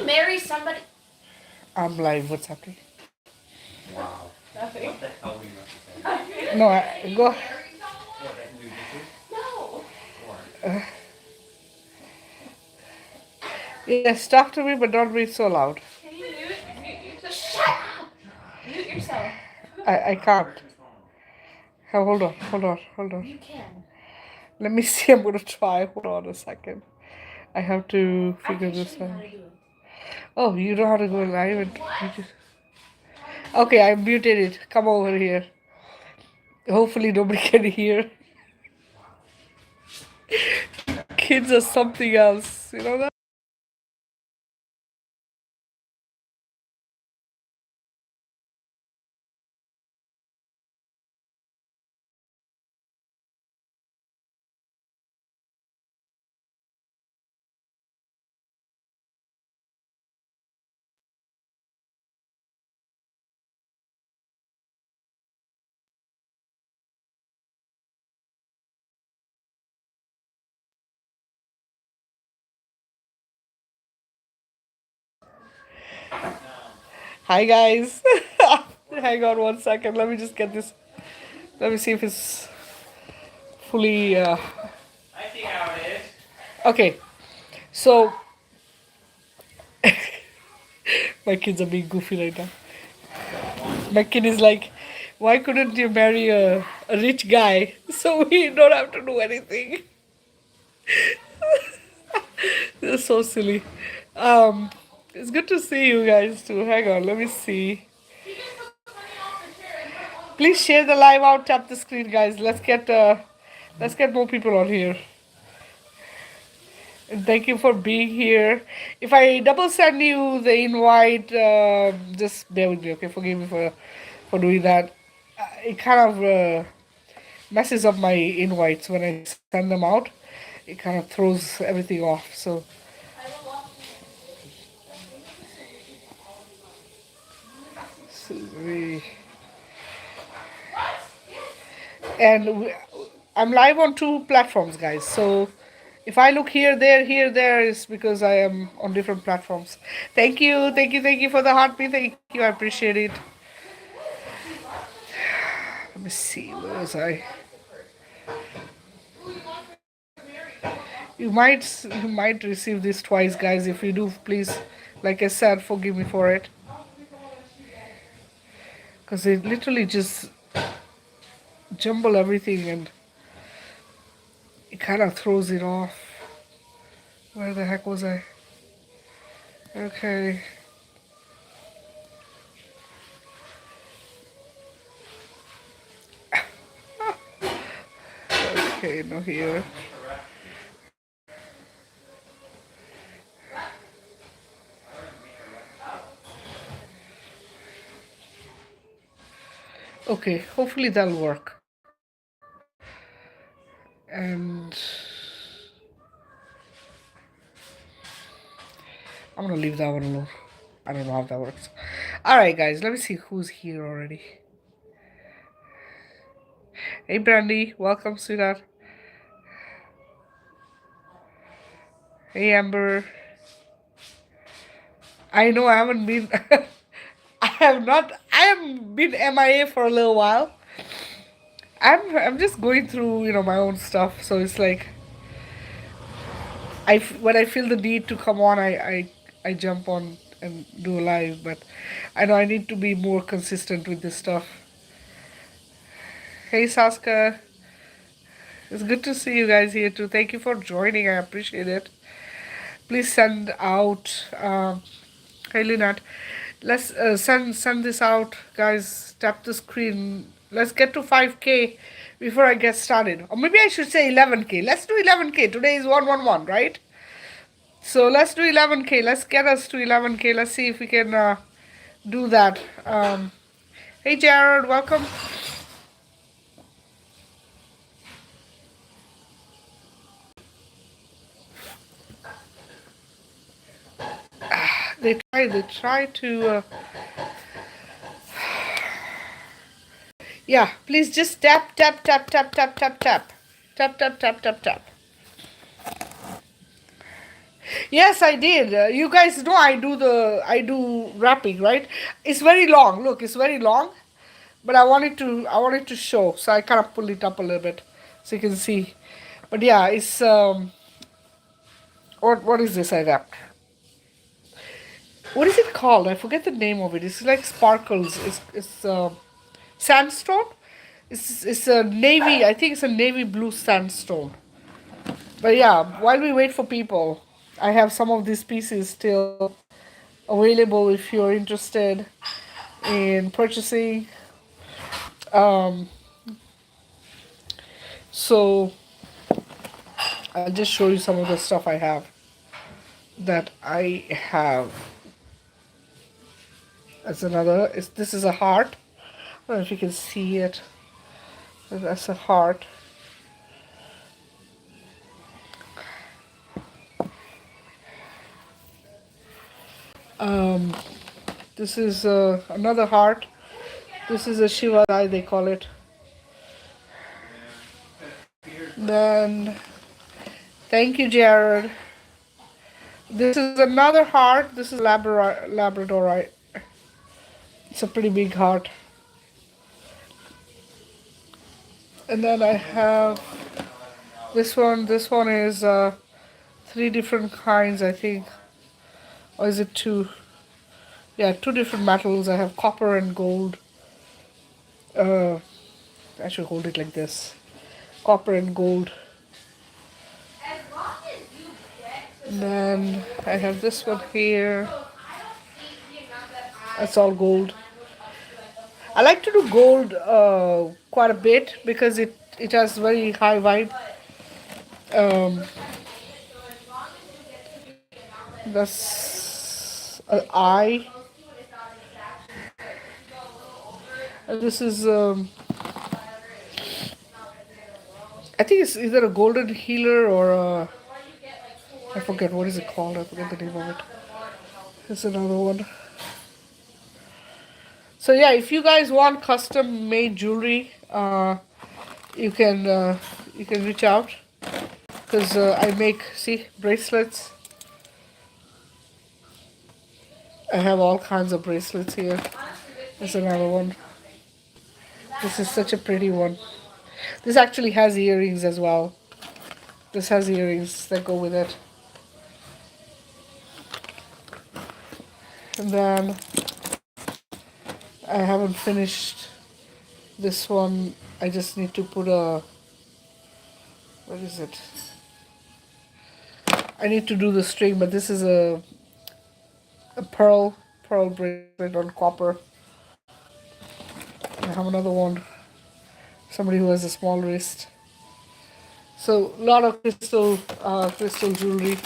marry somebody? I'm live. What's happening? Wow. Nothing. What the hell were you about to say? No, go. What, that new YouTube? No. Or Yes, talk to me, but don't be so loud. Can you mute yourself? Shut up! Mute yourself. I can't. Oh, hold on. You can. Let me see. I'm gonna try. Hold on a second. I have to I figure can show this you how out. to do it. Oh, you know how to go live and you just... Okay, I muted it. Come over here. Hopefully nobody can hear. Kids are something else. You know that? Hi guys. Hang on one second. Let me just get this. Let me see if it's fully. I see how it is. Okay. So my kids are being goofy right now. My kid is like, why couldn't you marry a rich guy so we don't have to do anything? This is so silly. Um, it's good to see you guys too. Hang on, let me see. Please share the live out, tap the screen, guys. Let's get more people on here. And thank you for being here. If I double send you the invite, just bear with me, okay? Forgive me for doing that. It kind of messes up my invites when I send them out. It kind of throws everything off. So, we, and we, I'm live on two platforms, guys. So if I look here, there is because I am on different platforms. Thank you for the heartbeat. Thank you, I appreciate it. Let me see, where was I? You might receive this twice, guys. If you do, please, like I said, forgive me for it, because it literally just jumble everything and it kind of throws it off. Where the heck was I? Okay. Okay, no here. Okay, hopefully that'll work. And I'm gonna leave that one alone. I don't know how that works. Alright, guys, let me see who's here already. Hey, Brandy, welcome, sweetheart. Hey, Amber. I know I haven't been. I have not. I have been MIA for a little while. I'm just going through my own stuff. So it's like when I feel the need to come on, I jump on and do a live. But I know I need to be more consistent with this stuff. Hey, Saska. It's good to see you guys here too. Thank you for joining. I appreciate it. Please send out. Hey, Lynette. Let's send this out, guys. Tap the screen. Let's get to 5K before I get started. Or maybe I should say 11K. Let's do 11K. Today is 111, right? So let's do 11K. Let's get us to 11K. Let's see if we can do that. Hey, Jared, welcome. They try to. Yeah, please just tap, tap, tap, tap, tap, tap, tap. Tap, tap, tap, tap, tap. Yes, I did. You guys know I do wrapping, right? It's very long. Look, it's very long, but I wanted to show, so I kind of pull it up a little bit so you can see. But yeah, it's what is this I wrapped? What is it called? I forget the name of it. It's like sparkles. It's sandstone. It's a navy. I think it's a navy blue sandstone. But yeah, while we wait for people, I have some of these pieces still available if you're interested in purchasing. Um, so I'll just show you some of the stuff I have that I have. That's another. This is a heart. I don't know if you can see it. That's a heart. Um, this is another heart. This is a Shiva eye, they call it. Then, thank you, Jared. This is another heart. This is Labradorite. It's a pretty big heart. And then I have this one. This one is three different kinds, I think. Or is it two? Yeah, two different metals. I have copper and gold. Uh, I should hold it like this. Copper and gold. As long as you get to And then I have this one here. I don't see the amount that That's all gold. look up to like the I like to do gold quite a bit because it has very high vibe. Um, so as long as you get to the amount that that's an eye. close to it, it's not exact. But if you go a little over it, And this is whatever, it's not the end of the world. I think it's either a golden healer or a, The more you get like I toward forget what is it called. I forget the name of it. the more it'll help. It's another one. So yeah, if you guys want custom made jewelry, you can reach out because I make bracelets. I have all kinds of bracelets here. There's another one. This is such a pretty one. This actually has earrings as well. This has earrings that go with it. And then I haven't finished this one. I just need to put a, what is it? I need to do the string, but this is a pearl bracelet on copper. I have another one. Somebody who has a small wrist. So a lot of crystal jewelry.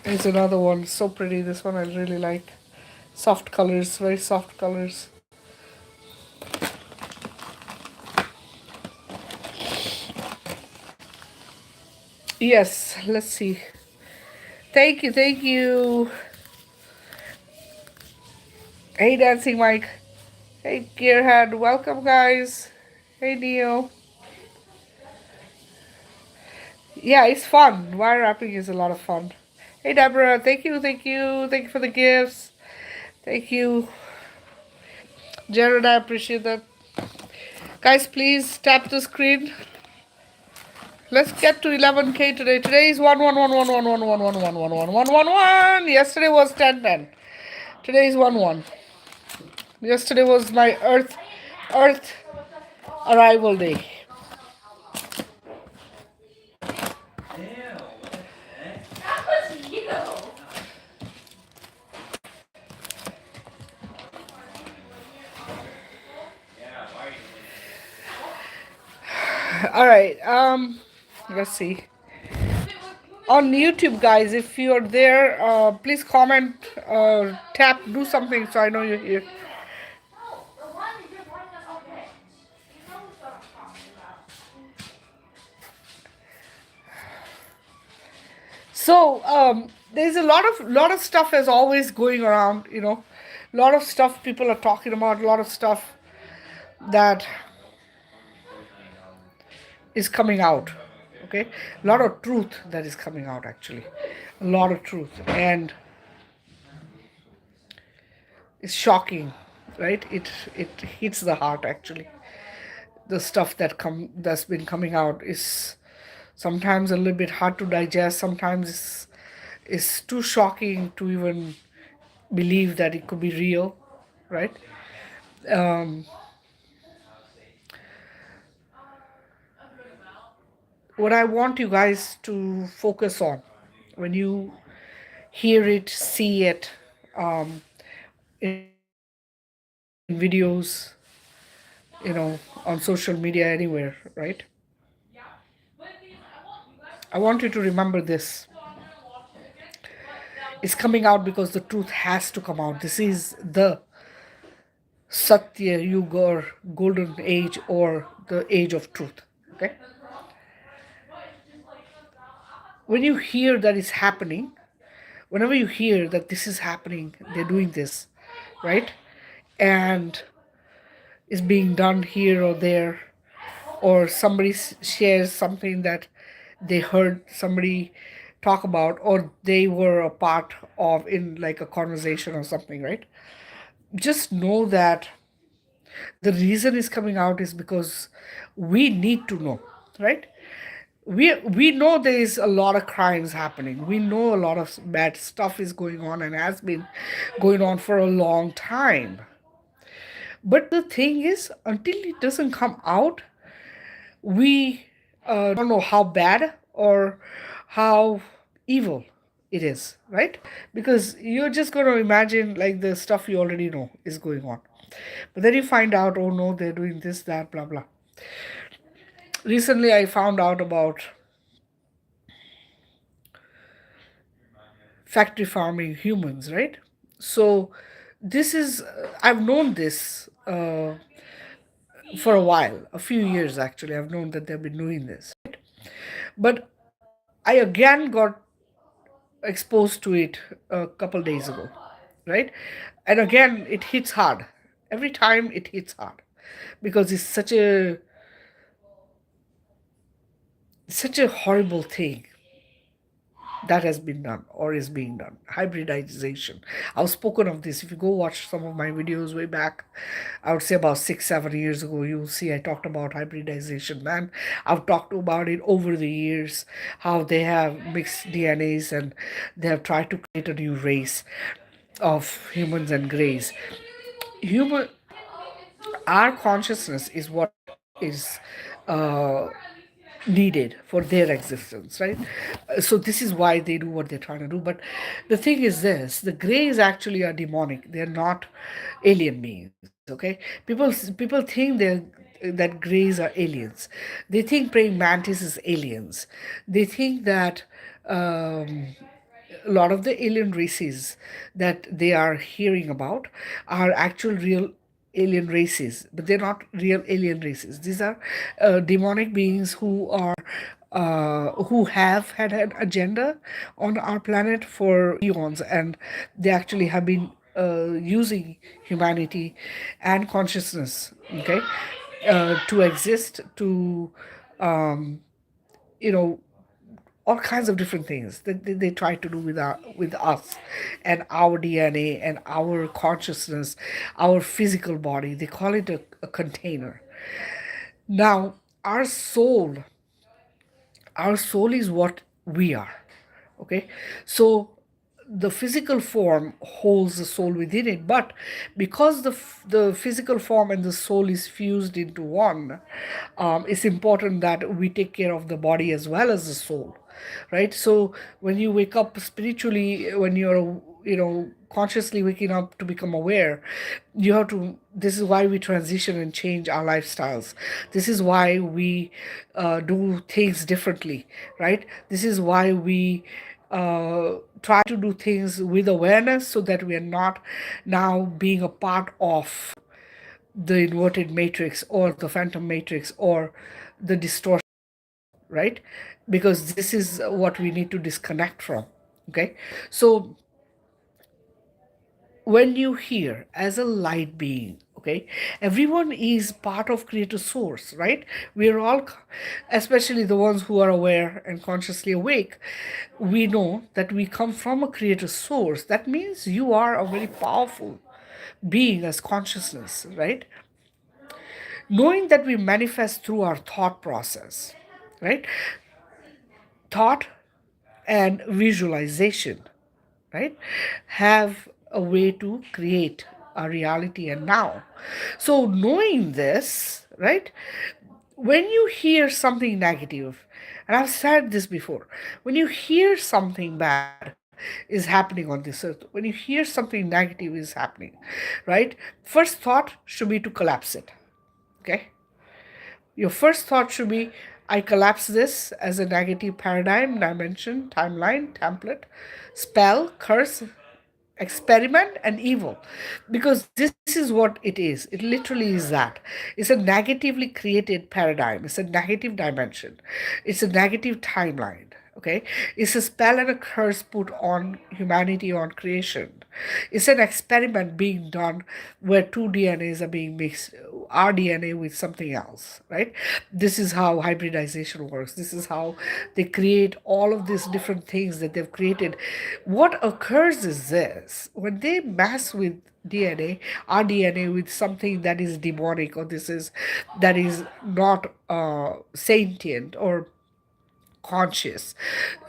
Here's another one. So pretty. This one I really like. Soft colors, very soft colors. Yes, let's see. Thank you, thank you. Hey, Dancing Mike. Hey, Gearhead. Welcome, guys. Hey, Neo. Yeah, it's fun. Wire wrapping is a lot of fun. Hey, Deborah. Thank you, thank you. Thank you for the gifts. Thank you. Jared, I appreciate that. Guys, please tap the screen. Let's get to 11K today. Today is 1 1 1 1 1 1 1 1 1 1 1 1 1 1. Yesterday was 10 10. Today is 1 1. Yesterday was my Earth arrival day. That was you. All right. Let's see. On YouTube, guys, if you're there, please comment or tap, do something so I know you're here. No, the one that you're going to okay. You know what I'm talking about. So there's a lot of stuff as always going around. A lot of stuff people are talking about. A lot of stuff that is coming out. Okay, a lot of truth that is coming out, actually, a lot of truth, and it's shocking, right? It hits the heart, actually. The stuff that's been coming out is sometimes a little bit hard to digest. Sometimes it's too shocking to even believe that it could be real, right? um, what I want you guys to focus on when you hear it, see it, um, in videos, on social media, anywhere, right? I want you to remember this. It's coming out because the truth has to come out. This is the Satya Yuga, or golden age, or the age of truth. Okay? When you hear that it's happening, whenever you hear that this is happening, they're doing this, right? And it's being done here or there, or somebody shares something that they heard somebody talk about, or they were a part of in like a conversation or something, right? Just know that the reason is coming out is because we need to know, right? We know there is a lot of crimes happening. We know a lot of bad stuff is going on and has been going on for a long time. But the thing is, until it doesn't come out, we don't know how bad or how evil it is, right? Because you're just going to imagine like the stuff you already know is going on. But then you find out, oh no, they're doing this, that, blah, blah. Recently, I found out about factory farming humans, right? So, this is, I've known this for a while, a few years actually. I've known that they've been doing this. But I again got exposed to it a couple days ago, right? And again, it hits hard. Every time it hits hard because it's such a horrible thing that has been done or is being done. Hybridization. I've spoken of this. If you go watch some of my videos way back, I would say about 6-7 years ago, you'll see I talked about hybridization. Man, I've talked about it over the years, how they have mixed DNAs and they have tried to create a new race of humans and greys. Human, our consciousness is what is needed for their existence, right? So this is why they do what they're trying to do. But the thing is this: the greys actually are demonic. They're not alien beings. Okay, people think that greys are aliens. They think praying mantis is aliens. They think that. A lot of the alien races that they are hearing about are actual real alien races, but they're not real alien races. These are demonic beings who have had an agenda on our planet for eons, and they actually have been using humanity and consciousness, okay, to exist, to you know all kinds of different things that they try to do with us and our DNA and our consciousness, our physical body. They call it a container. Now, our soul is what we are. Okay, so the physical form holds the soul within it, but because the physical form and the soul is fused into one, it's important that we take care of the body as well as the soul, right? So when you wake up spiritually, when you're consciously waking up to become aware, you have to this is why we transition and change our lifestyles. This is why we do things differently, right? This is why we try to do things with awareness, so that we are not now being a part of the inverted matrix or the phantom matrix or the distortion, right? Because this is what we need to disconnect from. Okay, so when you hear as a light being, Okay, everyone is part of creator source, right? We're all, especially the ones who are aware and consciously awake, we know that we come from a creator source. That means you are a very powerful being as consciousness, right? Knowing that we manifest through our thought process, right? Thought and visualization, right, have a way to create a reality and now. So knowing this, right, when you hear something negative, and I've said this before, when you hear something bad is happening on this earth, when you hear something negative is happening, right, first thought should be to collapse it. Okay, your first thought should be, I collapse this as a negative paradigm, dimension, timeline, template, spell, curse, experiment, and evil. Because this is what it is. It literally is that. It's a negatively created paradigm, it's a negative dimension, it's a negative timeline. Okay, it's a spell and a curse put on humanity, on creation. It's an experiment being done where two DNAs are being mixed, our DNA with something else, right? This is how hybridization works. This is how they create all of these different things that they've created. What occurs is this: when they mess with DNA, our DNA, with something that is demonic, or this is that is not sentient or conscious,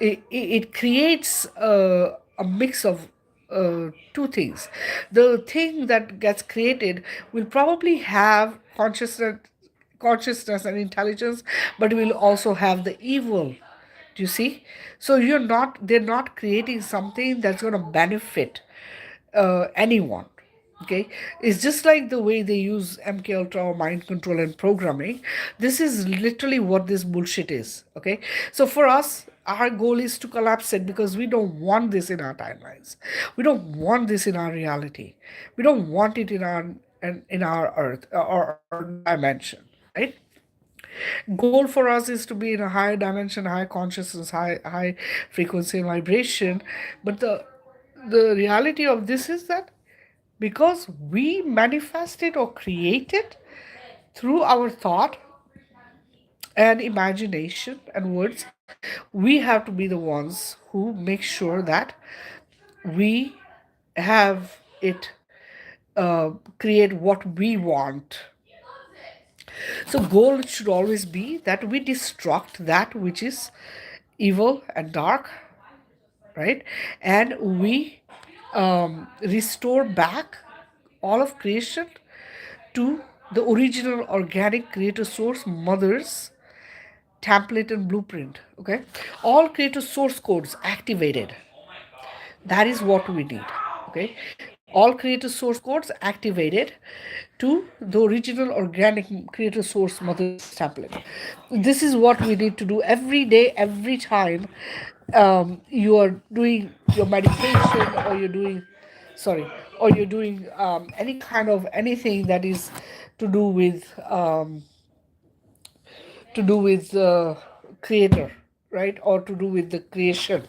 it creates a mix of two things. The thing that gets created will probably have consciousness and intelligence, but will also have the evil. Do you see? So they're not creating something that's going to benefit anyone. Okay, it's just like the way they use MK Ultra or mind control and programming. This is literally what this bullshit is. Okay, so for us, our goal is to collapse it because we don't want this in our timelines. We don't want this in our reality. We don't want it in our earth or dimension, right? Goal for us is to be in a higher dimension, high consciousness, high frequency and vibration. But the reality of this is that because we manifest it or create it through our thought and imagination and words, we have to be the ones who make sure that we have it create what we want. So goal should always be that we destruct that which is evil and dark, right? And we restore back all of creation to the original organic creator source mother's template and blueprint. Okay, all creator source codes activated. That is what we need. Okay, all creator source codes activated to the original organic creator source mother's template. This is what we need to do every day, every time you are doing your meditation, or you're doing, sorry, or you're doing any kind of anything that is to do with creator, right, or to do with the creation.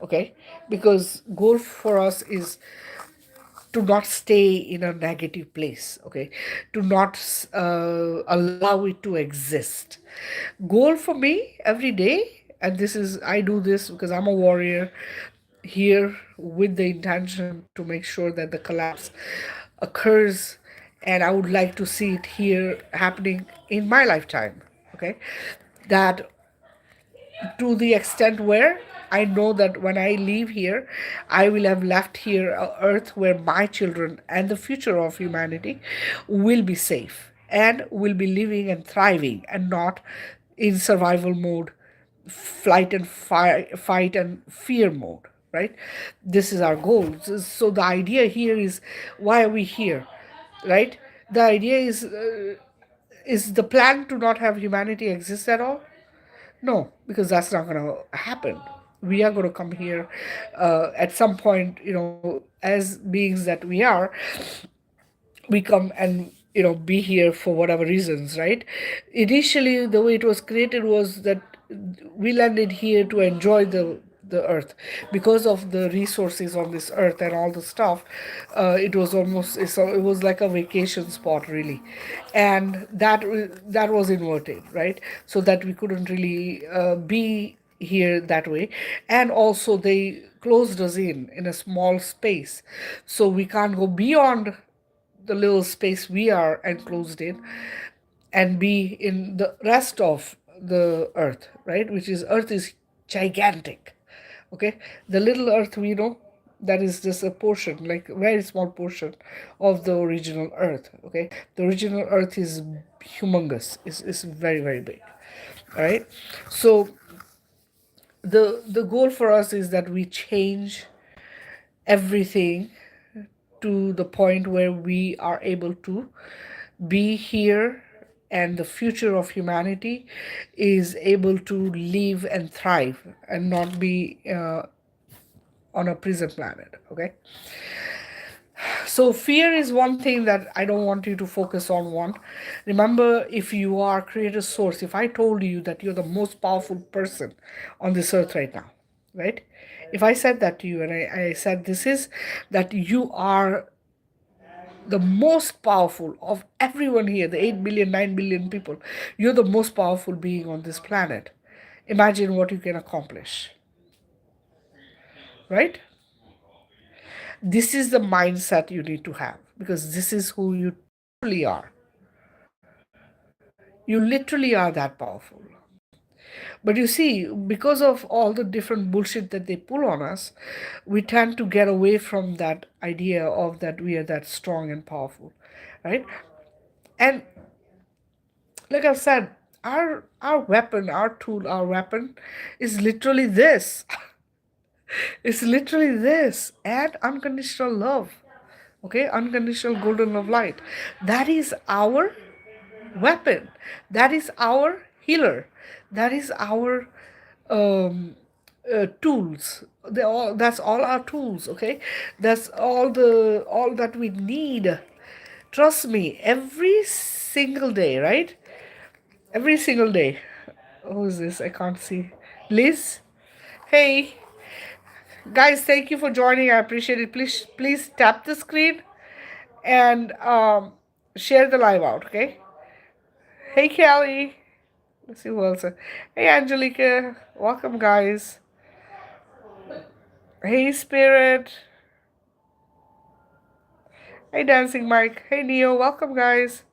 Okay, because goal for us is to not stay in a negative place. Okay, to not allow it to exist. Goal for me every day, and this is, I do this because I'm a warrior here with the intention to make sure that the collapse occurs, and I would like to see it here happening in my lifetime. Okay, that to the extent where I know that when I leave here, I will have left here a earth where my children and the future of humanity will be safe and will be living and thriving and not in survival mode, flight and fight and fear mode, right? This is our goal. So the idea here is, why are we here, right? The idea is the plan to not have humanity exist at all? No, because that's not going to happen. We are going to come here at some point, as beings that we are, we come and, be here for whatever reasons, right? Initially, the way it was created was that we landed here to enjoy the earth because of the resources on this earth and all the stuff. It was almost it was like a vacation spot really, and that was inverted, right? So that we couldn't really be here that way. And also they closed us in a small space, so we can't go beyond the little space we are enclosed in and be in the rest of the earth, right? Which is earth is gigantic. Okay, the little earth we know, that is just a portion, like a very small portion of the original earth. Okay, the original earth is humongous, is very very big. All right, so the goal for us is that we change everything to the point where we are able to be here, and the future of humanity is able to live and thrive and not be on a prison planet. Okay, so fear is one thing that I don't want you to focus on. One, remember, if you are creator source, if I told you that you're the most powerful person on this earth right now, right? If I said that to you, and I said this is that you are the most powerful of everyone here, the 8 billion, 9 billion people, you're the most powerful being on this planet. Imagine what you can accomplish, right? This is the mindset you need to have, because this is who you truly are. You literally are that powerful. But you see, because of all the different bullshit that they pull on us, we tend to get away from that idea of that we are that strong and powerful, right? And like I've said, our weapon, our tool, our weapon is literally this. It's literally this, and unconditional love. Okay, unconditional golden love light. That is our weapon. That is our healer. That is our tools. That's all our tools. Okay, that's all that we need. Trust me, every single day, right? Every single day. Who is this? I can't see. Liz? Hey. Guys, thank you for joining. I appreciate it. Please tap the screen and share the live out, okay? Hey, Kelly. Let's see who else. Hey, Angelica. Welcome, guys. Hey, Spirit. Hey, Dancing Mike. Hey, Neo. Welcome, guys.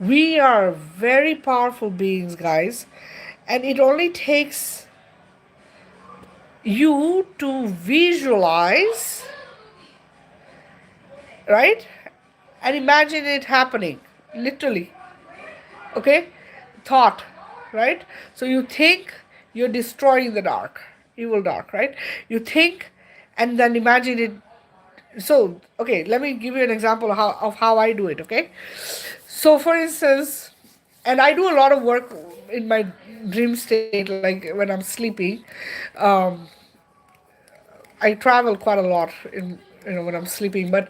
We are very powerful beings, guys, and it only takes you to visualize, right? And imagine it happening, literally. Okay? Thought, right? So you think you're destroying the dark, evil dark, right? You think and then imagine it. So, okay, let me give you an example of how I do it, okay? So, for instance, and I do a lot of work in my dream state, like when I'm sleeping. Um, I travel quite a lot in when I'm sleeping, but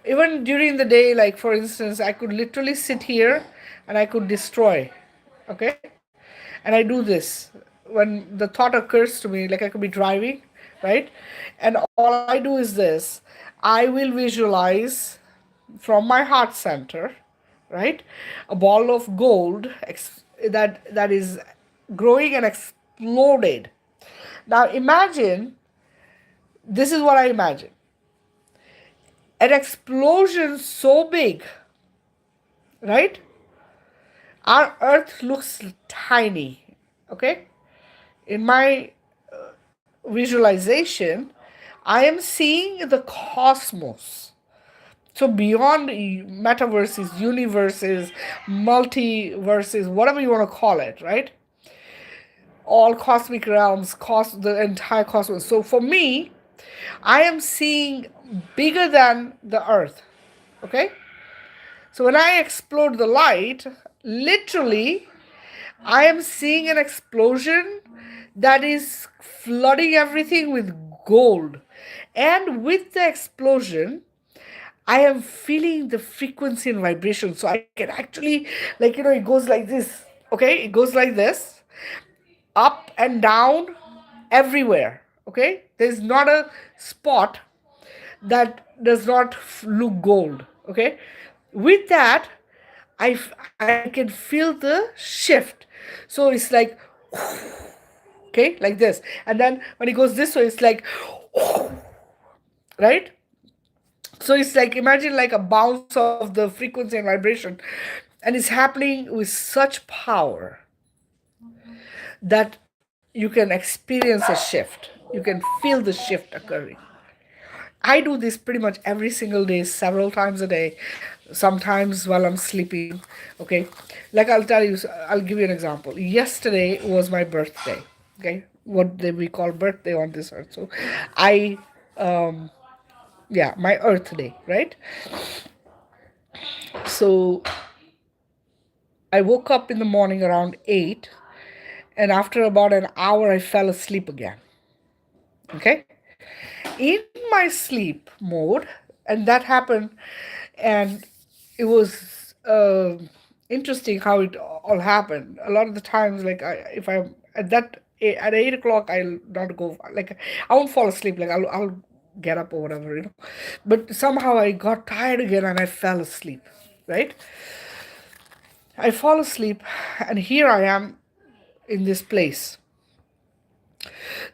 even during the day, like for instance, I could literally sit here and I could destroy, okay? And I do this when the thought occurs to me, like I could be driving, right? And all I do is this: I will visualize from my heart center, right, a ball of gold that is growing and exploded. Now imagine, this is what I imagine: an explosion so big, right? Our earth looks tiny, okay? In my visualization, I am seeing the cosmos. So beyond metaverses, universes, multiverses, whatever you want to call it, right? All cosmic realms, the entire cosmos. So for me, I am seeing bigger than the earth, okay? So when I explode the light, literally, I am seeing an explosion that is flooding everything with gold. And with the explosion, I am feeling the frequency and vibration. So I can actually, like, it goes like this. Okay, it goes like this, up and down, everywhere. Okay, there's not a spot that does not look gold. Okay, with that, I can feel the shift. So it's like, okay, like this, and then when it goes this way, it's like, right. So it's like, imagine like a bounce of the frequency and vibration, and it's happening with such power that you can experience a shift. You can feel the shift occurring. I do this pretty much every single day, several times a day, sometimes while I'm sleeping. Okay. Like, I'll give you an example. Yesterday was my birthday. Okay. We call birthday on this earth. So I, yeah, my Earth Day, right? So I woke up in the morning around 8, and after about an hour, I fell asleep again. Okay. In my sleep mode, and that happened, and it was interesting how it all happened. A lot of the times, like, if I'm at 8 o'clock, I'll not go, like, I won't fall asleep, like, I'll get up or whatever, but somehow I got tired again and I fell asleep, right? I fall asleep, and here I am in this place.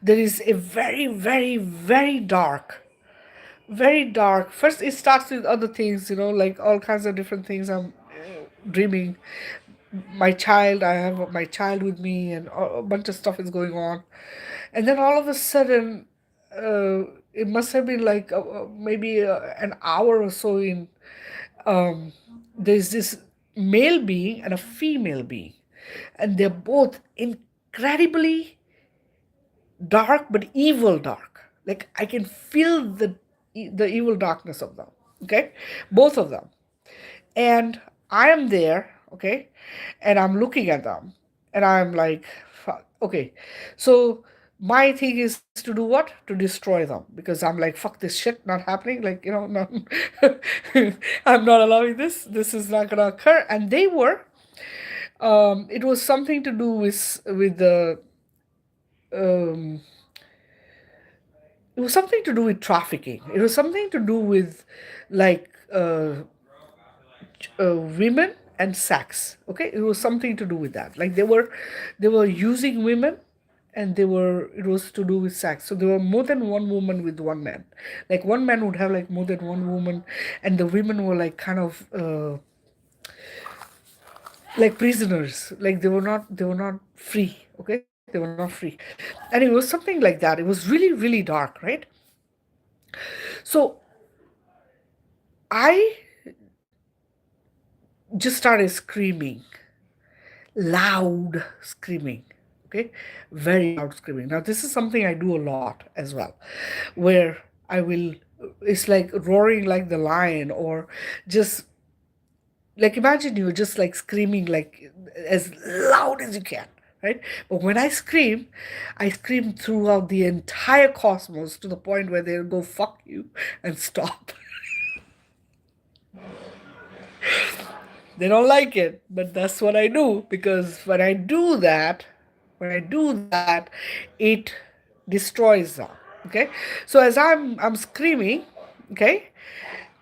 There is a very, very, very dark, very dark. First, it starts with other things, like all kinds of different things. I'm dreaming. I have my child with me, and a bunch of stuff is going on. And then all of a sudden, it must have been like maybe an hour or so in. There's this male being and a female being, and they're both incredibly dark, but evil dark. Like, I can feel the evil darkness of them. Okay, both of them, and I am there. Okay, and I'm looking at them, and I'm like, fuck. Okay, so my thing is to do what? To destroy them, because I'm like, fuck this shit, not happening. Like, no, I'm not allowing this. This is not gonna occur. And they were. It was something to do with the. Um, it was something to do with trafficking. It was something to do with, like, women and sex. Okay, it was something to do with that. Like, they were using women, and it was to do with sex. So there were more than one woman with one man. Like, one man would have like more than one woman, and the women were like kind of like prisoners. Like, they were not free. Okay, they were not free, and it was something like that. It was really, really dark, right? So I just started screaming, loud screaming. Okay, very loud screaming. Now, this is something I do a lot as well, where I will, it's like roaring like the lion, or just, like, imagine you're just like screaming like as loud as you can, right? But when I scream throughout the entire cosmos, to the point where they'll go fuck you and stop. They don't like it, but that's what I do, because when I do that, it destroys them. Okay, so as I'm screaming, okay,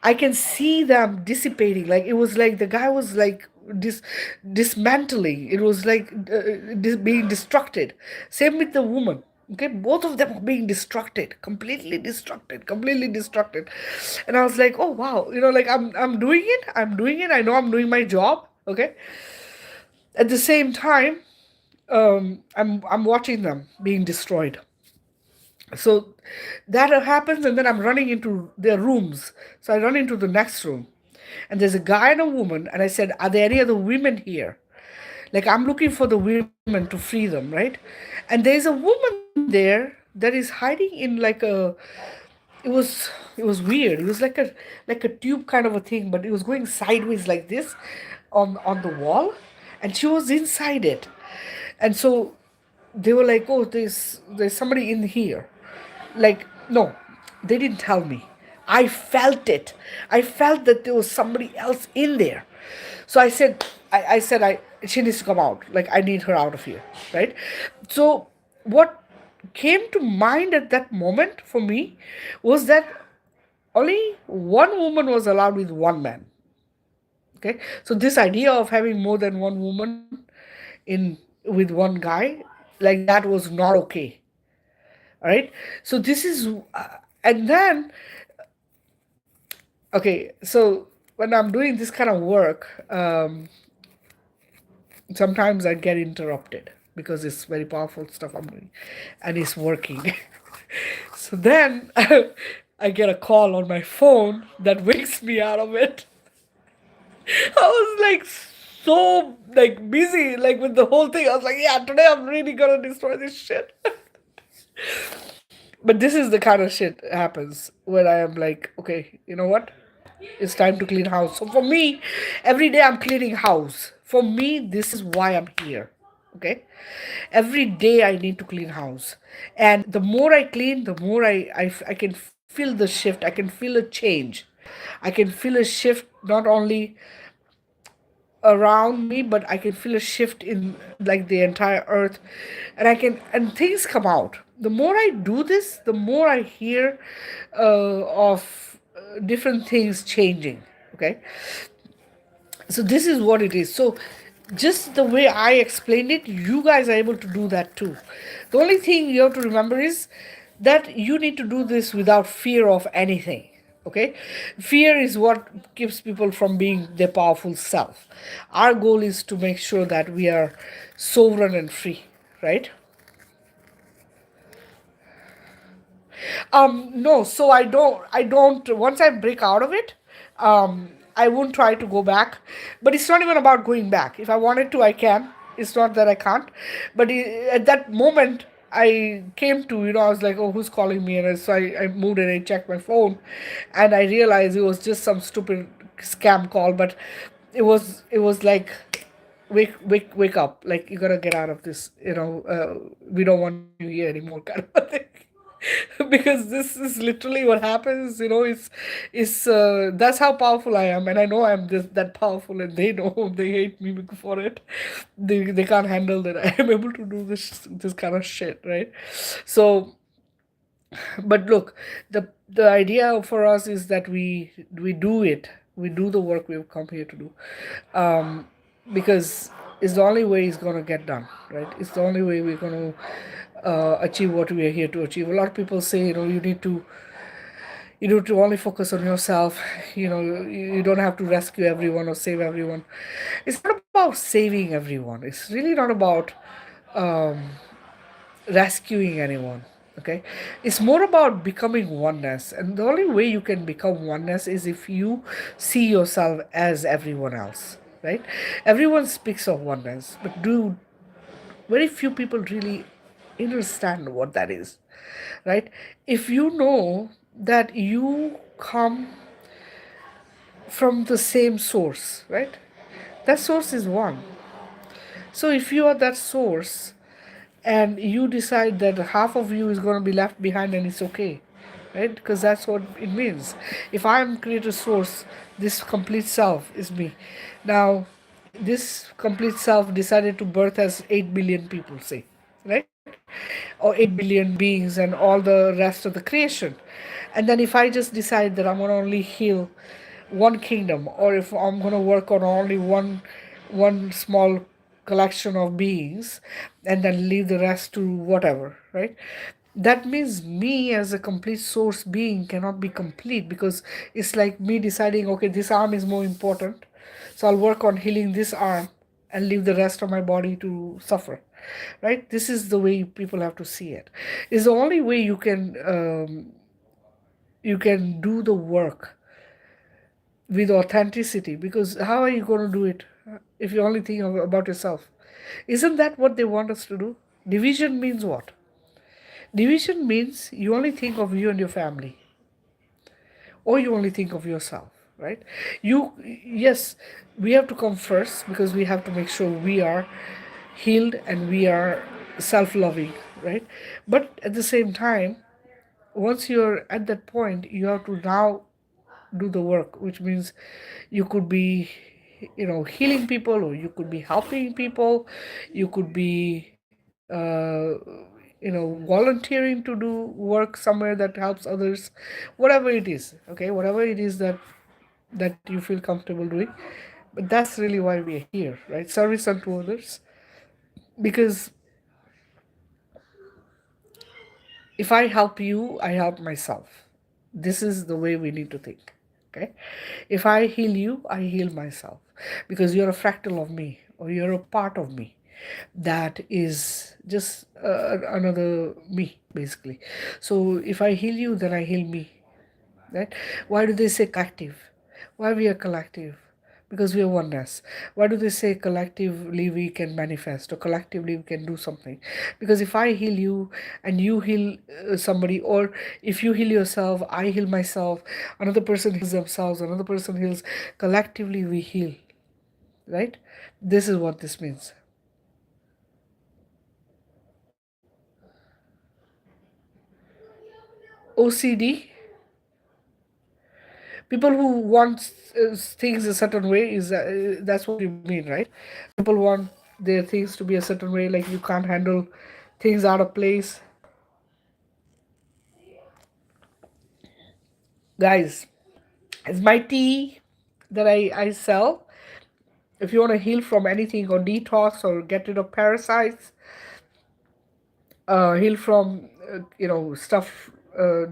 I can see them dissipating. Like, it was like the guy was like dismantling. It was like being destructed. Same with the woman. Okay, both of them are being destructed, completely destructed. And I was like, oh wow, like, I'm doing it. I know I'm doing my job. Okay. At the same time, I'm watching them being destroyed. So that happens, and then I'm running into their rooms. So I run into the next room, and there's a guy and a woman, and I said, are there any other women here? Like, I'm looking for the women to free them, right? And there's a woman there that is hiding in like it was weird. It was like a tube kind of a thing, but it was going sideways like this on the wall, and she was inside it. And so they were like, oh, there's somebody in here. Like, no, they didn't tell me. I felt it. I felt that there was somebody else in there. So I said, she needs to come out. Like, I need her out of here, right? So what came to mind at that moment for me was that only one woman was allowed with one man. Okay, so this idea of having more than one woman in with one guy, like, that was not okay. All right, so this is and then, okay, so when I'm doing this kind of work, sometimes I get interrupted because it's very powerful stuff I'm doing and it's working. So then I get a call on my phone that wakes me out of it. I was like so like busy like with the whole thing. I was like, yeah, today I'm really gonna destroy this shit. But this is the kind of shit happens when I am like, okay, you know what? It's time to clean house. So for me, every day I'm cleaning house. For me, this is why I'm here. Okay? Every day I need to clean house. And the more I clean, the more I can feel the shift. I can feel a change. I can feel a shift not only around me, but I can feel a shift in like the entire earth. And things come out. The more I do this, the more I hear of different things changing. Okay, so this is what it is. So just the way I explained it, you guys are able to do that too. The only thing you have to remember is that you need to do this without fear of anything. Okay, fear is what keeps people from being their powerful self. Our goal is to make sure that we are sovereign and free, right? No, so I don't once I break out of it, I won't try to go back. But it's not even about going back. If I wanted to, I can. It's not that I can't. But at that moment, I came to, I was like, oh, who's calling me? And so I moved and I checked my phone, and I realized it was just some stupid scam call. But it was like, wake up, like, you gotta get out of this, we don't want you here anymore, kind of a thing. Because this is literally what happens, it's that's how powerful I am, and I know I'm that powerful, and they know. They hate me for it. They can't handle that I am able to do this kind of shit, right? So, but look, the idea for us is that we do it, we do the work we've come here to do, because it's the only way it's going to get done, right? It's the only way we're going to achieve what we are here to achieve. A lot of people say, you need to only focus on yourself. You don't have to rescue everyone or save everyone. It's not about saving everyone. It's really not about rescuing anyone. Okay, it's more about becoming oneness, and the only way you can become oneness is if you see yourself as everyone else, right? Everyone speaks of oneness, but very few people really understand what that is, right? If you know that you come from the same source, right? That source is one. So if you are that source and you decide that half of you is going to be left behind, and it's okay, right? Because that's what it means. If I am creator source, this complete self is me. Now, this complete self decided to birth as 8 billion people, say, right? Or 8 billion beings and all the rest of the creation. And then if I just decide that I'm going to only heal one kingdom, or if I'm going to work on only one small collection of beings and then leave the rest to whatever, right? That means me as a complete source being cannot be complete, because it's like me deciding, okay, this arm is more important, so I'll work on healing this arm and leave the rest of my body to suffer, right? This is the way people have to see it. It's the only way you can do the work with authenticity, because how are you going to do it if you only think about yourself? Isn't that what they want us to do? Division means what? Division means you only think of you and your family, or you only think of yourself, right? Yes, we have to come first, because we have to make sure we are healed and we are self-loving, right? But at the same time, once you're at that point, you have to now do the work, which means you could be, healing people, or you could be helping people, you could be, volunteering to do work somewhere that helps others, whatever it is. Okay, whatever it is that you feel comfortable doing. But that's really why we are here, right? Service unto others. Because if I help you, I help myself. This is the way we need to think. Okay? If I heal you, I heal myself. Because you're a fractal of me, or you're a part of me that is just another me, basically. So if I heal you, then I heal me. Right? Why do they say collective? Why we are collective? Because we are oneness. Why do they say collectively we can manifest, or collectively we can do something? Because if I heal you and you heal somebody, or if you heal yourself, I heal myself, another person heals themselves, another person heals, collectively we heal. Right? This is what this means. OCD, people who want things a certain way, is that's what you mean, right? People want their things to be a certain way, like you can't handle things out of place. Guys, it's my tea that I sell. If you want to heal from anything, or detox, or get rid of parasites, heal from stuff,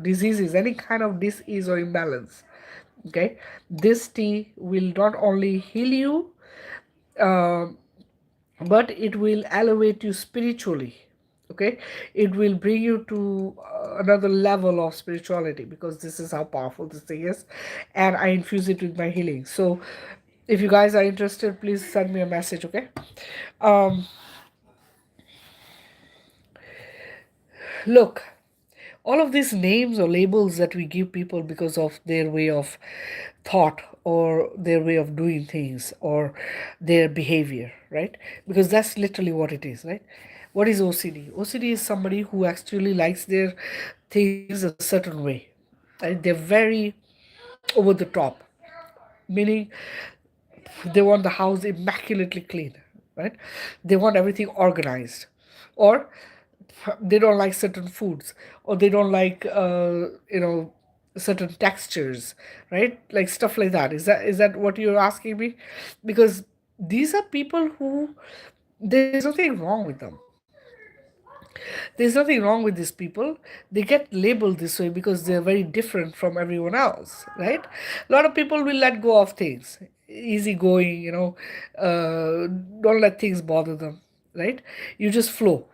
diseases, any kind of disease or imbalance, okay, this tea will not only heal you, uh, but it will elevate you spiritually. Okay, it will bring you to another level of spirituality, because this is how powerful this thing is, and I infuse it with my healing. So if you guys are interested, please send me a message. Okay. um Look, all of these names or labels that we give people because of their way of thought, or their way of doing things, or their behavior, right? Because that's literally what it is, right? What is OCD? OCD is somebody who actually likes their things a certain way, right? They're very over the top, meaning they want the house immaculately clean, right? They want everything organized, or they don't like certain foods, or they don't like certain textures, right? Like stuff like that. Is that what you're asking me? Because these are people who, there's nothing wrong with them. There's nothing wrong with these people. They get labeled this way because they're very different from everyone else, right? A lot of people will let go of things, easygoing, don't let things bother them, right? You just flow,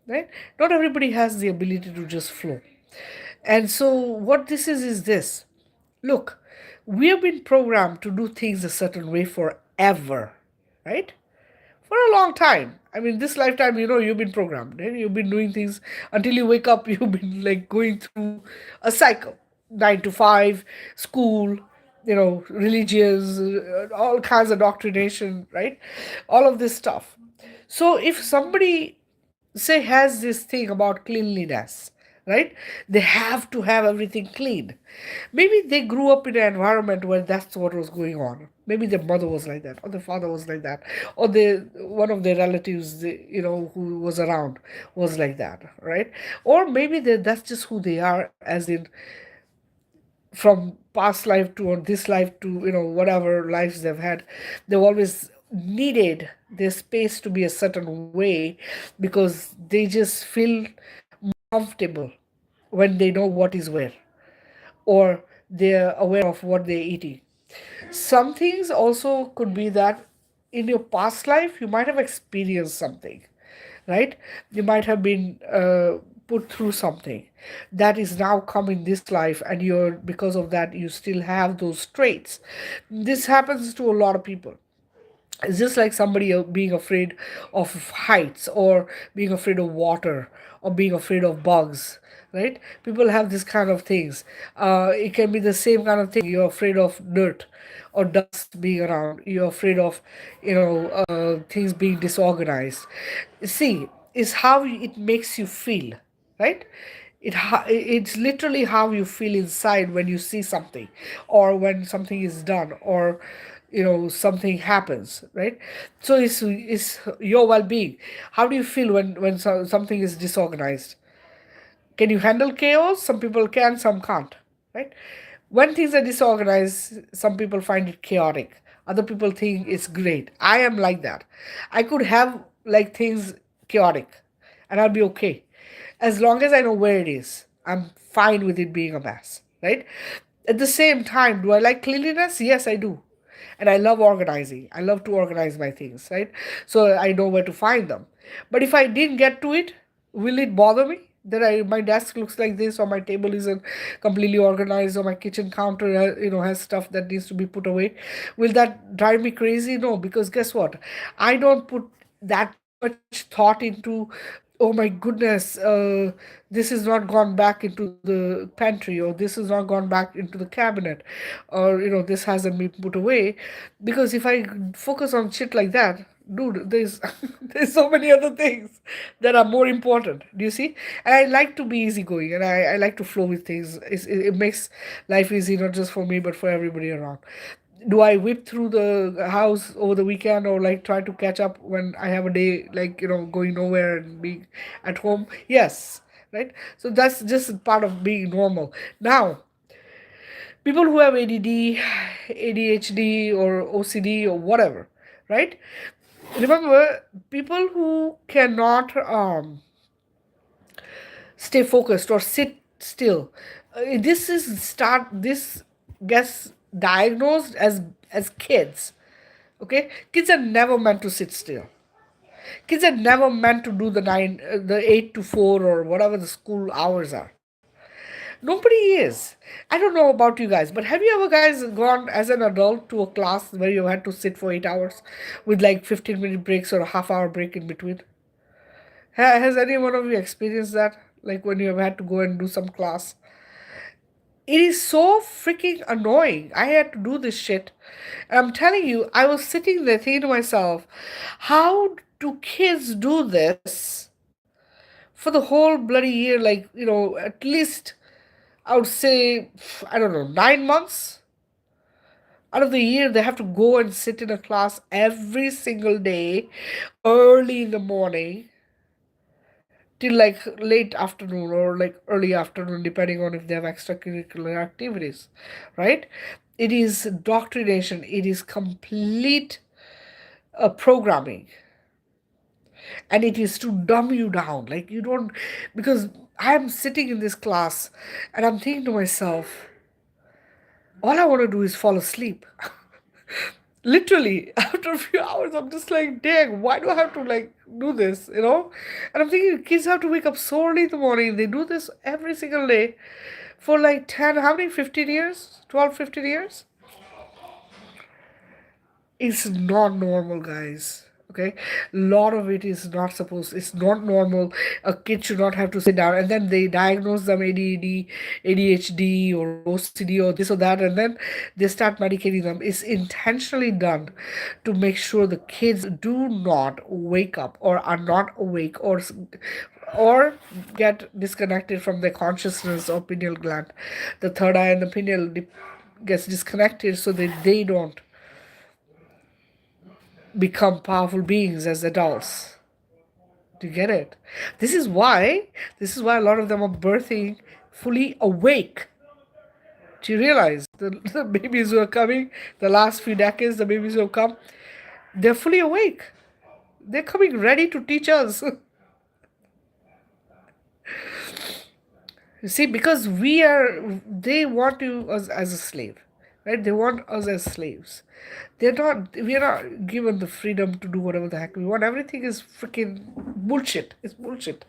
right? Not everybody has the ability to just flow. And so, what this is this. Look, we have been programmed to do things a certain way forever, right? For a long time. I mean, this lifetime, you've been programmed. And you've been doing things until you wake up. You've been like going through a cycle, 9 to 5, school, religious, all kinds of doctrination, right? All of this stuff. So if somebody, say, has this thing about cleanliness, right? They have to have everything clean. Maybe they grew up in an environment where that's what was going on. Maybe their mother was like that, or their father was like that, or one of their relatives, who was around, was like that, right? Or maybe that's just who they are, as in, from past life to, or this life to, whatever lives they've had, they've always needed their space to be a certain way, because they just feel comfortable when they know what is where, or they're aware of what they're eating. Some things also could be that in your past life you might have experienced something, right? You might have been put through something that is now coming this life, and you're, because of that, you still have those traits. This happens to a lot of people. It's just like somebody being afraid of heights, or being afraid of water, or being afraid of bugs, right? People have this kind of things. It can be the same kind of thing. You're afraid of dirt or dust being around. You're afraid of, things being disorganized. See, is how it makes you feel, right? It's literally how you feel inside when you see something, or when something is done, or something happens, right? So it's your well-being. How do you feel when something is disorganized? Can you handle chaos? Some people can, some can't, right? When things are disorganized, some people find it chaotic. Other people think it's great. I am like that. I could have like things chaotic and I'll be okay. As long as I know where it is, I'm fine with it being a mess, right? At the same time, do I like cleanliness? Yes, I do. And I love organizing. I love to organize my things, right? So I know where to find them. But if I didn't get to it, will it bother me that my desk looks like this, or my table isn't completely organized, or my kitchen counter has stuff that needs to be put away? Will that drive me crazy? No, because guess what? I don't put that much thought into, oh my goodness, this has not gone back into the pantry, or this has not gone back into the cabinet, or this hasn't been put away. Because if I focus on shit like that, dude, there's there's so many other things that are more important. Do you see? And I like to be easygoing, and I like to flow with things. It makes life easy, not just for me but for everybody around. Do I whip through the house over the weekend, or like try to catch up when I have a day, like going nowhere and being at home? Yes, right. So that's just part of being normal. Now, people who have ADD, ADHD, or OCD, or whatever, right? Remember, people who cannot stay focused or sit still. This gets diagnosed as kids. Okay, kids are never meant to sit still. Kids are never meant to do the 8 to 4 or whatever the school hours are. Nobody is. I don't know about you guys, but have you ever guys gone as an adult to a class where you had to sit for 8 hours with like 15-minute breaks or a half-hour break in between? Has any one of you experienced that? Like when you have had to go and do some class? It is so freaking annoying. I had to do this shit. And I'm telling you, I was sitting there thinking to myself, how do kids do this for the whole bloody year? Like, at least I would say, I don't know, 9 months out of the year, they have to go and sit in a class every single day, early in the morning till like late afternoon or like early afternoon, depending on if they have extracurricular activities, right? It is doctrination, it is complete programming, and it is to dumb you down. Like, you don't, because I'm sitting in this class and I'm thinking to myself, all I want to do is fall asleep. Literally, after a few hours, I'm just like, dang, why do I have to like do this, And I'm thinking, kids have to wake up so early in the morning. They do this every single day for like 10, how many, 15 years? 12, 15 years? It's not normal, guys. Okay, a lot of it is not supposed. It's not normal. A kid should not have to sit down, and then they diagnose them ADD, ADHD, or OCD, or this or that, and then they start medicating them. It's intentionally done to make sure the kids do not wake up, or are not awake, or get disconnected from their consciousness or pineal gland. The third eye and the pineal gets disconnected so that they don't become powerful beings as adults. Do you get it? This is why a lot of them are birthing fully awake. Do you realize the babies who are coming, the last few decades, the babies who have come, they're fully awake. They're coming ready to teach us. You see, because they want you as a slave, right? They want us as slaves. We are not given the freedom to do whatever the heck we want. Everything is freaking bullshit. It's bullshit,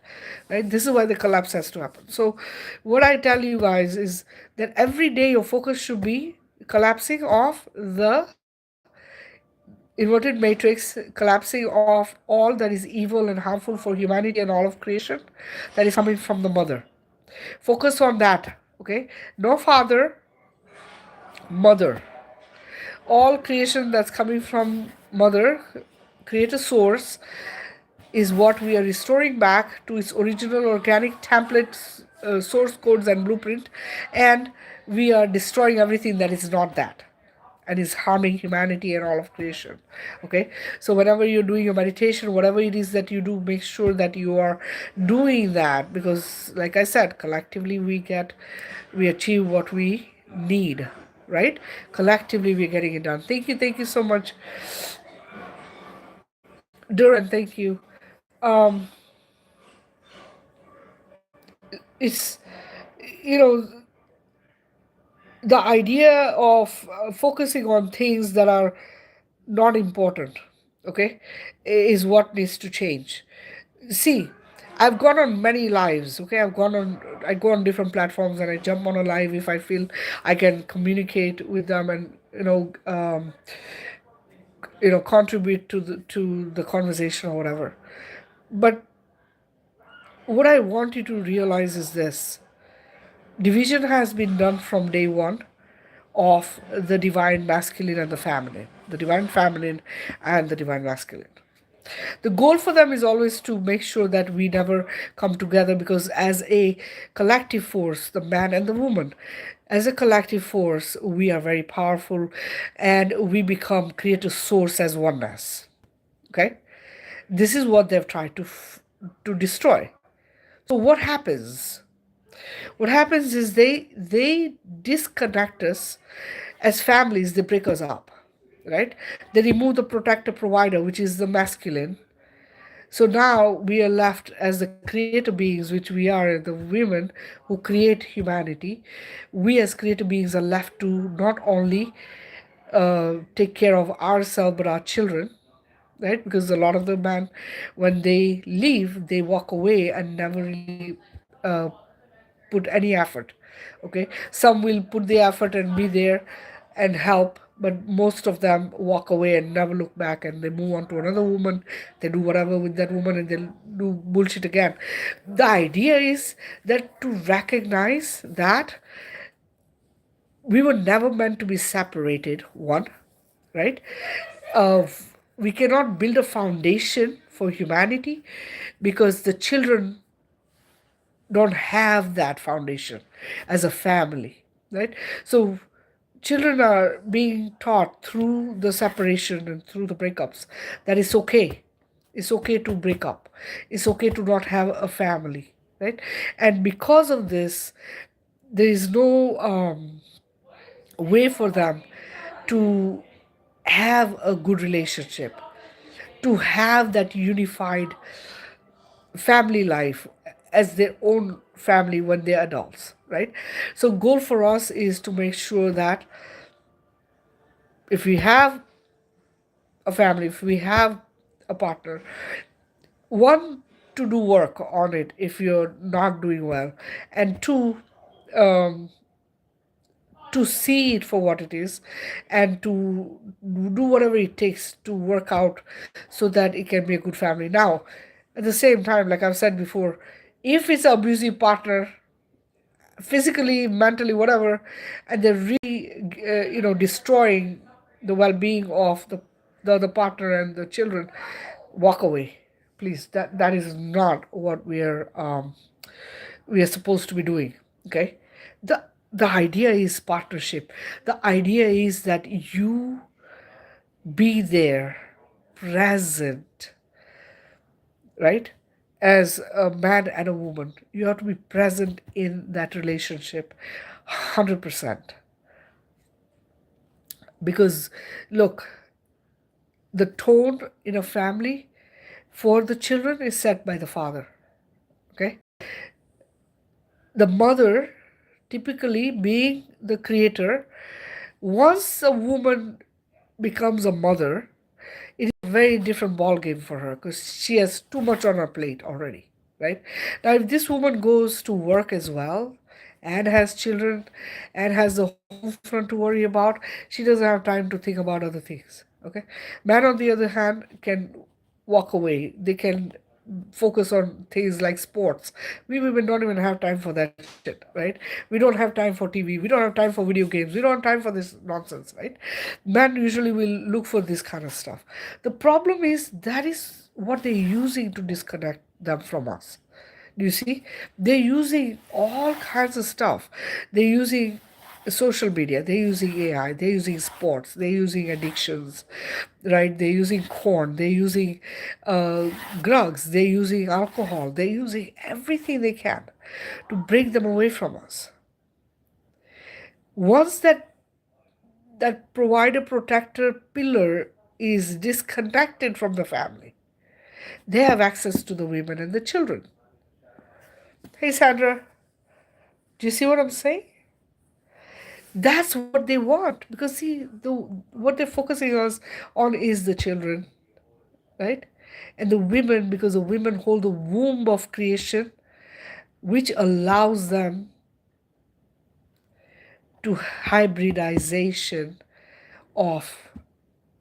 right? This is why the collapse has to happen. So, what I tell you guys is that every day your focus should be collapsing of the inverted matrix, collapsing of all that is evil and harmful for humanity and all of creation that is coming from the mother. Focus on that, okay? No father, mother. All creation that's coming from mother, creator source, is what we are restoring back to its original organic template source codes and blueprint, and we are destroying everything that is not that and is harming humanity and all of creation. Okay, so whenever you're doing your meditation, whatever it is that you do, make sure that you are doing that, because like I said, collectively we achieve what we need, right? Collectively we're getting it done. Thank you so much, Duran. Thank you. um it's, you know, the idea of focusing on things that are not important, okay, is what needs to change. See, I've gone on many lives, okay, I go on different platforms and I jump on a live if I feel I can communicate with them and, contribute to the conversation or whatever. But what I want you to realize is this: division has been done from day one of the divine masculine and the feminine, the divine feminine and the divine masculine. The goal for them is always to make sure that we never come together, because as a collective force, the man and the woman, as a collective force, we are very powerful and we become create a source as oneness. Okay? This is what they've tried to destroy. So what happens? What happens is they disconnect us as families. They break us up, right? They remove the protector provider, which is the masculine. So now we are left as the creator beings, which we are, the women who create humanity. We as creator beings are left to not only take care of ourselves but our children, right? Because a lot of the men, when they leave, they walk away and never really uh, put any effort. Okay, some will put the effort and be there and help, but most of them walk away and never look back, and they move on to another woman. They do whatever with that woman and they'll do bullshit again. The idea is that to recognize that we were never meant to be separated, one, right? uh, we cannot build a foundation for humanity because the children don't have that foundation as a family, right? So children are being taught through the separation and through the breakups that it's okay. It's okay to break up. It's okay to not have a family, right? And because of this, there is no way for them to have a good relationship, to have that unified family life as their own family when they're adults, right? So goal for us is to make sure that if we have a family, if we have a partner, one, to do work on it if you're not doing well, and two, um, to see it for what it is and to do whatever it takes to work out so that it can be a good family. Now, at the same time, like I've said before, if it's an abusive partner, physically, mentally, whatever, and they're really, destroying the well-being of the other partner and the children, walk away, please. That is not what we are supposed to be doing. Okay, the idea is partnership. The idea is that you be there, present, right? As a man and a woman, you have to be present in that relationship 100%. Because, look, the tone in a family for the children is set by the father. Okay? The mother, typically being the creator, once a woman becomes a mother, it is a very different ball game for her because she has too much on her plate already, right? Now, if this woman goes to work as well and has children and has the home front to worry about, she doesn't have time to think about other things. Okay, man on the other hand can walk away. They can focus on things like sports. We women don't even have time for that shit, right? We don't have time for TV. We don't have time for video games. We don't have time for this nonsense, right? Men usually will look for this kind of stuff. The problem is that is what they're using to disconnect them from us, Do you see? They're using all kinds of stuff. They're using social media, they're using AI, they're using sports, they're using addictions, right? They're using corn, they're using uh, drugs, they're using alcohol, they're using everything they can to break them away from us. Once that provider protector pillar is disconnected from the family, they have access to the women and the children. Hey Sandra, do you see what I'm saying? That's what they want, because see, what they're focusing on is the children, right? And the women, because the women hold the womb of creation, which allows them to hybridization of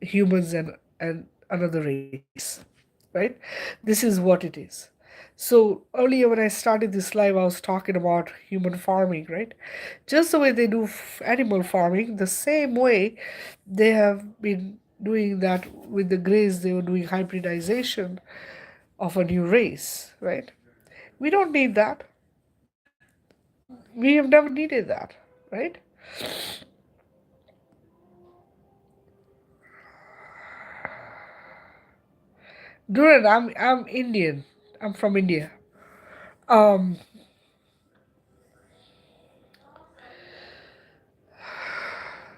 humans and another race, right? This is what it is. So earlier when I started this live, I was talking about human farming, right? Just the way they do animal farming, the same way they have been doing that with the grays. They were doing hybridization of a new race, right? We don't need that. We have never needed that, right? Duran, I'm Indian. I'm from India. Um,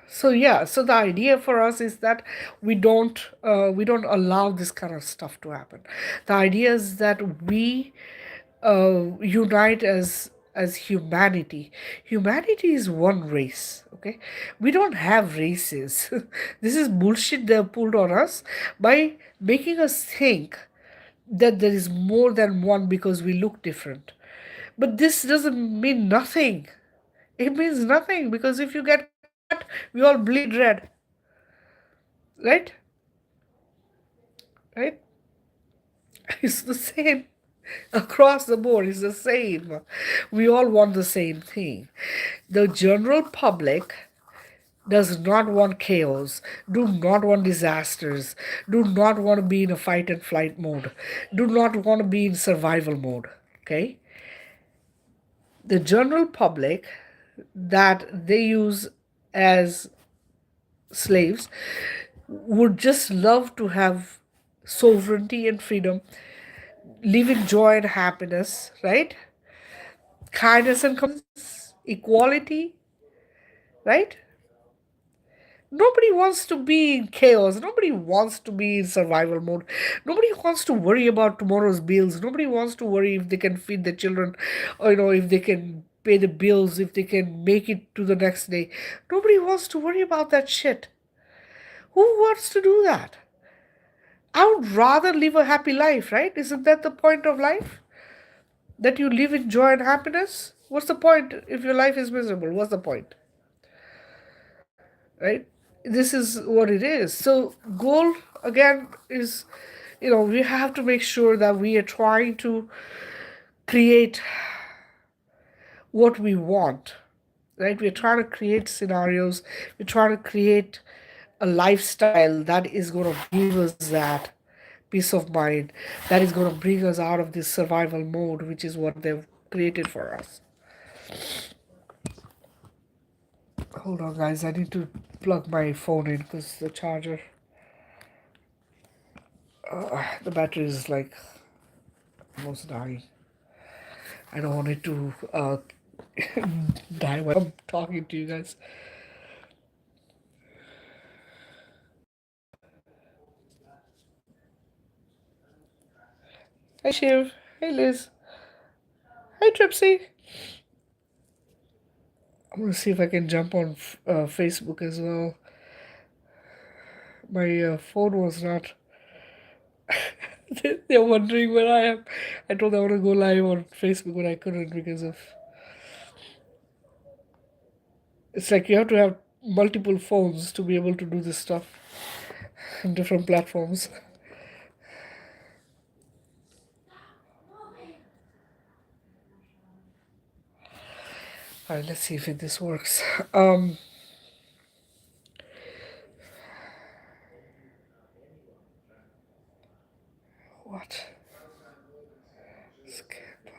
so yeah, so the idea for us is that we don't allow this kind of stuff to happen. The idea is that we unite as humanity. Humanity is one race. Okay, we don't have races. This is bullshit they have pulled on us by making us think that there is more than one because we look different. But this doesn't mean nothing. It means nothing, because if you get cut, we all bleed red, right? Right? It's the same across the board. It's the same. We all want the same thing. The general public does not want chaos, do not want disasters, do not want to be in a fight and flight mode, do not want to be in survival mode. Okay? The general public that they use as slaves would just love to have sovereignty and freedom, live in joy and happiness, right? Kindness and equality, right? Nobody wants to be in chaos. Nobody wants to be in survival mode. Nobody wants to worry about tomorrow's bills. Nobody wants to worry if they can feed the children, or if they can pay the bills, if they can make it to the next day. Nobody wants to worry about that shit. Who wants to do that? I would rather live a happy life, right? Isn't that the point of life? That you live in joy and happiness? What's the point if your life is miserable? What's the point? Right? This is what it is. So goal again is, we have to make sure that we are trying to create what we want, right? We're trying to create scenarios, we're trying to create a lifestyle that is going to give us that peace of mind, that is going to bring us out of this survival mode, which is what they've created for us. Hold on, guys, I need to plug my phone in because the charger, the battery is like almost dying. I don't want it to die while I'm talking to you guys. Hi Shiv, hey Liz, hi Tripsy. I'm gonna see if I can jump on Facebook as well. My phone was not. They're wondering where I am. I told them I want to go live on Facebook, but I couldn't because of. It's like you have to have multiple phones to be able to do this stuff on different platforms. All right, let's see if this works. What? Skip.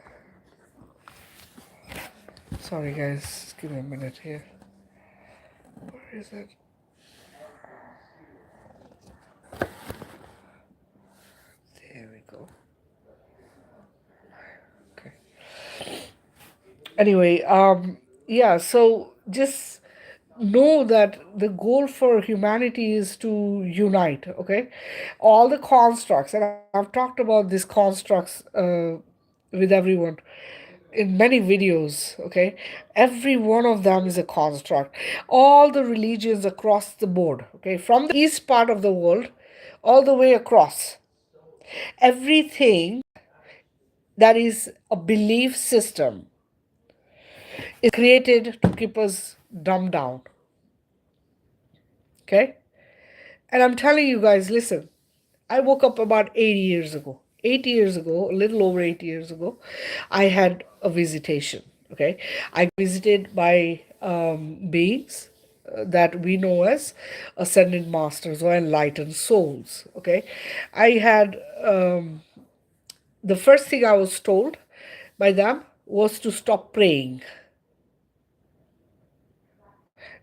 Sorry, guys. Give me a minute here. Where is it? There we go. Okay. Anyway, yeah, so just know that the goal for humanity is to unite, okay? All the constructs, and I've talked about these constructs with everyone in many videos, okay? Every one of them is a construct. All the religions across the board, okay? From the east part of the world all the way across, everything that is a belief system is created to keep us dumbed down. Okay? And I'm telling you guys, listen, I woke up about 80 years ago. 8 years ago, a little over 8 years ago, I had a visitation. Okay? I visited by beings that we know as ascended masters or enlightened souls. Okay? I had the first thing I was told by them was to stop praying.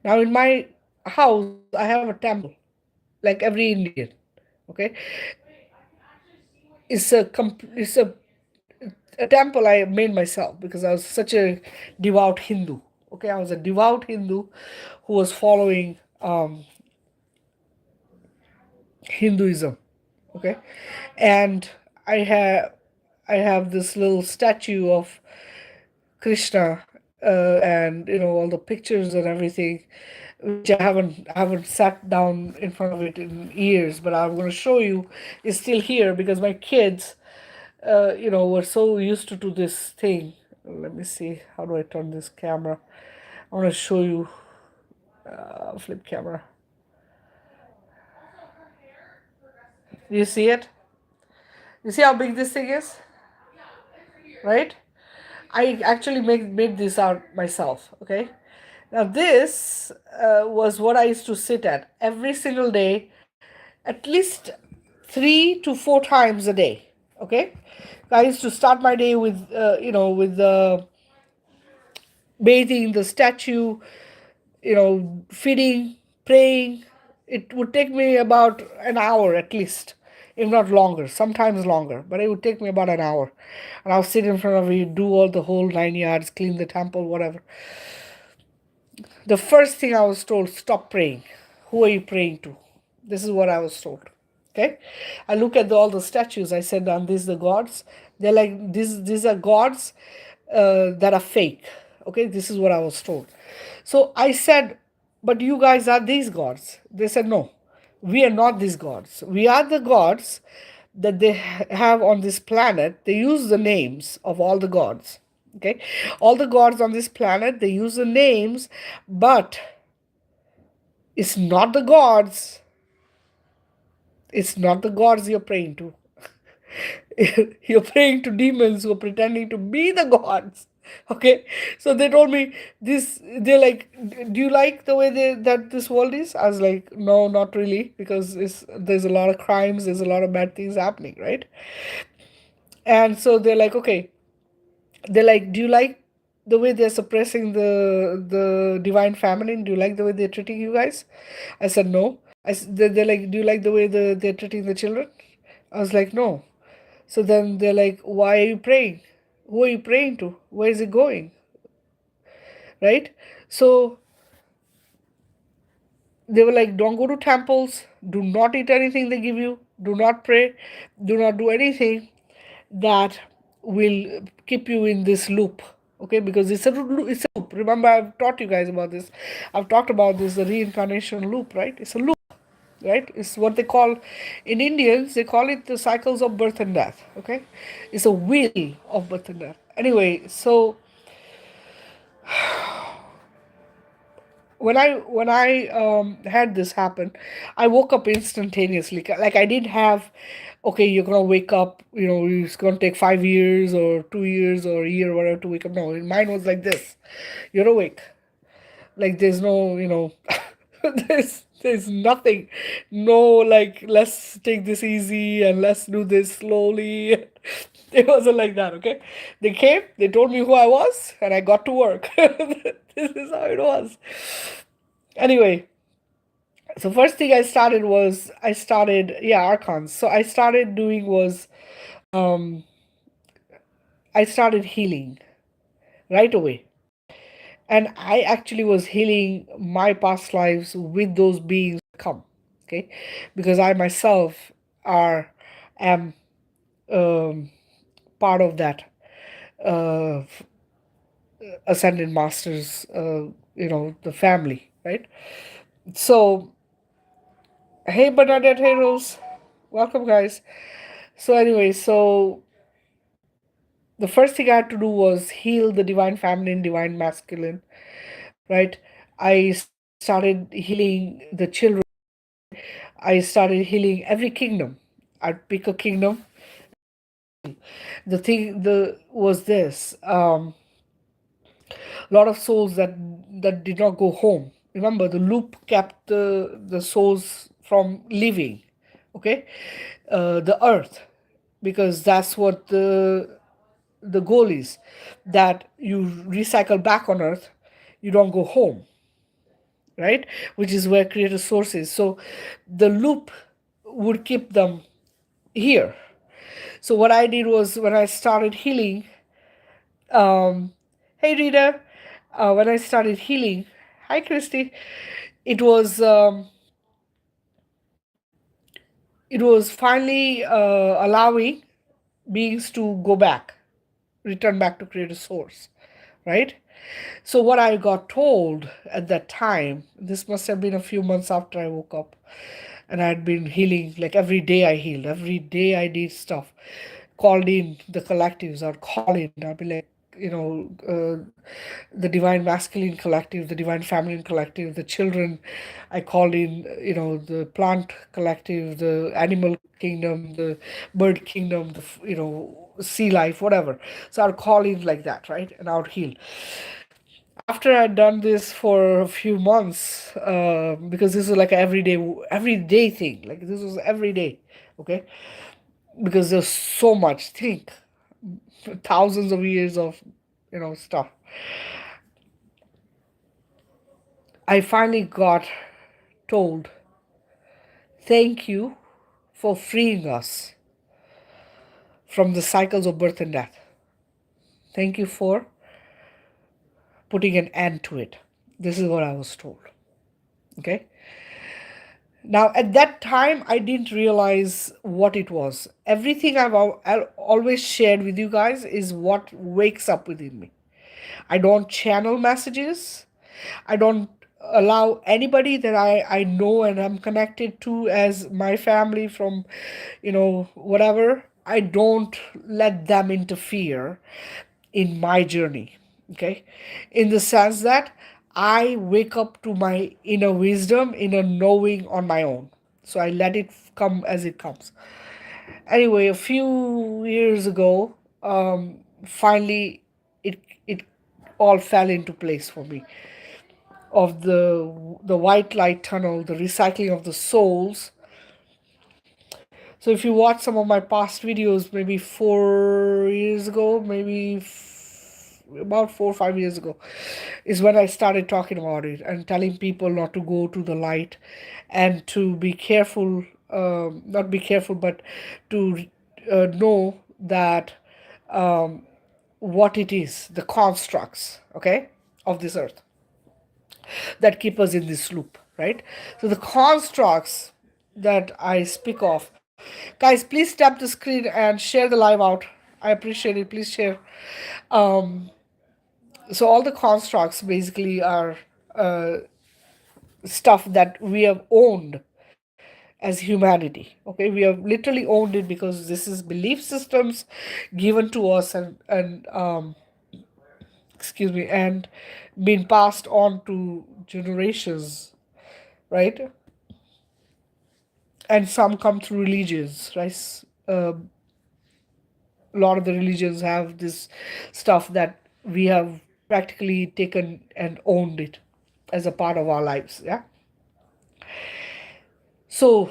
Now, in my house, I have a temple, like every Indian. Okay, it's a temple I made myself because I was such a devout Hindu. Okay, I was a devout Hindu who was following Hinduism. Okay, and I have I have this little statue of Krishna, and all the pictures and everything, which I haven't sat down in front of it in years, but I'm going to show you is still here because my kids, were so used to this thing. Let me see, how do I turn this camera? I want to show you flip camera. You see it? You see how big this thing is, right? I actually made this out myself. Okay, now this was what I used to sit at every single day, at least 3 to 4 times a day. Okay, I used to start my day with with bathing the statue, feeding, praying. It would take me about an hour at least, if not longer, sometimes longer, but it would take me about an hour. And I'll sit in front of you, do all the whole 9 yards, clean the temple, whatever. The first thing I was told, stop praying. Who are you praying to? This is what I was told. Okay, I look at all the statues. I said, "And these the gods." They're like, These are gods that are fake." Okay, this is what I was told. So I said, "But you guys are these gods." They said, "No, we are not these gods. We are the gods that they have on this planet. They use the names of all the gods. Okay, all the gods on this planet, they use the names, but it's not the gods. It's not the gods you're praying to. You're praying to demons who are pretending to be the gods." Okay, so they told me this. They're like, "Do you like the way that this world is?" I was like, "No, not really, because there's a lot of crimes, there's a lot of bad things happening, right?" And so they're like, "Okay." They're like, "Do you like the way they're suppressing the divine feminine? Do you like the way they're treating you guys?" I said, "No." They're like, "Do you like the way they're treating the children?" I was like, "No." So then they're like, "Why are you praying? Who are you praying to? Where is it going?" Right? So they were like, "Don't go to temples. Do not eat anything they give you. Do not pray. Do not do anything that will keep you in this loop." Okay, because it's a loop. Remember, I've taught you guys about this. I've talked about this, the reincarnation loop, right? It's a loop, right? It's what they call, in Indians, they call it the cycles of birth and death. Okay, it's a wheel of birth and death. Anyway, so when I had this happen, I woke up instantaneously. Like, I didn't have, okay, you're gonna wake up. It's gonna take 5 years or 2 years or a year or whatever to wake up. No, mine was like this. You're awake. Like, there's no, there's nothing. No, like, let's take this easy and let's do this slowly. It wasn't like that, okay? They came, they told me who I was, and I got to work. This is how it was. Anyway, so first thing I started, yeah, archons. So I started doing was I started healing right away. And I actually was healing my past lives with those beings come, okay? Because I myself are am part of that uh, ascended masters, the family, right? So, hey Bernadette, hey Rose, welcome guys. So anyway, so the first thing I had to do was heal the divine feminine, divine masculine, right? I started healing the children. I started healing every kingdom. I'd pick a kingdom. The thing the was this. A lot of souls that did not go home. Remember, the loop kept the souls from leaving, okay, the earth, because that's what the goal is, that you recycle back on earth, you don't go home, right? Which is where creator source is. So the loop would keep them here. So what I did was when I started healing, hey Rita, when I started healing, hi Christy, it was finally allowing beings to go back, return back to creator source, right? So what I got told at that time, this must have been a few months after I woke up, and I had been healing, like every day I healed, every day I did stuff, called in the collectives, or call in, I'd be like, the divine masculine collective, the divine feminine collective, the children. I called in, the plant collective, the animal kingdom, the bird kingdom, sea life, whatever. So I'd call in like that, right? And I would heal. After I'd done this for a few months, because this was like an everyday thing. Like this was every day, okay? Because there's so much. Think thousands of years of, stuff. I finally got told, thank you for freeing us from the cycles of birth and death. Thank you for putting an end to it. This is what I was told. Okay. Now, at that time, I didn't realize what it was. Everything I've always shared with you guys is what wakes up within me. I don't channel messages. I don't allow anybody that I know and I'm connected to as my family from, whatever. I don't let them interfere in my journey. Okay. In the sense that I wake up to my inner wisdom, inner knowing on my own. So I let it come as it comes. Anyway, a few years ago, finally, it all fell into place for me. Of the white light tunnel, the recycling of the souls. So if you watch some of my past videos, maybe 4 years ago, maybe about 4 or 5 years ago, is when I started talking about it and telling people not to go to the light and to be careful, not be careful, but to know that what it is, the constructs, okay, of this earth that keep us in this loop, right? So the constructs that I speak of, guys, please tap the screen and share the live out. I appreciate it. Please share. So all the constructs basically are stuff that we have owned as humanity. Okay, we have literally owned it because this is belief systems given to us and excuse me, and been passed on to generations, right? And some come through religions, right? A lot of the religions have this stuff that we have practically taken and owned it as a part of our lives. Yeah. So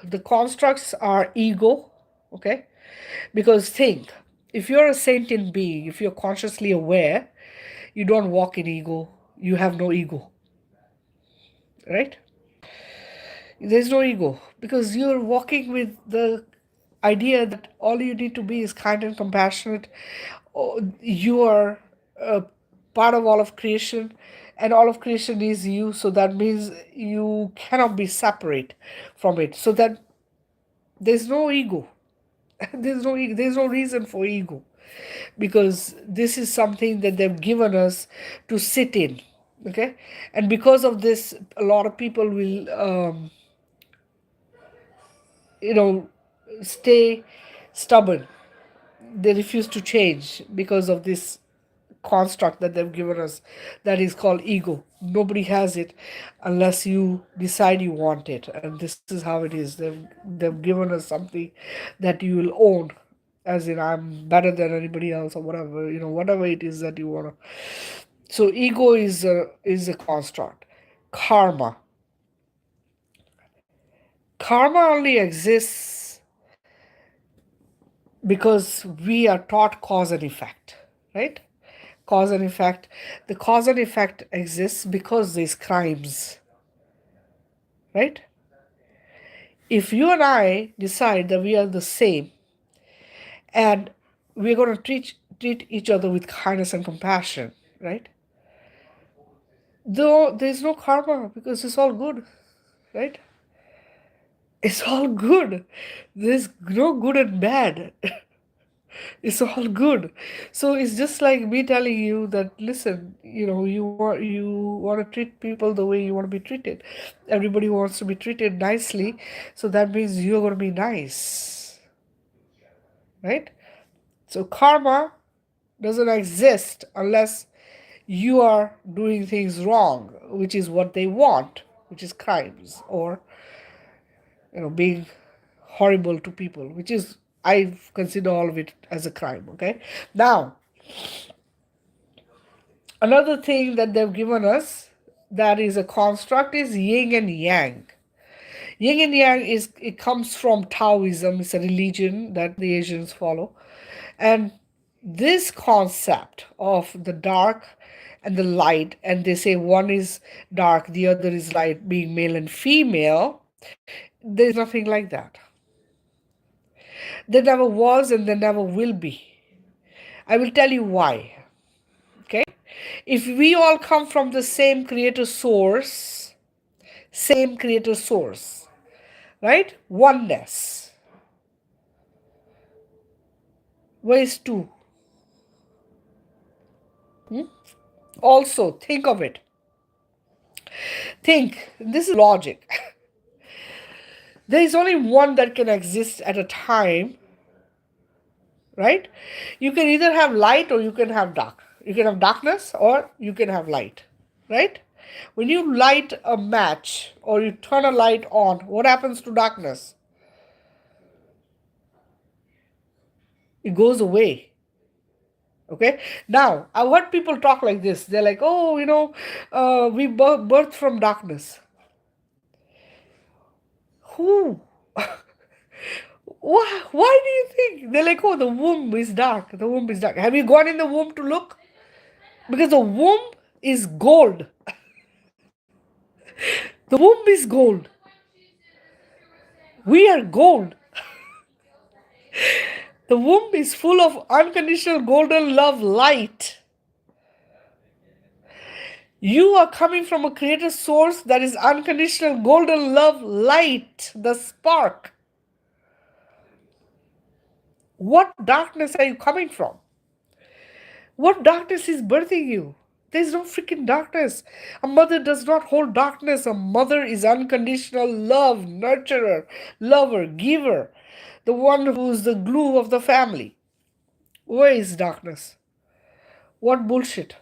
the constructs are ego, okay? Because think, If you're a sentient being, if you're consciously aware, you don't walk in ego. You have no ego, right? There's no ego because you're walking with the idea that all you need to be is kind and compassionate. You are a part of all of creation, and all of creation is you. So that means you cannot be separate from it. So that there's no ego. There's no reason for ego because this is something that they've given us to sit in. Okay, and because of this, a lot of people will you know stay stubborn. They refuse to change because of this construct that they've given us that is called ego. Nobody has it unless you decide you want it, and this is how it is. They've given us something that you will own, as in I'm better than anybody else or whatever, whatever it is that you want to. So ego is a construct. Karma only exists because we are taught cause and effect, right? Cause and effect. The cause and effect exists because there's crimes, right? If you and I decide that we are the same and we're going to treat each other with kindness and compassion, right? Though there's no karma because it's all good, right? It's all good. There's no good and bad. It's all good. So it's just like me telling you that listen, you want to treat people the way you want to be treated. Everybody wants to be treated nicely, so that means you're going to be nice, right? So karma doesn't exist unless you are doing things wrong, which is what they want, which is crimes, or being horrible to people, which is I consider all of it as a crime. Okay, now another thing that they've given us that is a construct is yin and yang. Yin and yang it comes from Taoism. It's a religion that the Asians follow, and this concept of the dark and the light, and they say one is dark, the other is light, being male and female. There's nothing like that. There never was and there never will be. I will tell you why. Okay? If we all come from the same creator source, right? Oneness. Where is two? Also, think of it. Think, this is logic. There is only one that can exist at a time, right? You can either have light or you can have dark. You can have darkness or you can have light, right? When you light a match or you turn a light on, what happens to darkness? It goes away. Okay. Now, I've heard people talk like this. They're like, oh, we birth from darkness. Who? Why do you think? They're like, oh, the womb is dark. The womb is dark. Have you gone in the womb to look? Because the womb is gold. The womb is gold. We are gold. The womb is full of unconditional golden love light. You are coming from a creator source that is unconditional golden love light, the spark. What darkness are you coming from? What darkness is birthing you? There's no freaking darkness. A mother does not hold darkness. A mother is unconditional love, nurturer, lover, giver, the one who's the glue of the family. Where is darkness? What bullshit.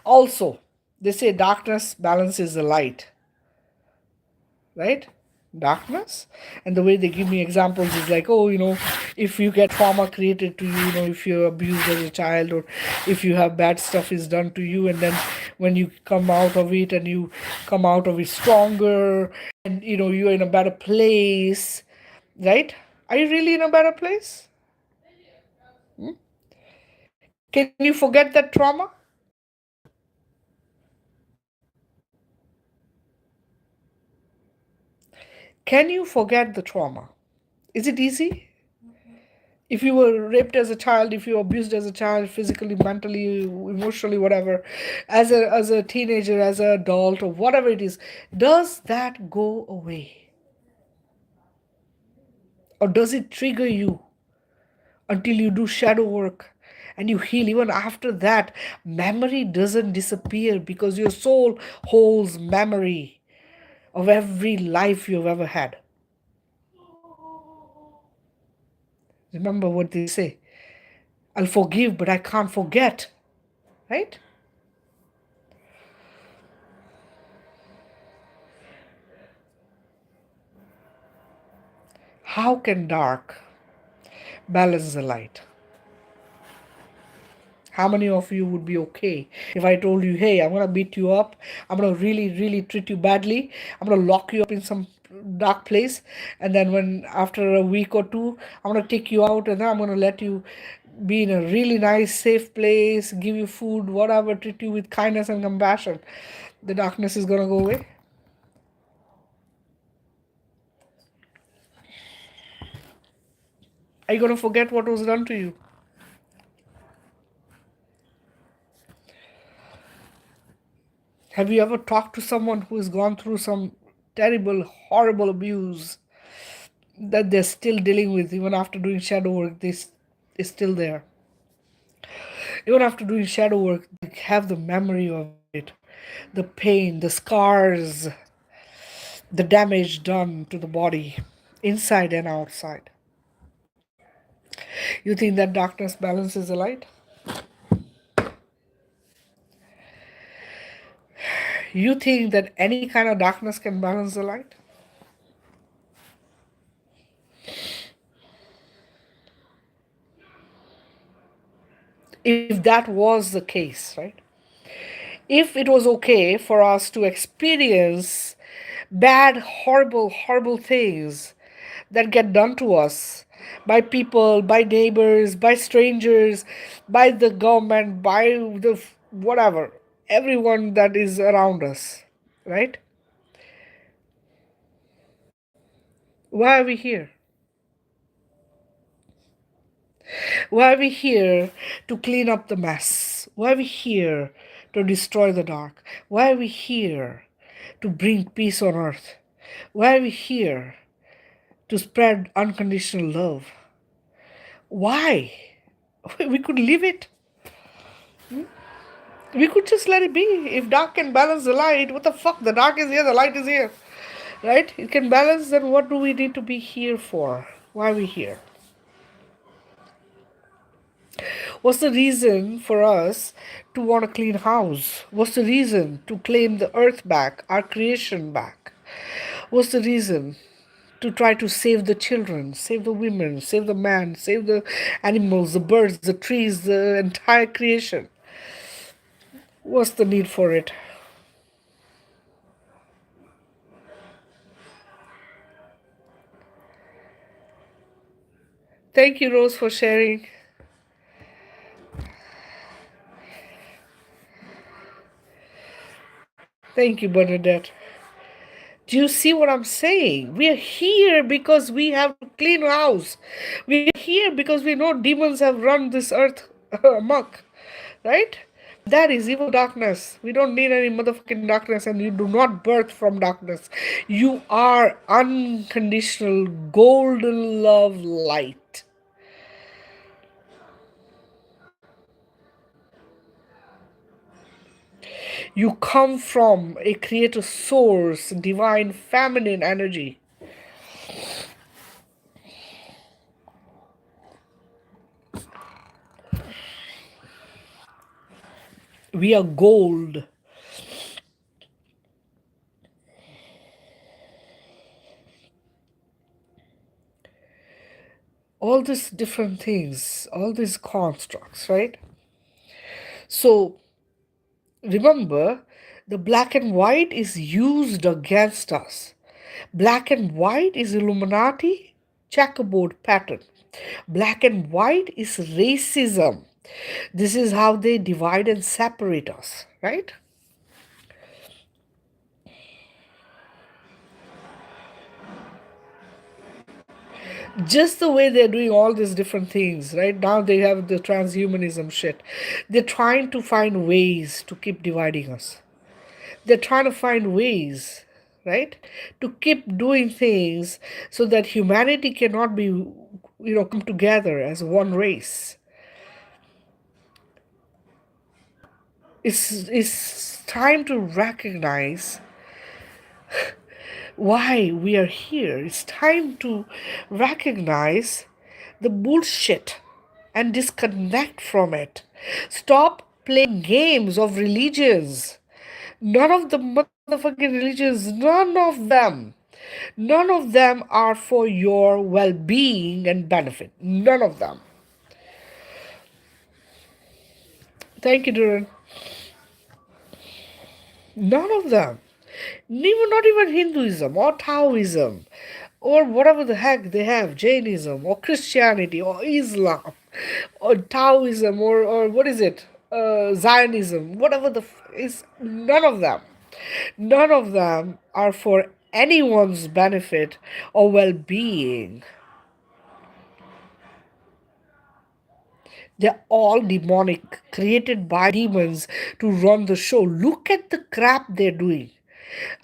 Also, they say darkness balances the light, right? Darkness. And the way they give me examples is like, oh, if you get trauma created to you, if you're abused as a child, or if you have bad stuff is done to you, and then when you come out of it and you come out of it stronger and you're in a better place, right? Are you really in a better place? Can you forget that trauma? Can you forget the trauma? Is it easy? If you were raped as a child, if you were abused as a child, physically, mentally, emotionally, whatever, as a teenager, as an adult, or whatever it is, does that go away? Or does it trigger you until you do shadow work and you heal? Even after that, memory doesn't disappear because your soul holds memory of every life you've ever had. Remember what they say: I'll forgive, but I can't forget, right? How can dark balance the light? How many of you would be okay if I told you, hey, I'm going to beat you up, I'm going to really, really treat you badly, I'm going to lock you up in some dark place, and then when after a week or two, I'm going to take you out and then I'm going to let you be in a really nice, safe place, give you food, whatever, treat you with kindness and compassion. The darkness is going to go away. Are you going to forget what was done to you? Have you ever talked to someone who has gone through some terrible, horrible abuse that they're still dealing with even after doing shadow work? They're still there. Even after doing shadow work, they have the memory of it, the pain, the scars, the damage done to the body, inside and outside. You think that darkness balances the light? You think that any kind of darkness can balance the light? If that was the case, right? If it was okay for us to experience bad, horrible, horrible things that get done to us by people, by neighbors, by strangers, by the government, by the whatever, everyone that is around us, right? Why are we here? Why are we here to clean up the mess? Why are we here to destroy the dark? Why are we here to bring peace on earth? Why are we here to spread unconditional love? Why? We could leave it. We could just let it be. If dark can balance the light, what the fuck? The dark is here, the light is here. Right? It can balance, then what do we need to be here for? Why are we here? What's the reason for us to want a clean house? What's the reason to claim the earth back, our creation back? What's the reason to try to save the children, save the women, save the man, save the animals, the birds, the trees, the entire creation? What's the need for it? Thank you, Rose, for sharing. Thank you, Bernadette. Do you see what I'm saying? We are here because we have to clean house. We are here because we know demons have run this earth amok. Right? That is evil darkness. We don't need any motherfucking darkness, and you do not birth from darkness. You are unconditional golden love light. You come from a creator source, divine feminine energy. We are gold. All these different things, all these constructs, right? So remember, the black and white is used against us. Black and white is Illuminati checkerboard pattern. Black and white is racism. This is how they divide and separate us, right? Just the way they're doing all these different things, right? Now they have the transhumanism shit. They're trying to find ways to keep dividing us. They're trying to find ways, right, to keep doing things so that humanity cannot be, come together as one race. It's time to recognize why we are here. It's time to recognize the bullshit and disconnect from it. Stop playing games of religions. None of the motherfucking religions, none of them are for your well being and benefit. None of them. Thank you, Duran. None of them. Even not even Hinduism or Taoism or whatever the heck they have, Jainism or Christianity or Islam or Taoism or what is it? Zionism, whatever is, none of them. None of them are for anyone's benefit or well being. They're all demonic, created by demons to run the show. Look at the crap they're doing.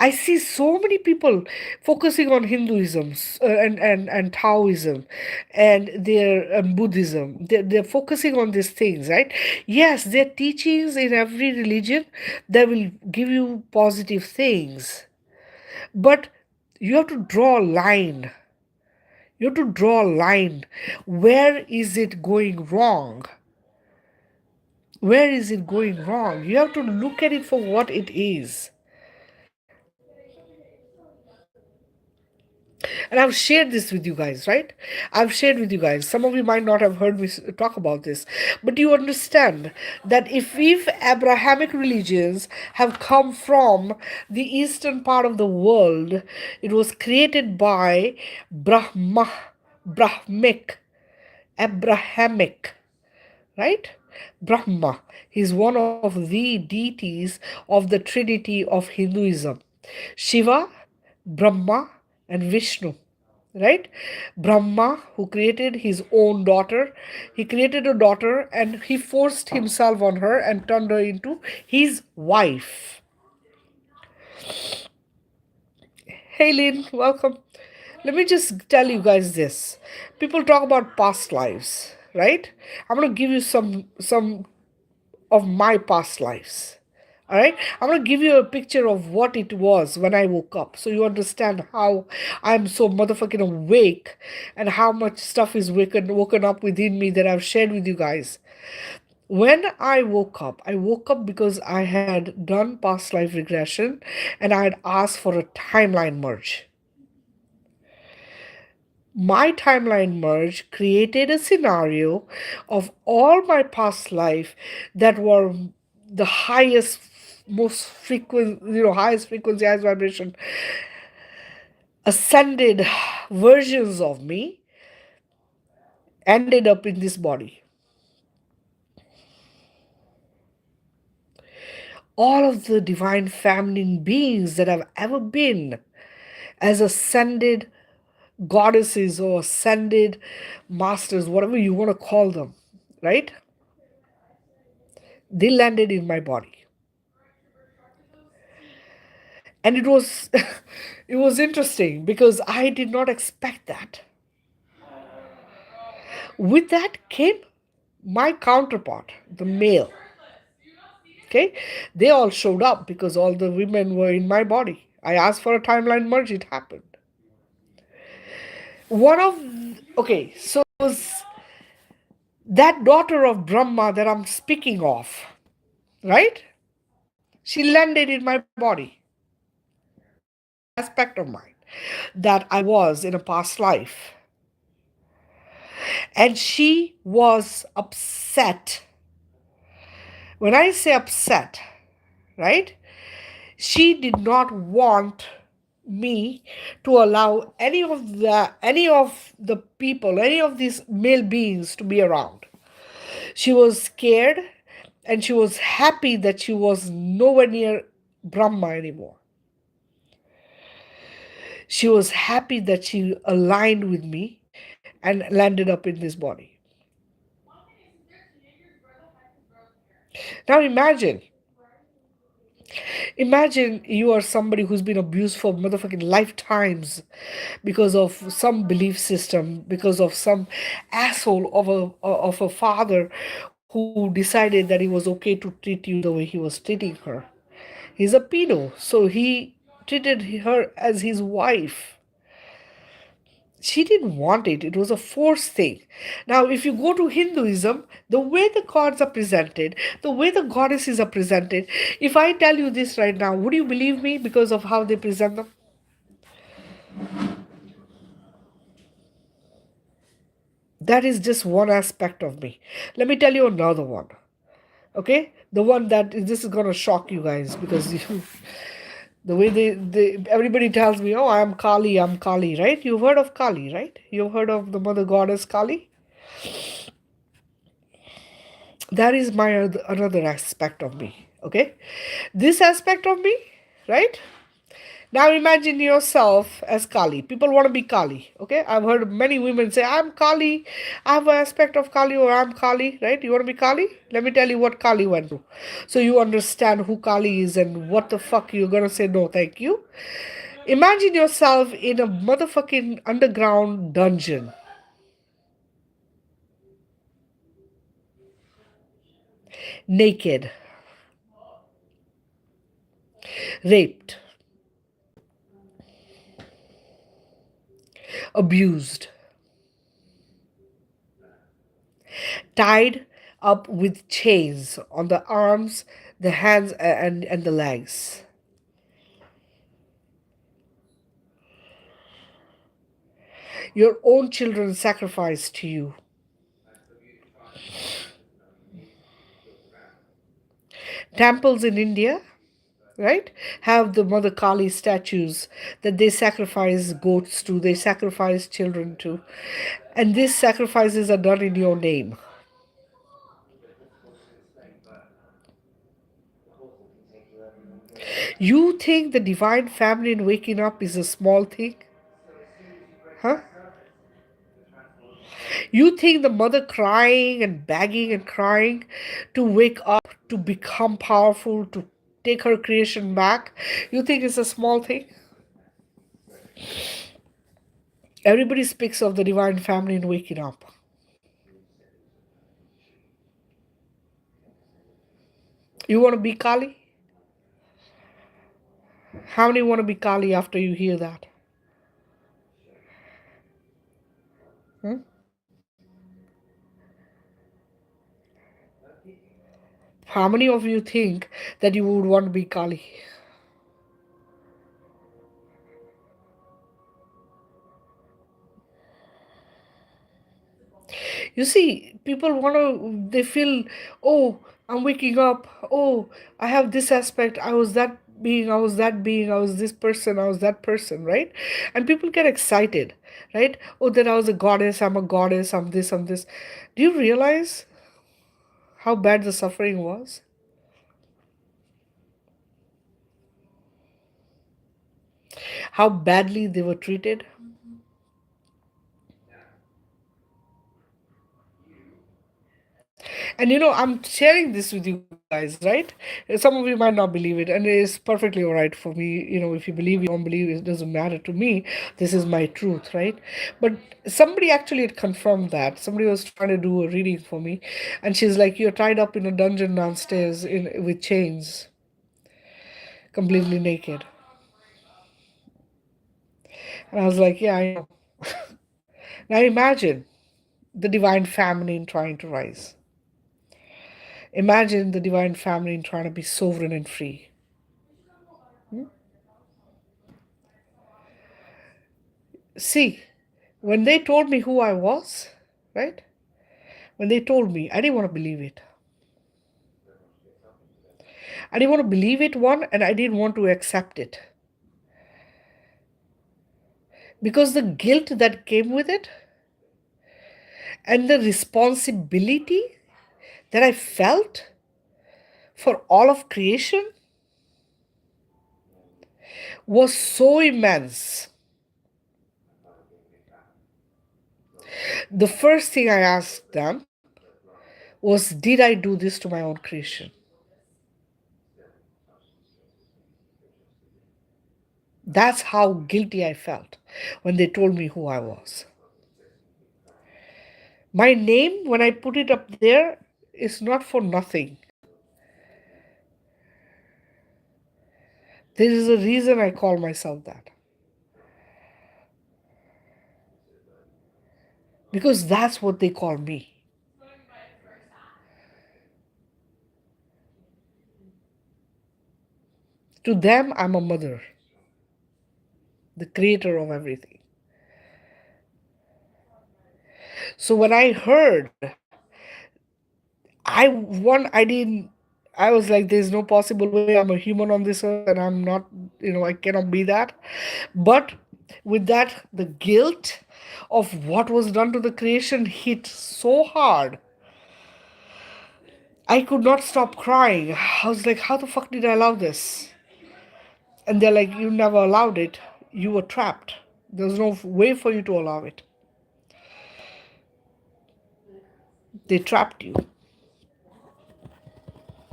I see so many people focusing on Hinduism and Taoism and their Buddhism. They're focusing on these things, right? Yes, there are teachings in every religion that will give you positive things. But you have to draw a line. You have to draw a line. Where is it going wrong? Where is it going wrong? You have to look at it for what it is. And I've shared this with you guys, right? I've shared with you guys. Some of you might not have heard me talk about this, but you understand that if Abrahamic religions have come from the eastern part of the world, it was created by Brahmic, Abrahamic, right? Brahma. He's one of the deities of the trinity of Hinduism: Shiva, Brahma, and Vishnu. Right? Brahma, who created his own daughter, he created a daughter and he forced himself on her and turned her into his wife. Hey Lynn, welcome. Let me just tell you guys this. People talk about past lives, right? I'm gonna give you some of my past lives. All right, I'm going to give you a picture of what it was when I woke up so you understand how I'm so motherfucking awake and how much stuff is woken up within me that I've shared with you guys. When I woke up because I had done past life regression and I had asked for a timeline merge. My timeline merge created a scenario of all my past life that were the highest, most frequent, highest frequency, highest vibration, ascended versions of me ended up in this body. All of the divine feminine beings that have ever been as ascended goddesses or ascended masters, whatever you want to call them, right? They landed in my body. And it was it was interesting because I did not expect that. With that came my counterpart, the male. Okay? They all showed up because all the women were in my body. I asked for a timeline merge, it happened. So it was that daughter of Brahma that I'm speaking of, right? She landed in my body. Aspect of mine that I was in a past life. And she was upset. When I say upset, right? She did not want me to allow any of the people, any of these male beings to be around. She was scared and she was happy that she was nowhere near Brahma anymore. She was happy that she aligned with me and landed up in this body. Now imagine you are somebody who's been abused for motherfucking lifetimes because of some belief system, because of some asshole of a father who decided that it was okay to treat you the way he was treating her. He's a pedo, so he treated her as his wife. She didn't want it. It was a forced thing. Now, if you go to Hinduism, the way the gods are presented, the way the goddesses are presented, if I tell you this right now, would you believe me because of how they present them? That is just one aspect of me. Let me tell you another one. Okay? The one that this is gonna shock you guys because the way they everybody tells me, oh, I'm Kali, right? You've heard of Kali, right? You've heard of the mother goddess Kali? That is my another aspect of me. Okay, this aspect of me, right? Now imagine yourself as Kali. People want to be Kali. Okay, I've heard many women say, I'm Kali, I have an aspect of Kali, or I'm Kali, right? You want to be Kali? Let me tell you what Kali went through, so you understand who Kali is and what the fuck you're gonna say no thank you. Imagine yourself in a motherfucking underground dungeon, naked, raped, abused, tied up with chains on the arms, the hands, and the legs. Your own children sacrificed to you. Temples in India, right, have the Mother Kali statues that they sacrifice goats to, they sacrifice children to. And these sacrifices are done in your name. You think the divine feminine waking up is a small thing? Huh? You think the mother crying and begging and crying to wake up, to become powerful, to take her creation back, you think it's a small thing? Everybody speaks of the divine feminine waking up. You want to be Kali? How many want to be Kali after you hear that? Hmm? How many of you think that you would want to be Kali? You see, people want to, they feel, oh, I'm waking up. Oh, I have this aspect. I was that being, I was that being, I was this person, I was that person, right? And people get excited, right? Oh, that I was a goddess, I'm a goddess, I'm this, I'm this. Do you realize how bad the suffering was? How badly they were treated? And I'm sharing this with you guys, right? Some of you might not believe it, and it is perfectly all right for me. If you believe, you don't believe, it doesn't matter to me. This is my truth, right? But somebody actually had confirmed that. Somebody was trying to do a reading for me, and she's like, "You're tied up in a dungeon downstairs with chains, completely naked." And I was like, "Yeah, I know." Now imagine the divine feminine trying to rise. Imagine the divine feminine trying to be sovereign and free. See, when they told me who I was, right? When they told me, I didn't want to believe it. I didn't want to believe it, one, and I didn't want to accept it. because the guilt that came with it and the responsibility that I felt for all of creation was so immense. The first thing I asked them was, did I do this to my own creation? That's how guilty I felt when they told me who I was. My name, when I put it up there, is not for nothing. There is a reason I call myself that. Because that's what they call me. To them, I'm a mother, the creator of everything. So when I heard, I didn't, I was like, there's no possible way I'm a human on this earth and I'm not, I cannot be that. But with that, the guilt of what was done to the creation hit so hard. I could not stop crying. I was like, how the fuck did I allow this? And they're like, you never allowed it. You were trapped. There's no way for you to allow it. They trapped you.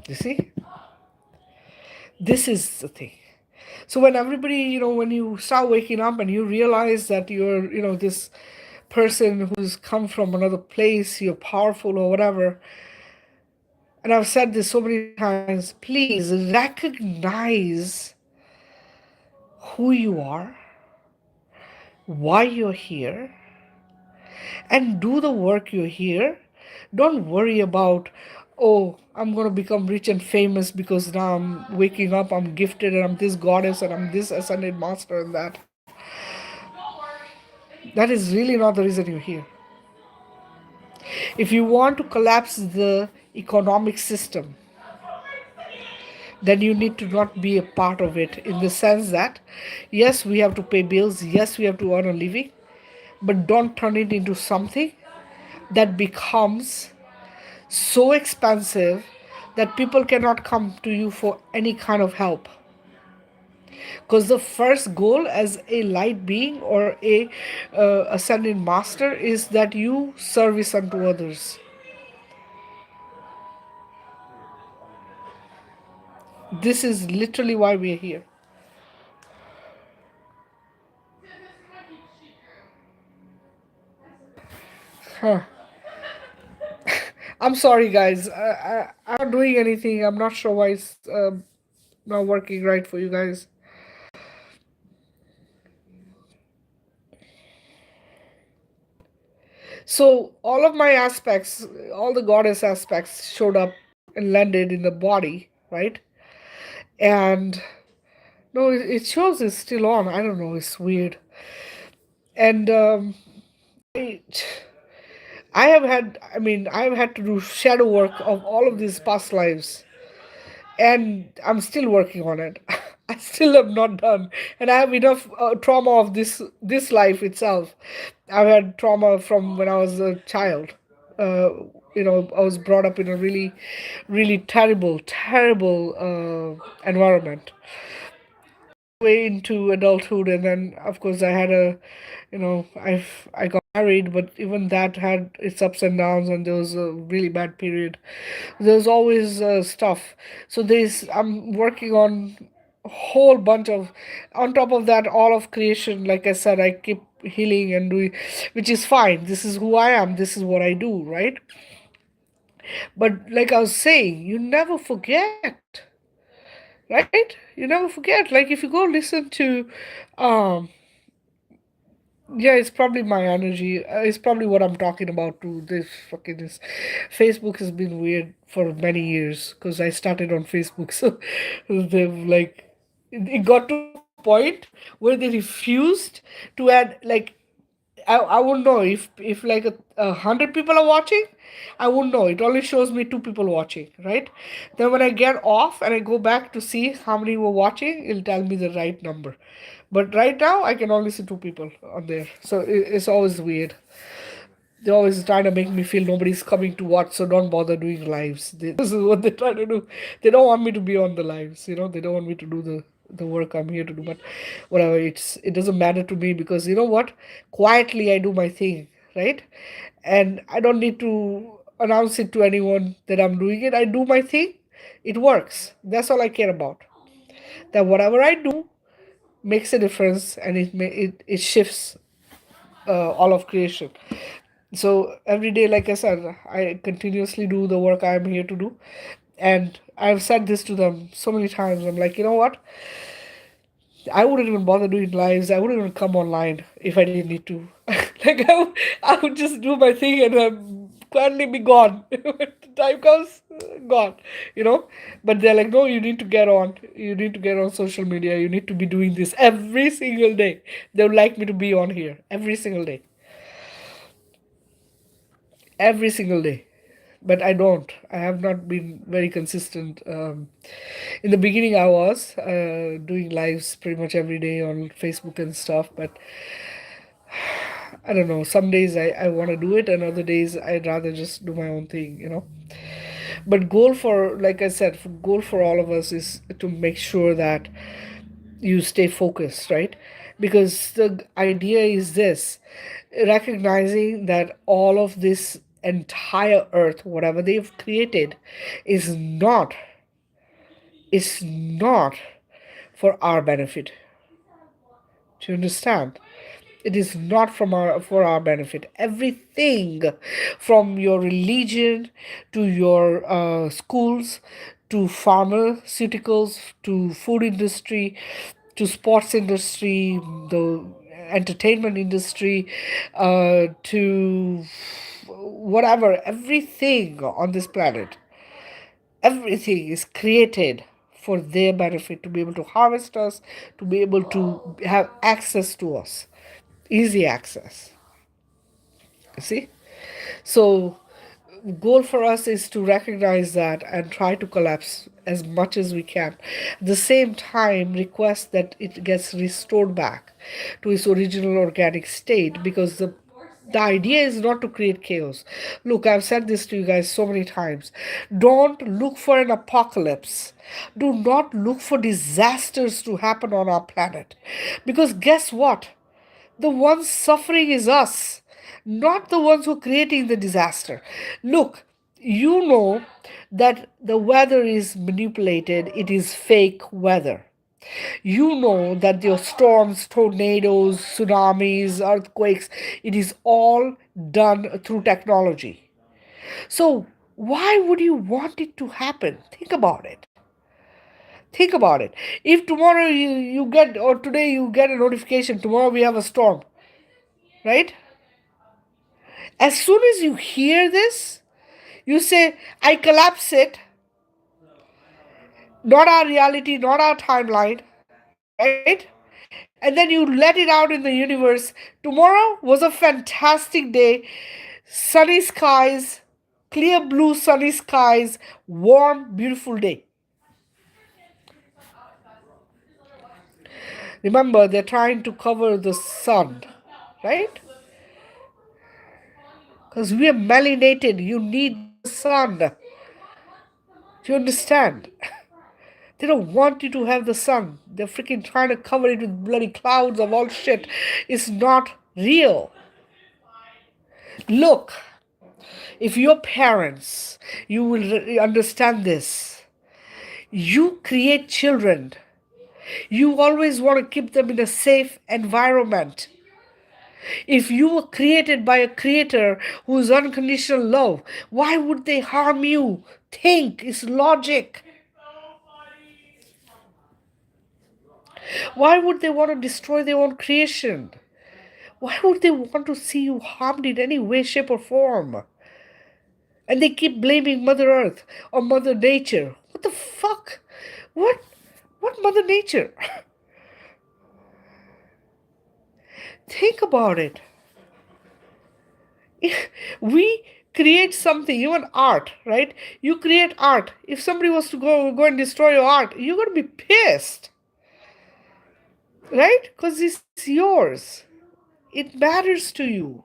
You see? This is the thing. So when everybody, when you start waking up and you realize that you're, this person who's come from another place, you're powerful or whatever, and I've said this so many times, please recognize who you are, why you're here, and do the work you're here. Don't worry about, oh, I'm going to become rich and famous because now I'm waking up, I'm gifted, and I'm this goddess, and I'm this ascended master, and that. That is really not the reason you're here. If you want to collapse the economic system, then you need to not be a part of it, in the sense that, yes, we have to pay bills, yes, we have to earn a living, but don't turn it into something that becomes so expensive that people cannot come to you for any kind of help. Because the first goal as a light being or a ascended master is that you service unto others. This is literally why we are here. Huh. I'm sorry, guys. I'm not doing anything. I'm not sure why it's not working right for you guys. So all of my aspects, all the goddess aspects showed up and landed in the body, right? And no, it shows it's still on. I don't know. It's weird. And it, I have had to do shadow work of all of these past lives, and I'm still working on it. I still have not done, and I have enough trauma of this life itself. I've had trauma from when I was a child. Uh, I was brought up in a really, really terrible environment. Way into adulthood, and then of course I had I got married, but even that had its ups and downs, and there was a really bad period. There's always stuff. So I'm working on a whole bunch of, on top of that, all of creation. Like I said, I keep healing and doing, which is fine. This is who I am, this is what I do, right? But like I was saying, you never forget, right? You never forget. Like if you go listen to, um yeah, it's probably my energy. It's probably what I'm talking about too. This Facebook has been weird for many years because I started on Facebook. So they've like, it got to a point where they refused to add, like, I wouldn't know if like 100 people are watching. I wouldn't know. It only shows me 2 people watching, right? Then when I get off and I go back to see how many were watching, it'll tell me the right number. But right now, I can only see two people on there. So it's always weird. They're always trying to make me feel nobody's coming to watch, so don't bother doing lives. This is what they try to do. They don't want me to be on the lives, They don't want me to do the work I'm here to do. But whatever, it doesn't matter to me because you know what? Quietly, I do my thing, right? And I don't need to announce it to anyone that I'm doing it. I do my thing. It works. That's all I care about. That whatever I do makes a difference, and it shifts all of creation. So every day, like I said, I continuously do the work I'm here to do. And I've said this to them so many times. I'm like, you know what? I wouldn't even bother doing lives. I wouldn't even come online if I didn't need to. Like I would just do my thing and quietly be gone. When the time comes, gone. But they're like, no, you need to get on. You need to get on social media. You need to be doing this every single day. They would like me to be on here every single day. Every single day. But I don't. I have not been very consistent. In the beginning, I was doing lives pretty much every day on Facebook and stuff. But I don't know. Some days I want to do it, and other days I'd rather just do my own thing. But like I said, goal for all of us is to make sure that you stay focused, right? Because the idea is this: recognizing that all of this entire earth, whatever they've created, is not is not for our benefit. Do you understand? It is not for our benefit. Everything, from your religion to your schools, to pharmaceuticals, to food industry, to sports industry, the entertainment industry, to whatever, everything on this planet, everything is created for their benefit, to be able to harvest us, to be able to have access to us, easy access. See? So goal for us is to recognize that and try to collapse as much as we can. At the same time, request that it gets restored back to its original organic state, because the idea is not to create chaos. Look, I've said this to you guys so many times. Don't look for an apocalypse. Do not look for disasters to happen on our planet. Because guess what? The ones suffering is us, not the ones who are creating the disaster. Look, you know that the weather is manipulated, it is fake weather. You know that your storms, tornadoes, tsunamis, earthquakes, it is all done through technology. So, why would you want it to happen? Think about it. Think about it. If tomorrow you get, or today you get a notification, tomorrow we have a storm, right? As soon as you hear this, you say, I collapse it, not our reality, not our timeline, right? And then you let it out in the universe. Tomorrow was a fantastic day, sunny skies, clear blue sunny skies, warm, beautiful day. Remember, they're trying to cover the sun, right? Because we are melanated. You need the sun. Do you understand? They don't want you to have the sun. They're freaking trying to cover it with bloody clouds of all shit. It's not real. Look, if your parents, you will understand this. You create children. You always want to keep them in a safe environment. If you were created by a creator who is unconditional love, why would they harm you? Think, it's logic. Why would they want to destroy their own creation? Why would they want to see you harmed in any way, shape, or form? And they keep blaming Mother Earth or Mother Nature. What the fuck? What Mother Nature? Think about it. We create something, even art, right? You create art. If somebody was to go and destroy your art, you're going to be pissed. right? Because it's yours. It matters to you.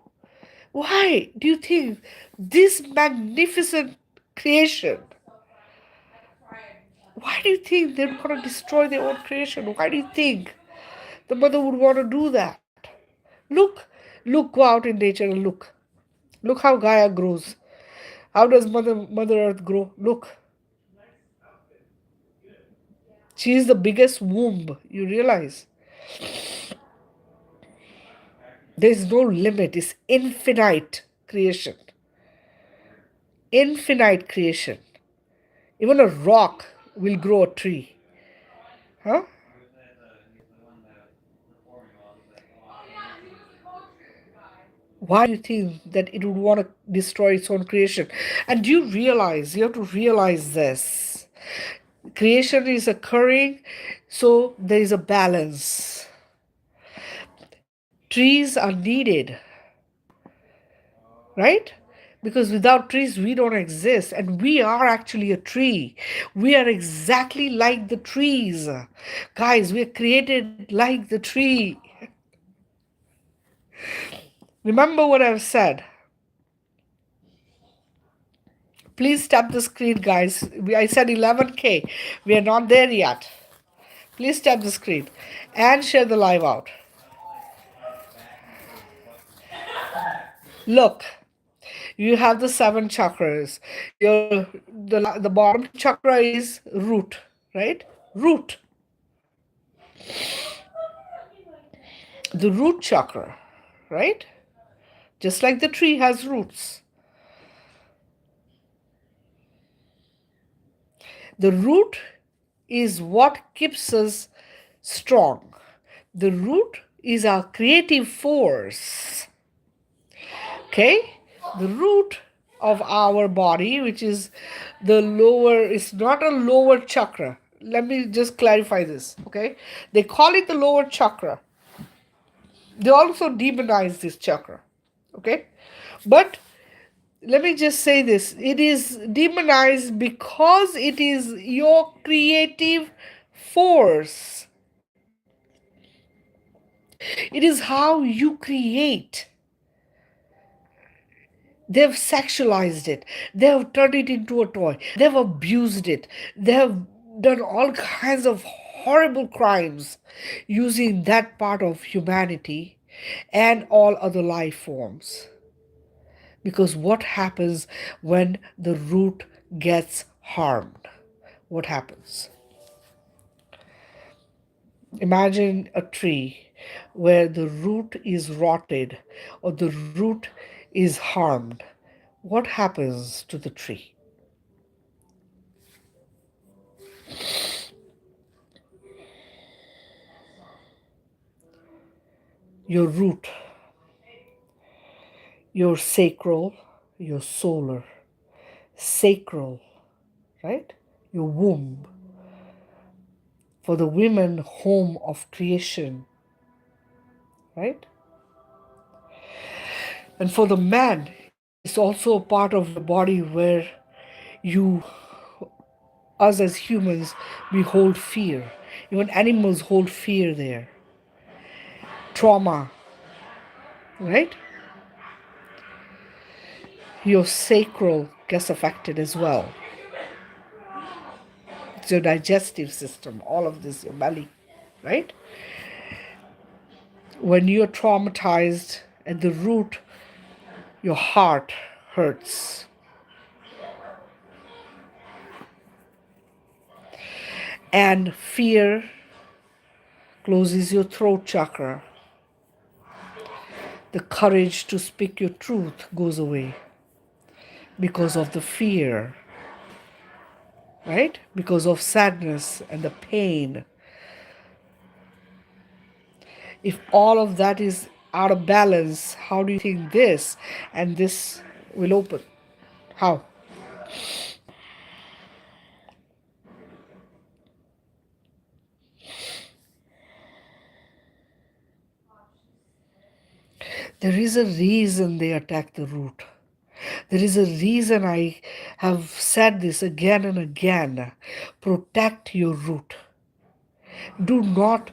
Why do you think this magnificent creation, why do you think they're going to destroy their own creation? Why do you think the mother would want to do that? Look, go out in nature and look. Look how Gaia grows. How does Mother Earth grow? Look, she is the biggest womb. You realize there is no limit. It's infinite creation. Infinite creation. Even a rock will grow a tree. Huh? Why do you think that it would want to destroy its own creation? And do you realize, you have to realize this. Creation is occurring, so there is a balance. Trees are needed, right? Because without trees, we don't exist. And we are actually a tree. We are exactly like the trees. Guys, we're created like the tree. Remember what I've said. Please tap the screen, guys. I said 11K. We are not there yet. Please tap the screen and share the live out. Look, you have the 7 chakras. The bottom chakra is root, right? Root. The root chakra, right? Just like the tree has roots. The root is what keeps us strong. The root is our creative force. Okay? The root of our body, which is the lower, it's not a lower chakra. Let me just clarify this, okay? They call it the lower chakra. They also demonize this chakra, okay? But let me just say this, it is demonized because it is your creative force. It is how you create. They've sexualized it. They've turned it into a toy. They've abused it. They've done all kinds of horrible crimes using that part of humanity and all other life forms. Because what happens when the root gets harmed? What happens? Imagine a tree where the root is rotted or the root is harmed. What happens to the tree? Your root, your sacral, your solar, sacral, right? Your womb. For the women, home of creation, right? And for the man, it's also a part of the body where you, us as humans, we hold fear. Even animals hold fear there. Trauma, right? Your sacral gets affected as well. It's your digestive system, all of this, your belly, right? When you're traumatized at the root, your heart hurts. And fear closes your throat chakra. The courage to speak your truth goes away because of the fear, right? Because of sadness and the pain. If all of that is out of balance, how do you think this and this will open? How? There is a reason they attack the root. There is a reason I have said this again and again. Protect your root. Do not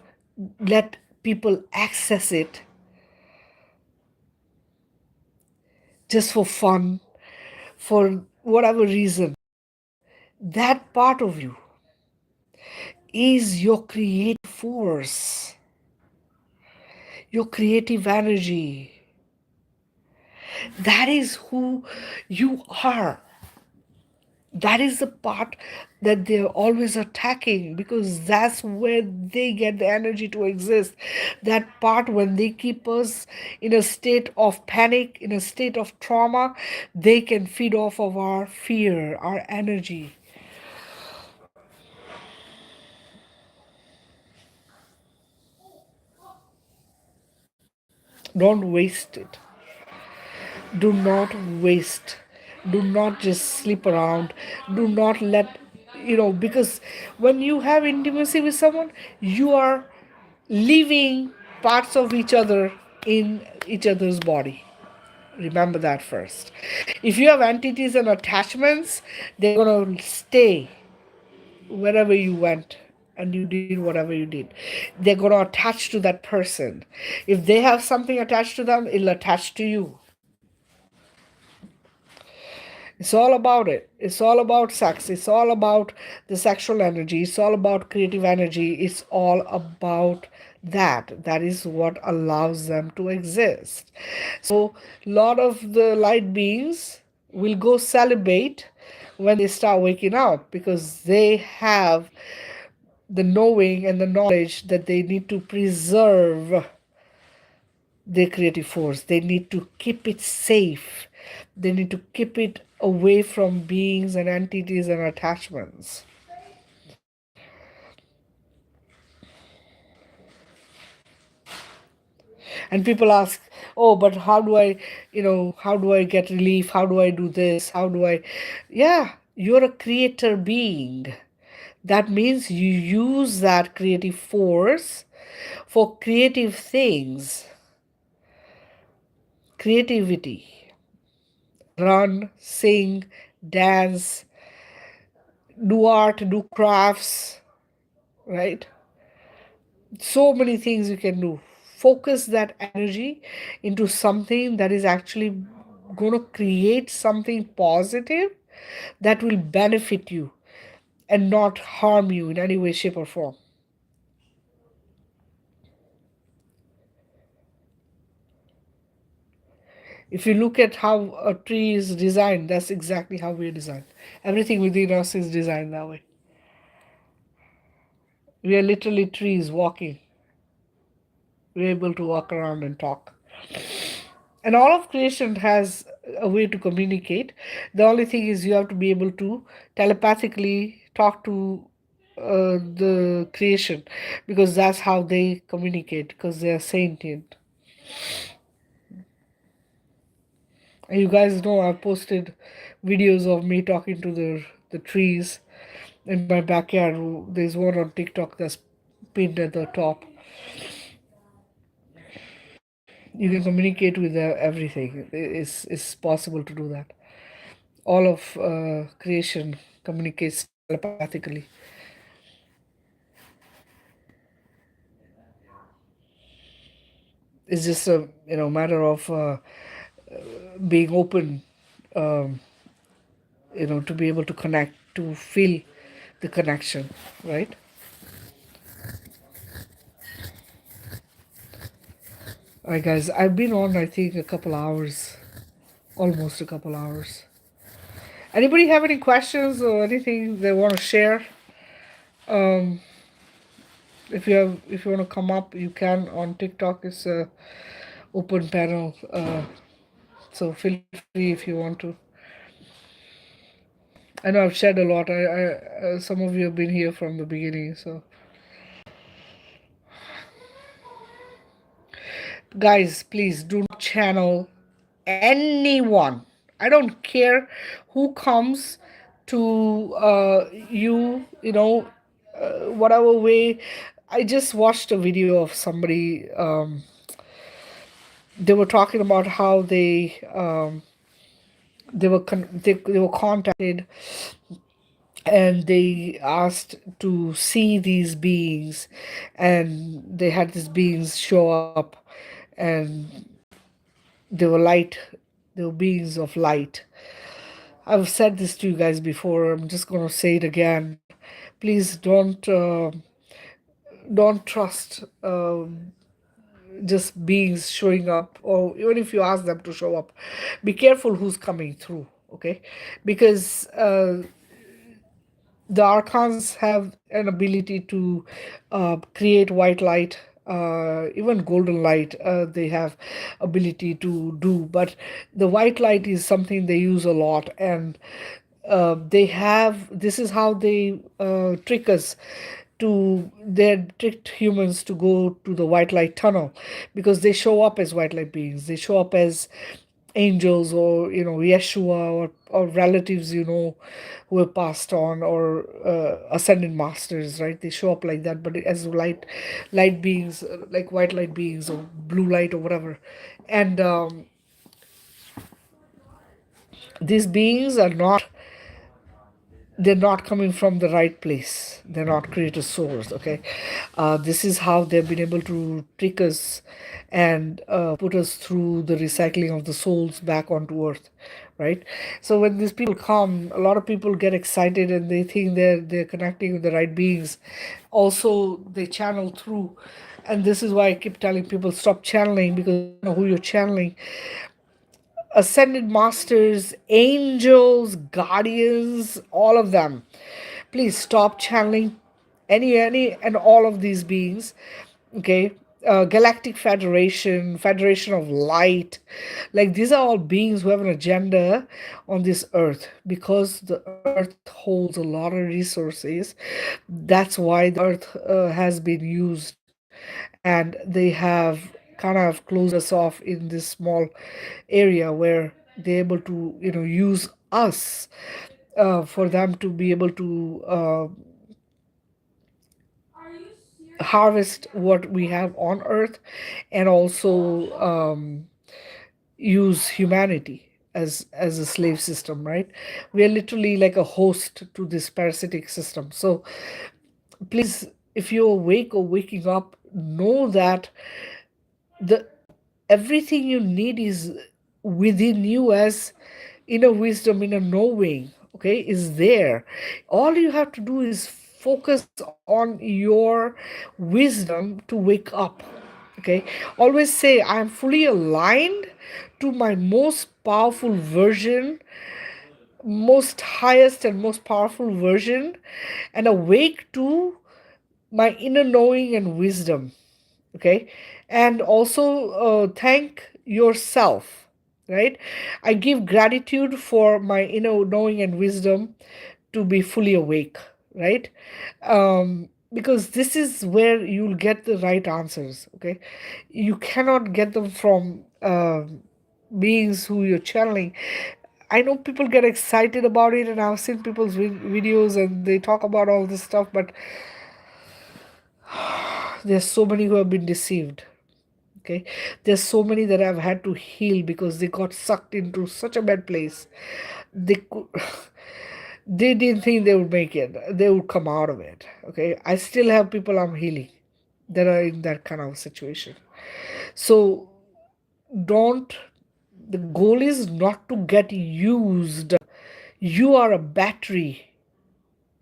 let people access it just for fun, for whatever reason. That part of you is your creative force, your creative energy. That is who you are. That is the part that they're always attacking, because that's where they get the energy to exist. That part, when they keep us in a state of panic, in a state of trauma, they can feed off of our fear, our energy. Don't waste it. Do not waste. Do not just sleep around. Do not let, because when you have intimacy with someone, you are leaving parts of each other in each other's body. Remember that first. If you have entities and attachments, they're going to stay wherever you went and you did whatever you did. They're going to attach to that person. If they have something attached to them, it'll attach to you. It's all about it. It's all about sex. It's all about the sexual energy. It's all about creative energy. It's all about that. That is what allows them to exist. So, a lot of the light beings will go celibate when they start waking up, because they have the knowing and the knowledge that they need to preserve their creative force. They need to keep it safe. They need to keep it away from beings and entities and attachments. And people ask, oh, but how do I, how do I get relief? How do I do this? How do I? Yeah, you're a creator being. That means you use that creative force for creative things, creativity. Run, sing, dance, do art, do crafts, right? So many things you can do. Focus that energy into something that is actually going to create something positive that will benefit you and not harm you in any way, shape, or form. If you look at how a tree is designed, that's exactly how we're designed. Everything within us is designed that way. We are literally trees walking. We're able to walk around and talk. And all of creation has a way to communicate. The only thing is you have to be able to telepathically talk to the creation, because that's how they communicate, because they are sentient. And you guys know I've posted videos of me talking to the trees in my backyard. There's one on TikTok that's pinned at the top. You can communicate with everything. It's possible to do that. All of creation communicates telepathically. It's just a matter of being open, um, to be able to connect, to feel the connection, right? All right, guys, I've been on, I think, a couple hours, almost a couple hours. Anybody have any questions or anything they want to share? Um, if you want to come up, you can on TikTok. It's a open panel, so feel free if you want to. I know I've shared a lot. Some of you have been here from the beginning, so guys, please do not channel anyone. I don't care who comes to you, whatever way. I just watched a video of somebody. They were talking about how they were contacted and they asked to see these beings, and they had these beings show up, and they were light, they were beings of light. I've said this to you guys before, I'm just going to say it again. Please don't trust just beings showing up, or even if you ask them to show up, be careful who's coming through, okay? Because the archons have an ability to create white light, even golden light, they have ability to do, but the white light is something they use a lot. And they have, this is how they trick us, to they tricked humans to go to the white light tunnel, because they show up as white light beings, they show up as angels, or Yeshua, or relatives, who have passed on, or ascended masters, right? They show up like that, but as light beings, like white light beings or blue light or whatever. And these beings are not, they're not coming from the right place. They're not creator source. Okay, this is how they've been able to trick us and put us through the recycling of the souls back onto earth, right? So when these people come, a lot of people get excited and they think they're connecting with the right beings. Also, they channel through, and this is why I keep telling people, stop channeling, because you don't know who you're channeling. Ascended masters, angels, guardians, all of them. Please stop channeling any and all of these beings. Okay. Galactic Federation, Federation of Light, like these are all beings who have an agenda on this earth, because the earth holds a lot of resources. That's why the earth has been used, and they have kind of closed us off in this small area where they're able to use us, for them to be able to harvest what we have on earth, and also use humanity as a slave system, right? We are literally like a host to this parasitic system. So please, if you're awake or waking up, know that the everything you need is within you, as inner wisdom, inner knowing, okay, is there. All you have to do is focus on your wisdom to wake up. Okay, always say, I am fully aligned to my most powerful version, most highest and most powerful version, and awake to my inner knowing and wisdom. Okay, and also thank yourself, right? I give gratitude for my inner knowing and wisdom to be fully awake, right? Because this is where you'll get the right answers. Okay, you cannot get them from beings who you're channeling. I know people get excited about it, and I've seen people's videos and they talk about all this stuff, but there's so many who have been deceived. Okay, there's so many that I've had to heal because they got sucked into such a bad place. They could, they didn't think they would make it, they would come out of it. Okay, I still have people I'm healing that are in that kind of situation. So don't, the goal is not to get used. You are a battery,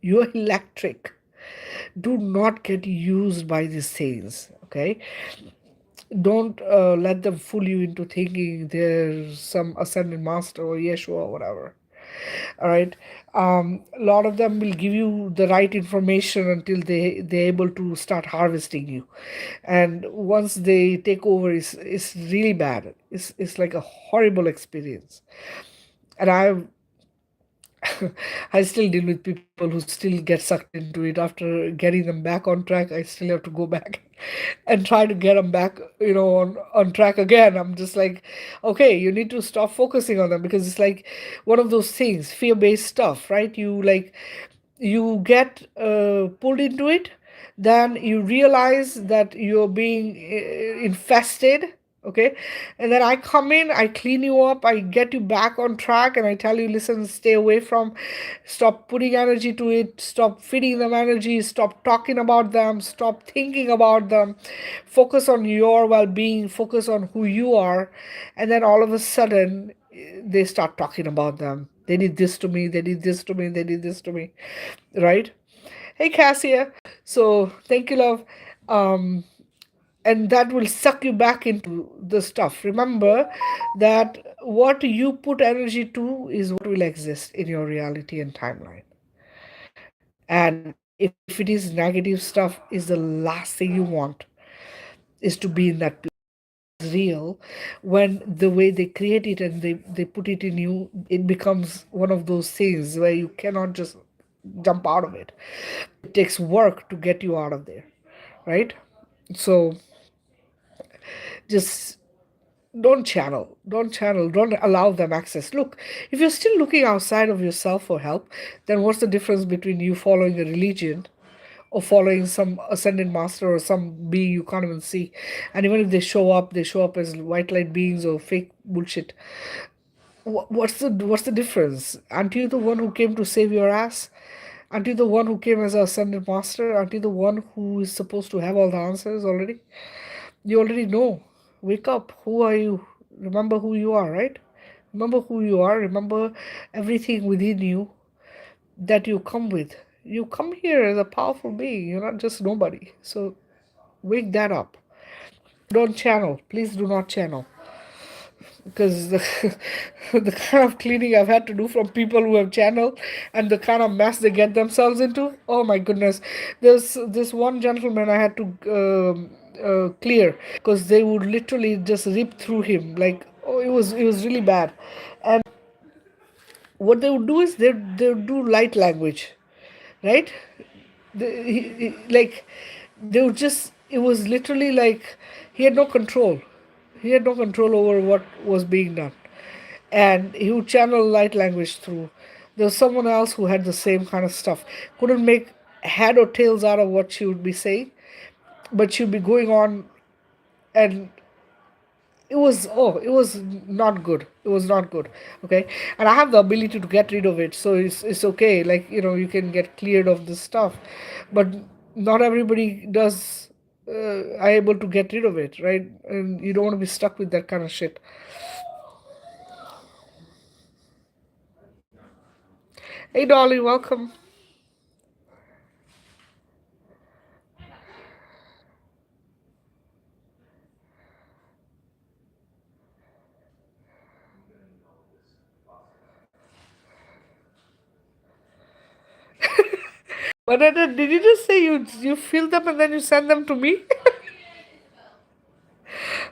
you're electric. Do not get used by these things. Okay, don't let them fool you into thinking there's some ascended master or Yeshua or whatever. All right. A lot of them will give you the right information until they're able to start harvesting you, and once they take over, it's really bad. It's like a horrible experience. And I still deal with people who still get sucked into it. After getting them back on track, I still have to go back and try to get them back, on track again. I'm just like, okay, you need to stop focusing on them, because it's like one of those things, fear-based stuff, right? You get pulled into it, then you realize that you're being infested. Okay, and then I come in, I clean you up, I get you back on track, and I tell you, listen, stay away from, stop putting energy to it, stop feeding them energy, stop talking about them, stop thinking about them, focus on your well-being, focus on who you are. And then all of a sudden they start talking about them. They did this to me, they did this to me, they did this to me, right? Hey, Cassia. So thank you, love. um and that will suck you back into the stuff. Remember that what you put energy to is what will exist in your reality and timeline. And if it is negative stuff, is the last thing you want is to be in that place. Real, when the way they create it and they put it in you, it becomes one of those things where you cannot just jump out of it. It takes work to get you out of there, right? So just don't allow them access. Look, if you're still looking outside of yourself for help, then what's the difference between you following a religion or following some ascended master or some being you can't even see? And even if they show up as white light beings or fake bullshit. What's the difference? Aren't you the one who came to save your ass? Aren't you the one who came as a ascended master? Aren't you the one who is supposed to have all the answers already? You already know. Wake up. Who are you? Remember who you are, right? Remember who you are. Remember everything within you that you come with. You come here as a powerful being. You're not just nobody. So wake that up. Don't channel. Please do not channel. Because the kind of cleaning I've had to do from people who have channeled and the kind of mess they get themselves into, oh my goodness. There's this one gentleman I had to clear because they would literally just rip through him. Like, oh, it was really bad. And what they would do is they would do light language, right? Like they would just, it was literally like he had no control. He had no control over what was being done, and he would channel light language through. There was someone else who had the same kind of stuff, couldn't make head or tails out of what she would be saying, but she'd be going on. And it was not good. It was not good. Okay, and I have the ability to get rid of it, so it's okay. Like, you can get cleared of this stuff, but not everybody does are able to get rid of it, right? And you don't want to be stuck with that kind of shit. Hey, Dolly, welcome. But did you just say you fill them and then you send them to me?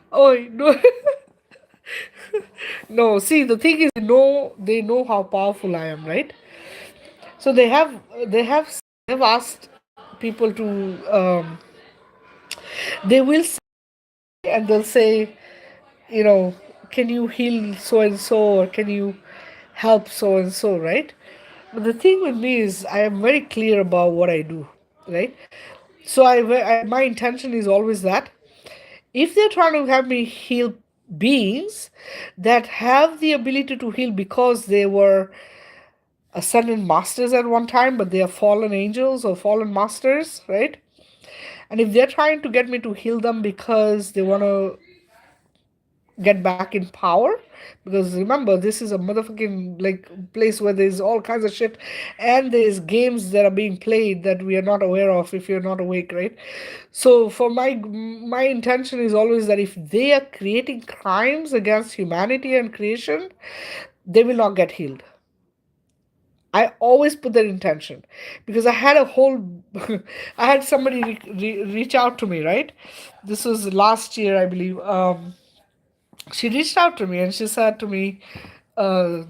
Oh no. No, see, the thing is, they know how powerful I am, right? So they have asked people to, they will say, and they'll say, you know can you heal so and so, or can you help so and so, right? But the thing with me is I am very clear about what I do, right? So my intention is always that if they're trying to have me heal beings that have the ability to heal because they were ascended masters at one time, but they are fallen angels or fallen masters, right? And if they're trying to get me to heal them because they want to get back in power, because remember, this is a motherfucking like place where there's all kinds of shit, and there's games that are being played that we are not aware of if you're not awake, right? So for my intention is always that if they are creating crimes against humanity and creation, they will not get healed. I always put that intention, because I had a whole, I had somebody reach out to me, right? This was last year, I believe. She reached out to me and she said to me,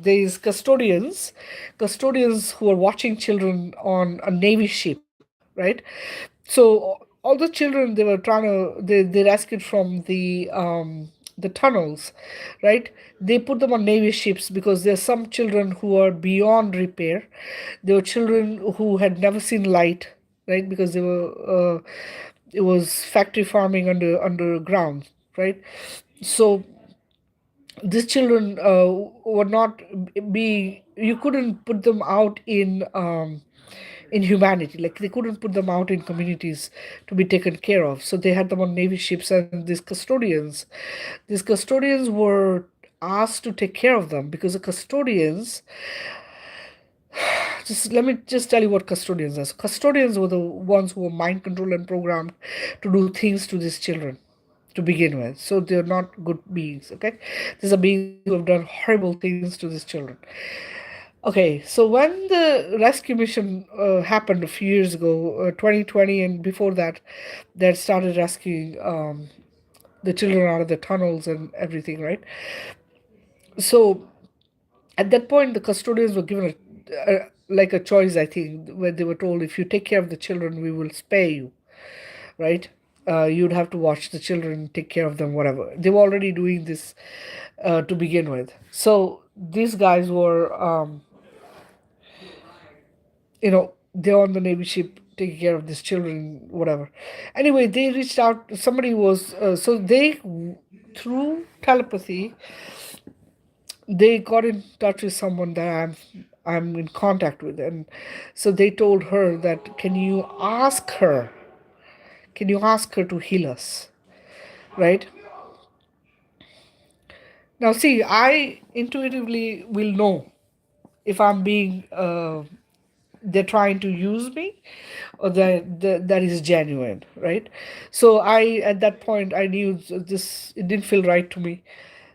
these custodians who are watching children on a Navy ship, right? So all the children they were trying to they rescued from the tunnels, right? They put them on Navy ships because there's some children who are beyond repair. There were children who had never seen light, right? Because it was factory farming underground, right? So these children were not be you couldn't put them out in humanity, like they couldn't put them out in communities to be taken care of, so they had them on navy ships. And these custodians were asked to take care of them, because the custodians, just let me just tell you what custodians are. So custodians were the ones who were mind controlled and programmed to do things to these children to begin with. So they're not good beings, okay? These are beings who have done horrible things to these children. Okay, so when the rescue mission happened a few years ago, 2020, and before that, they had started rescuing the children out of the tunnels and everything, right? So at that point, the custodians were given like a choice, I think, where they were told, if you take care of the children, we will spare you, right? You'd have to watch the children, take care of them, whatever. They were already doing this to begin with. So these guys were, they're on the Navy ship taking care of these children, whatever. Anyway, they reached out. Somebody was, so they, through telepathy, they got in touch with someone that I'm in contact with, and so they told her that, can you ask her to heal us, right? Now, see, I intuitively will know if I'm being, they're trying to use me, or that is genuine, right? So at that point, I knew this, it didn't feel right to me.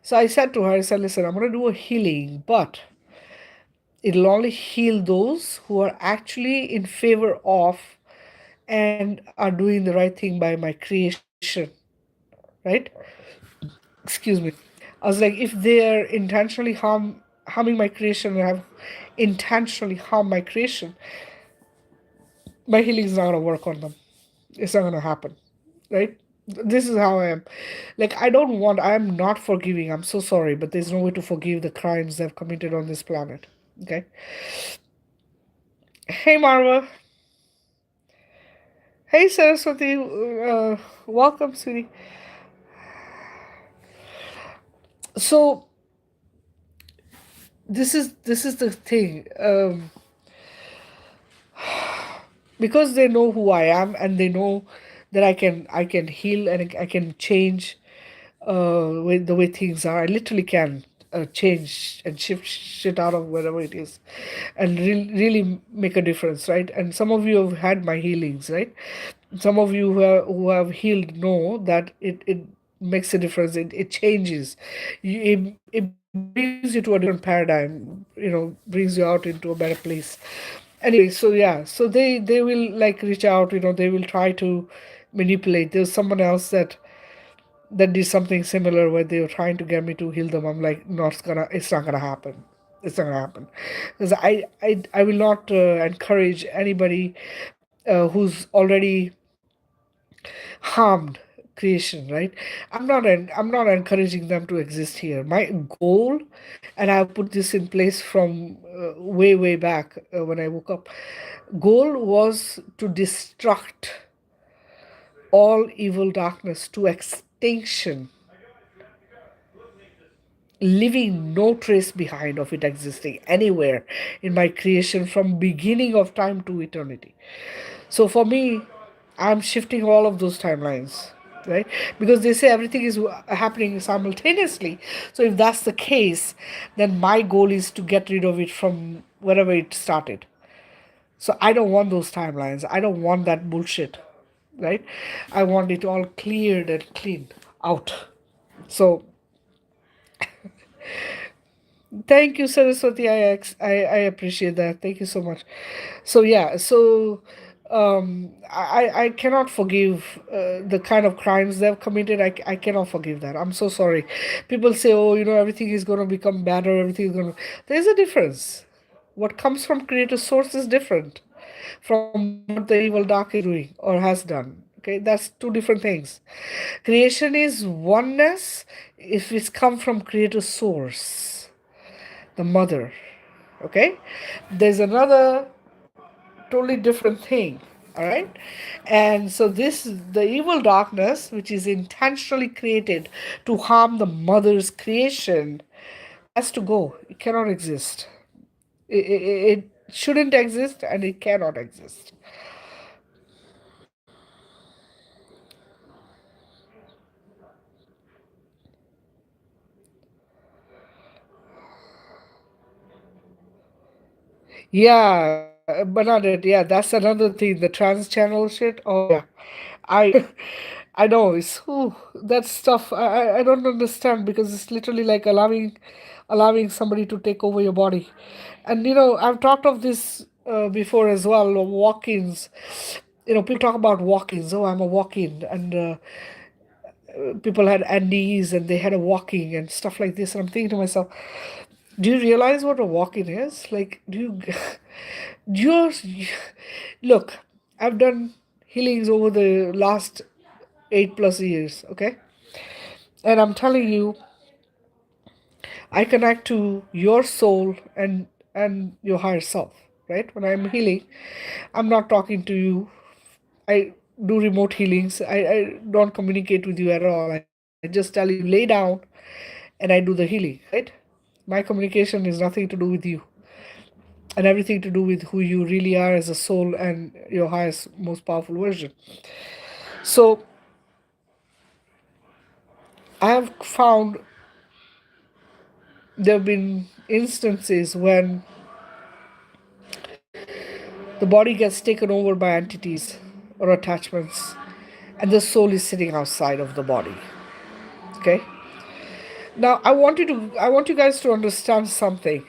So I said to her, I said, listen, I'm going to do a healing, but it'll only heal those who are actually in favor of and are doing the right thing by my creation, right? Excuse me. I was like, if they're intentionally harming my creation, or have intentionally harmed my creation, my healing is not gonna work on them. It's not gonna happen, right? This is how I am. Like, I'm not forgiving. I'm so sorry, but there's no way to forgive the crimes they've committed on this planet. Okay. Hey, Marva. Hey, Saraswati. Welcome, sweetie. So this is the thing. Because they know who I am, and they know that I can heal, and I can change with the way things are. I literally can change and shift shit out of wherever it is, and really make a difference, right? And some of you have had my healings, right? Some of you who have healed know that it makes a difference. It changes it brings you to a different paradigm, brings you out into a better place. Anyway, so yeah, so they will like reach out, they will try to manipulate. There's someone else that did something similar, where they were trying to get me to heal them. I'm like, no, it's not gonna happen. It's not gonna happen, because I will not encourage anybody who's already harmed creation, right? I'm not encouraging them to exist here. My goal, and I put this in place from way back when I woke up. Goal was to destruct all evil darkness to extinction, leaving no trace behind of it existing anywhere in my creation from beginning of time to eternity. So for me, I'm shifting all of those timelines, right? Because they say everything is happening simultaneously. So if that's the case, then my goal is to get rid of it from wherever it started. So I don't want those timelines. I don't want that bullshit, right? I want it all cleared and clean out. So thank you, Saraswati. I appreciate that. Thank you so much. So yeah, so I cannot forgive the kind of crimes they've committed. I cannot forgive that. I'm so sorry. People say, oh, everything is going to become better. Everything is going to. There's a difference. What comes from creator source is different from what the evil dark is doing or has done. Okay, that's two different things. Creation is oneness if it's come from creator source, the mother. Okay, there's another totally different thing. All right. And so this the evil darkness which is intentionally created to harm the mother's creation has to go. It cannot exist. It shouldn't exist and it cannot exist. Yeah, Bernadette, yeah, that's another thing. The trans channel shit. Oh yeah. I I know it's that stuff I don't understand because it's literally like allowing somebody to take over your body. And I've talked of this before as well, walk-ins. People talk about walk-ins. Oh, I'm a walk-in, and people had NDEs and they had a walking and stuff like this. And I'm thinking to myself, do you realize what a walk-in is? Like, do you, do you look? I've done healings over the last 8+ years. Okay, and I'm telling you, I connect to your soul and your higher self. Right? When I'm healing, I'm not talking to you. I do remote healings. I don't communicate with you at all. I just tell you lay down and I do the healing, right? My communication is nothing to do with you and everything to do with who you really are as a soul and your highest, most powerful version. So I have found there have been instances when the body gets taken over by entities or attachments and the soul is sitting outside of the body. Okay? Now I want you guys to understand something.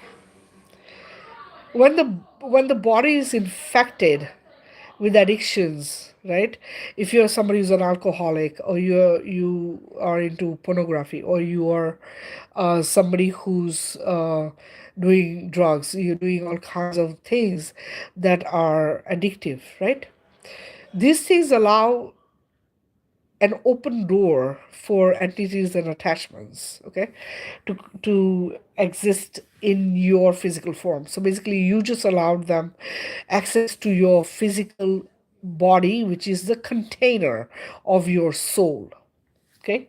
When the body is infected with addictions, right? If you're somebody who's an alcoholic, or you are into pornography, or you are somebody who's doing drugs, you're doing all kinds of things that are addictive, right? These things allow an open door for entities and attachments, okay, to exist in your physical form. So basically you just allowed them access to your physical body, which is the container of your soul. Okay,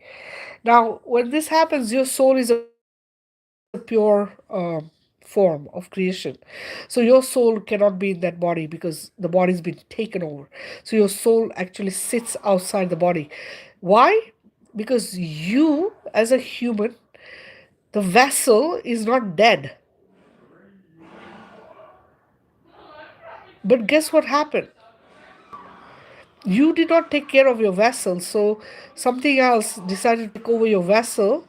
now when this happens, your soul is a pure form of creation. So your soul cannot be in that body because the body's been taken over. So your soul actually sits outside the body. Why? Because you, as a human, the vessel is not dead. But guess what happened? You did not take care of your vessel, so something else decided to take over your vessel,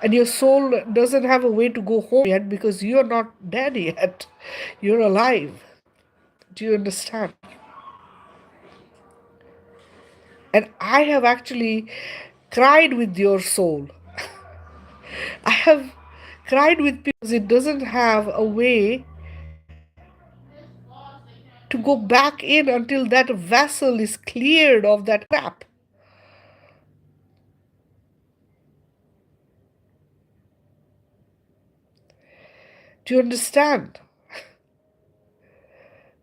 and your soul doesn't have a way to go home yet because you're not dead yet. You're alive. Do you understand? And I have actually cried with your soul. I have cried with because it doesn't have a way to go back in until that vessel is cleared of that crap. Do you understand?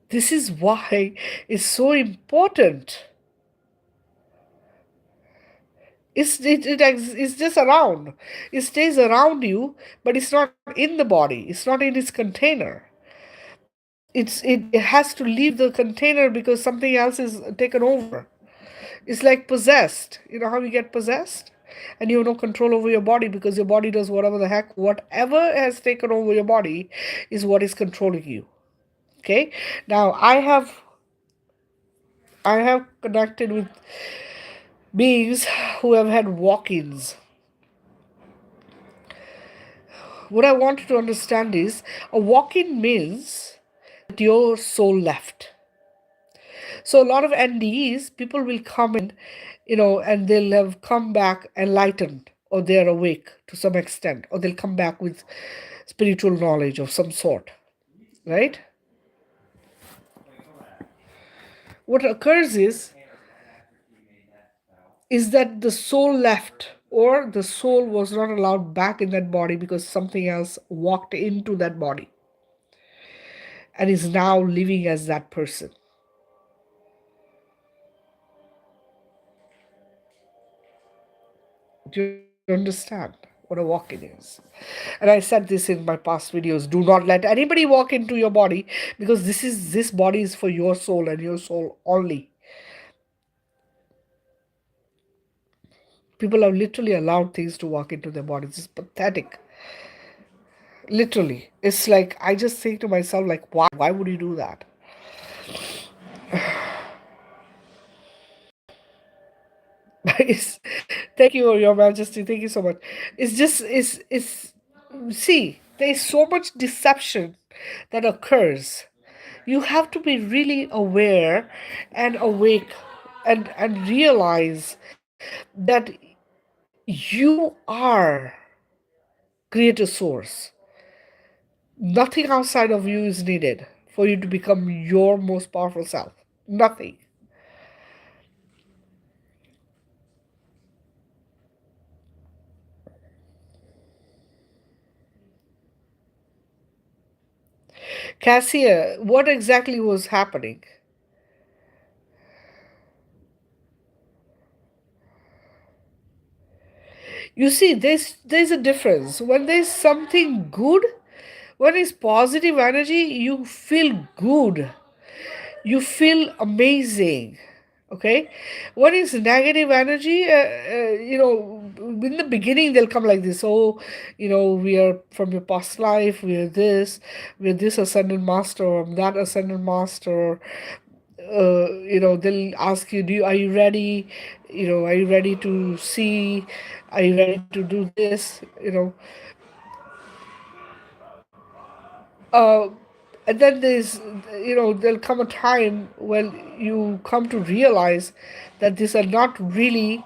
This is why it's so important. It's just around. It stays around you, but it's not in the body. It's not in its container. It has to leave the container because something else is taken over. It's like possessed. You know how you get possessed? And you have no control over your body because your body does whatever the heck, whatever has taken over your body is what is controlling you. Okay? Now I have connected with beings who have had walk-ins. What I want you to understand is a walk-in means that your soul left. So a lot of NDEs, people will come in, and they'll have come back enlightened, or they're awake to some extent, or they'll come back with spiritual knowledge of some sort, right? What occurs is that the soul left, or the soul was not allowed back in that body because something else walked into that body and is now living as that person. Do you understand what a walk-in is? And I said this in my past videos. Do not let anybody walk into your body, because this body is for your soul and your soul only. People have literally allowed things to walk into their bodies. It's pathetic. Literally. It's like I just think to myself, like, why would you do that? It's, thank you, Your Majesty. Thank you so much. It's just it's see, there's so much deception that occurs. You have to be really aware and awake and realize that you are creator source. Nothing outside of you is needed for you to become your most powerful self. Nothing. Cassia, what exactly was happening? You see, there's a difference. When there's something good, when it's positive energy, you feel good. You feel amazing. Okay, what is negative energy? In the beginning they'll come like this. Oh, we are from your past life. We're this ascended master, or that ascended master. They'll ask you, are you ready? Are you ready to see? Are you ready to do this? uh, and then there'll come a time when you come to realize that these are not really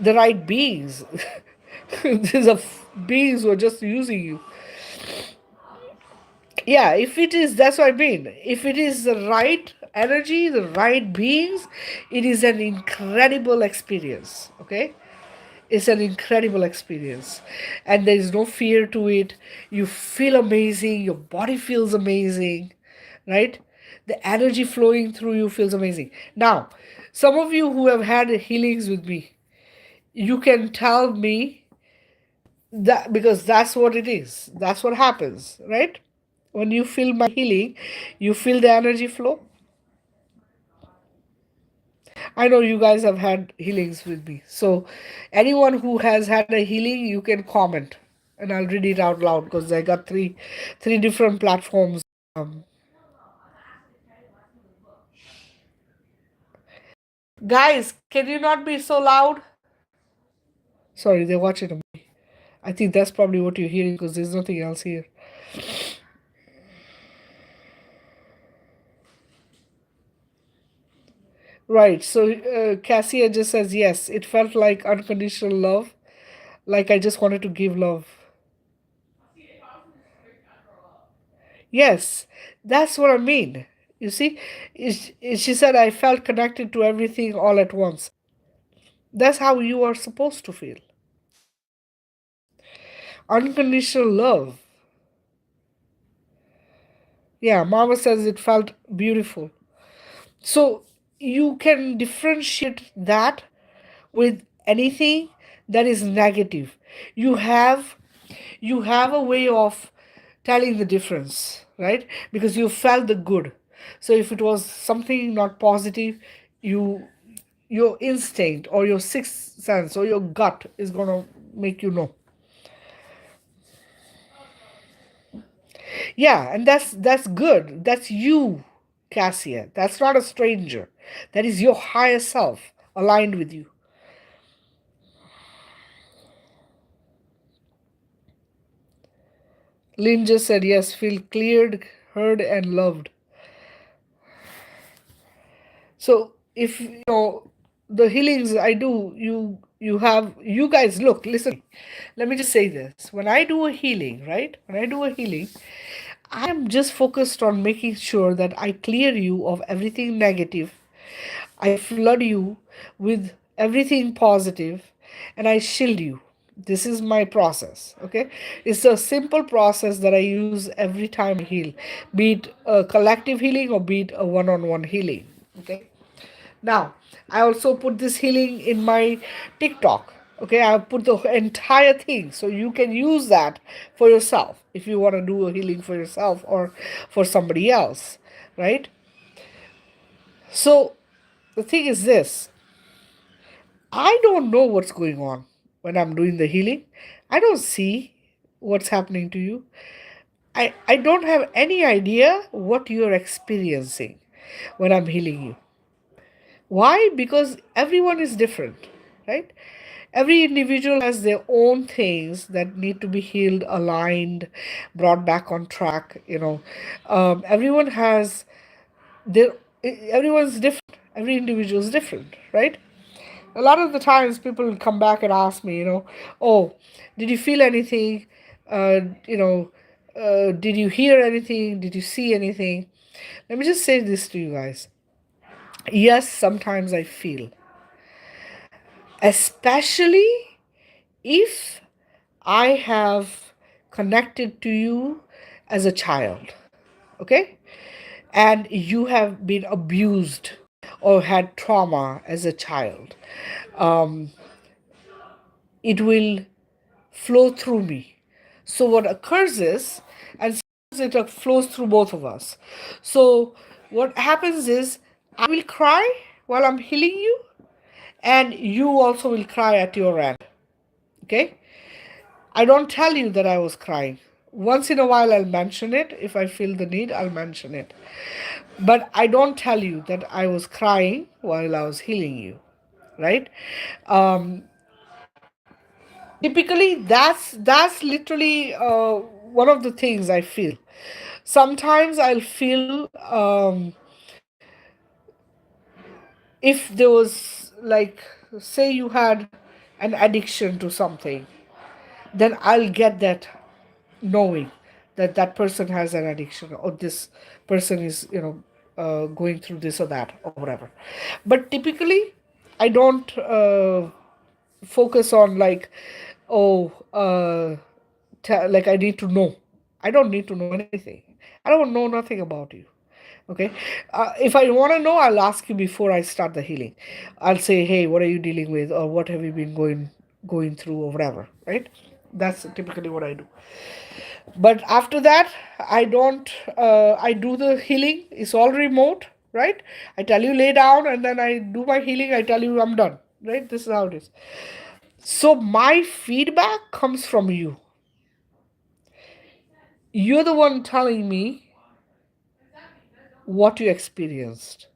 the right beings. These are beings who are just using you. Yeah, if it is, that's what I mean. If it is the right energy, the right beings, it is an incredible experience. Okay? It's an incredible experience. And there is no fear to it. You feel amazing, your body feels amazing, right? The energy flowing through you feels amazing. Now, some of you who have had healings with me, you can tell me that, because that's what it is. That's what happens, right? When you feel my healing, you feel the energy flow. I know you guys have had healings with me. So, anyone who has had a healing, you can comment, and I'll read it out loud because I got three different platforms. Um, Guys, can you not be so loud? Sorry, they're watching a movie. I think that's probably what you're hearing because there's nothing else here. Right. So Cassia just says yes. It felt like unconditional love, like I just wanted to give love. Yes, that's what I mean. You see, she said, I felt connected to everything all at once. That's how you are supposed to feel. Unconditional love. Yeah, Mama says it felt beautiful. So you can differentiate that with anything that is negative. You have you have a way of telling the difference, right? Because you felt the good. So if it was something not positive, you your instinct or your sixth sense or your gut is going to make you know. Yeah, and that's good. That's you, Cassia. That's not a stranger. That is your higher self aligned with you. Lynn just said yes, feel cleared, heard, and loved. So if the healings I do, you guys look, listen. Let me just say this. When I do a healing, right? When I do a healing, I am just focused on making sure that I clear you of everything negative. I flood you with everything positive and I shield you. This is my process, okay? It's a simple process that I use every time I heal, be it a collective healing or be it a one on one healing, okay? Now, I also put this healing in my TikTok. Okay, I've put the entire thing so you can use that for yourself if you want to do a healing for yourself or for somebody else, right? So the thing is this, I don't know what's going on when I'm doing the healing. I don't see what's happening to you. I don't have any idea what you're experiencing when I'm healing you. Why? Because everyone is different, right? Every individual has their own things that need to be healed, aligned, brought back on track. Everyone has their, everyone's different. Every individual is different, right? A lot of the times people will come back and ask me, oh, did you feel anything? You know, did you hear anything? Did you see anything? Let me just say this to you guys. Yes, sometimes I feel, especially if I have connected to you as a child, okay? And you have been abused or had trauma as a child. It will flow through me. So what occurs is, and sometimes it flows through both of us. So what happens is, I will cry while I'm healing you, and you also will cry at your end. Okay? I don't tell you that I was crying. Once in a while, I'll mention it. If I feel the need, I'll mention it. But I don't tell you that I was crying while I was healing you, right? Um, Typically, that's literally one of the things I feel. Sometimes I'll feel, if there was, like, say you had an addiction to something, then I'll get that knowing that that person has an addiction, or this person is, going through this or that or whatever. But typically, I don't focus on, like, oh, like, I need to know. I don't need to know anything. I don't know nothing about you. Okay. If I want to know, I'll ask you before I start the healing. I'll say, hey, what are you dealing with, or what have you been going through, or whatever, right? That's typically what I do. But after that, I don't, I do the healing. It's all remote, right? I tell you lay down, and then I do my healing. I tell you I'm done, right? This is how it is. So my feedback comes from you. You're the one telling me what you experienced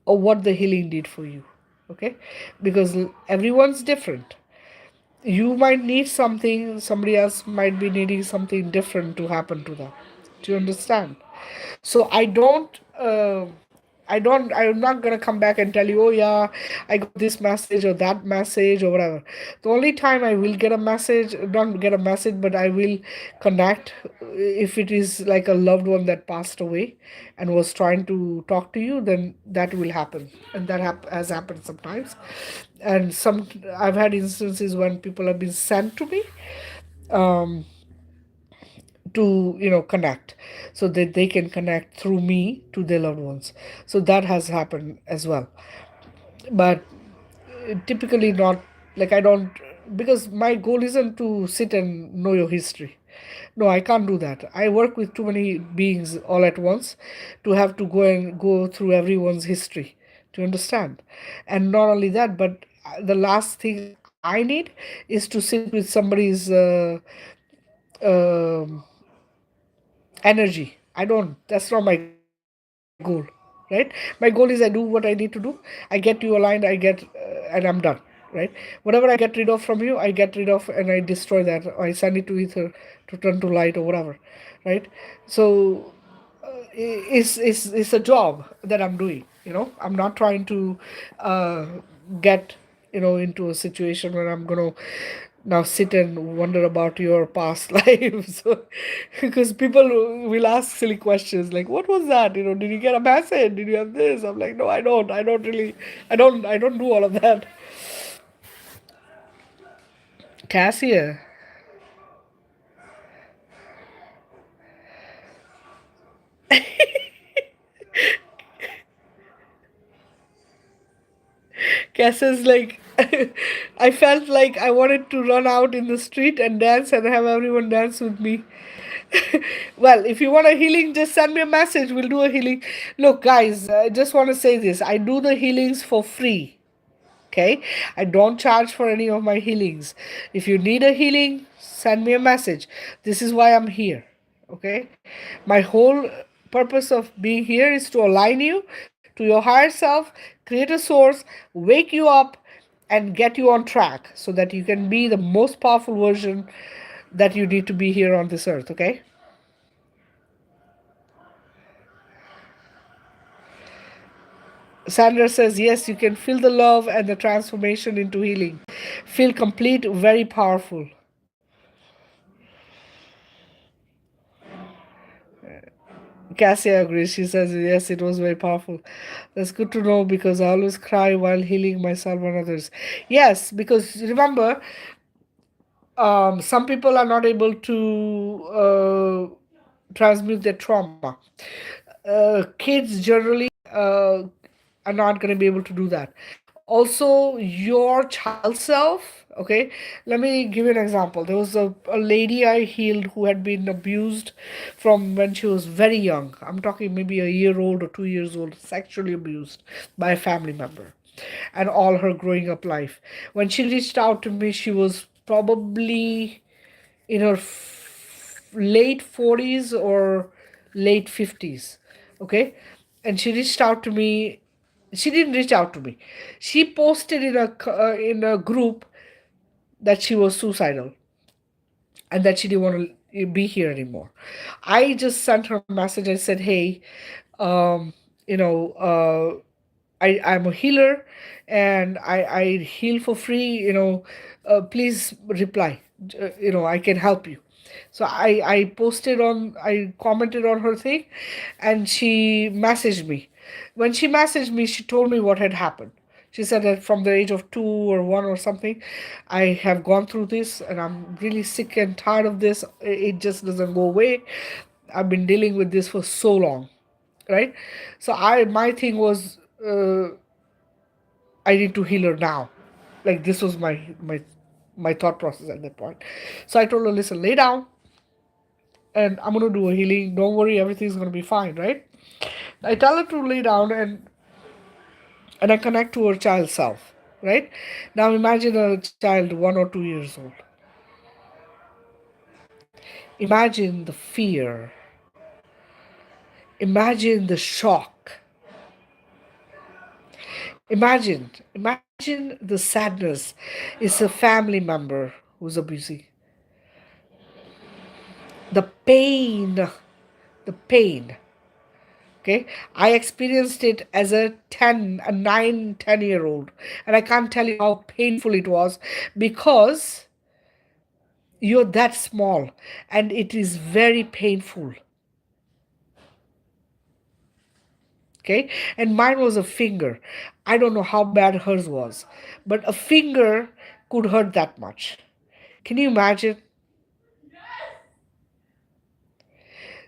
or what the healing did for you. Okay? Because everyone's different. You might need something, somebody else might be needing something different to happen to them. Do you understand? So I'm not gonna come back and tell you, oh yeah, I got this message or that message or whatever. The only time I will get a message, not get a message, but I will connect, if it is like a loved one that passed away and was trying to talk to you, then that will happen, and that has happened sometimes. And I've had instances when people have been sent to me, um, to connect, so that they can connect through me to their loved ones. So that has happened as well. But typically not, like, I don't, because my goal isn't to sit and know your history. No, I can't do that. I work with too many beings all at once to have to go through everyone's history to understand. And not only that, but the last thing I need is to sit with somebody's um energy. I don't, that's not my goal, right? My goal is I do what I need to do. I get you aligned, and I'm done, right? Whatever I get rid of from you, I get rid of, and I destroy that, or I send it to ether to turn to light or whatever, right? So it's a job that I'm doing. I'm not trying to get into a situation where I'm gonna now sit and wonder about your past lives. Because people will ask silly questions like, what was that, did you get a message, did you have this? I'm like, no, I don't really, I don't do all of that. Cassia. Cassia's like, I felt like I wanted to run out in the street and dance and have everyone dance with me. Well, if you want a healing, just send me a message. We'll do a healing. Look, guys, I just want to say this. I do the healings for free. Okay? I don't charge for any of my healings. If you need a healing, send me a message. This is why I'm here. Okay? My whole purpose of being here is to align you to your higher self, create a source, wake you up, and get you on track so that you can be the most powerful version that you need to be here on this earth. Okay? Sandra says, yes, you can feel the love and the transformation into healing. Feel complete, very powerful. Cassia agrees. She says, yes, it was very powerful. That's good to know because I always cry while healing myself and others. Yes, because remember, some people are not able to transmute their trauma. Kids generally are not going to be able to do that. Also, your child self, okay? Let me give you an example. There was a lady I healed who had been abused from when she was very young. I'm talking maybe a year old or 2 years old, sexually abused by a family member and all her growing up life. When she reached out to me, she was probably in her late 40s or late 50s, okay? And she reached out to me. She didn't reach out to me. She posted in a group that she was suicidal and that she didn't want to be here anymore. I just sent her a message. I said, hey, um, you know, I'm a healer and I heal for free, please reply. I can help you. So I commented on her thing and she messaged me. When she messaged me, she told me what had happened. She said that from the age of 2 or 1 or something, I have gone through this and I'm really sick and tired of this. It just doesn't go away. I've been dealing with this for so long, right? So my thing was, I need to heal her now. Like this was my thought process at that point. So I told her, listen, lay down and I'm gonna do a healing. Don't worry, everything's gonna be fine, right? I tell her to lay down and I connect to her child self, right? Now imagine a child 1 or 2 years old. Imagine the fear. Imagine the shock. Imagine the sadness. It's a family member who's abusing. The pain. Okay, I experienced it as a 9, 10 year old, and I can't tell you how painful it was because you're that small and it is very painful. Okay, and mine was a finger. I don't know how bad hers was, but a finger could hurt that much. Can you imagine?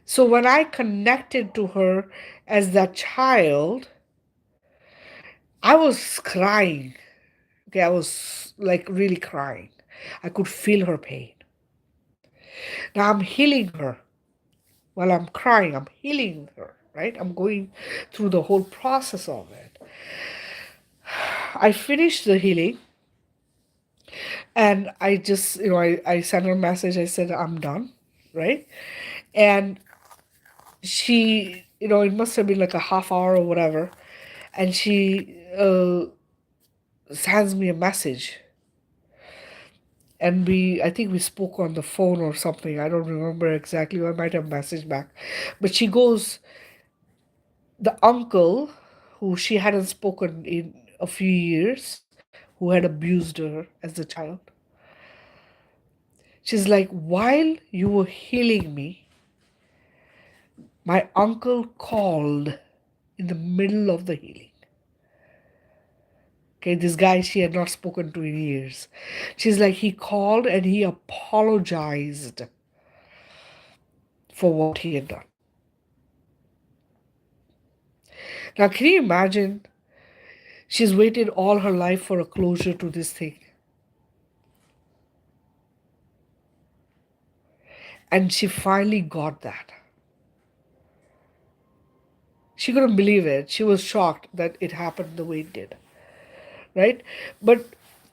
So when I connected to her as that child, I was crying. Okay, I was like really crying. I could feel her pain. Now I'm healing her. While I'm crying, I'm healing her, right? I'm going through the whole process of it. I finished the healing and I just, I sent her a message. I said, I'm done, right? And she, it must have been like a half hour or whatever. And she sends me a message. And I think we spoke on the phone or something. I don't remember exactly. I might have messaged back. But she goes, the uncle who she hadn't spoken in a few years, who had abused her as a child, she's like, while you were healing me, my uncle called in the middle of the healing. Okay, this guy she had not spoken to in years. She's like, he called and he apologized for what he had done. Now, can you imagine? She's waited all her life for a closure to this thing. And she finally got that. She couldn't believe it. She was shocked that it happened the way it did. Right? But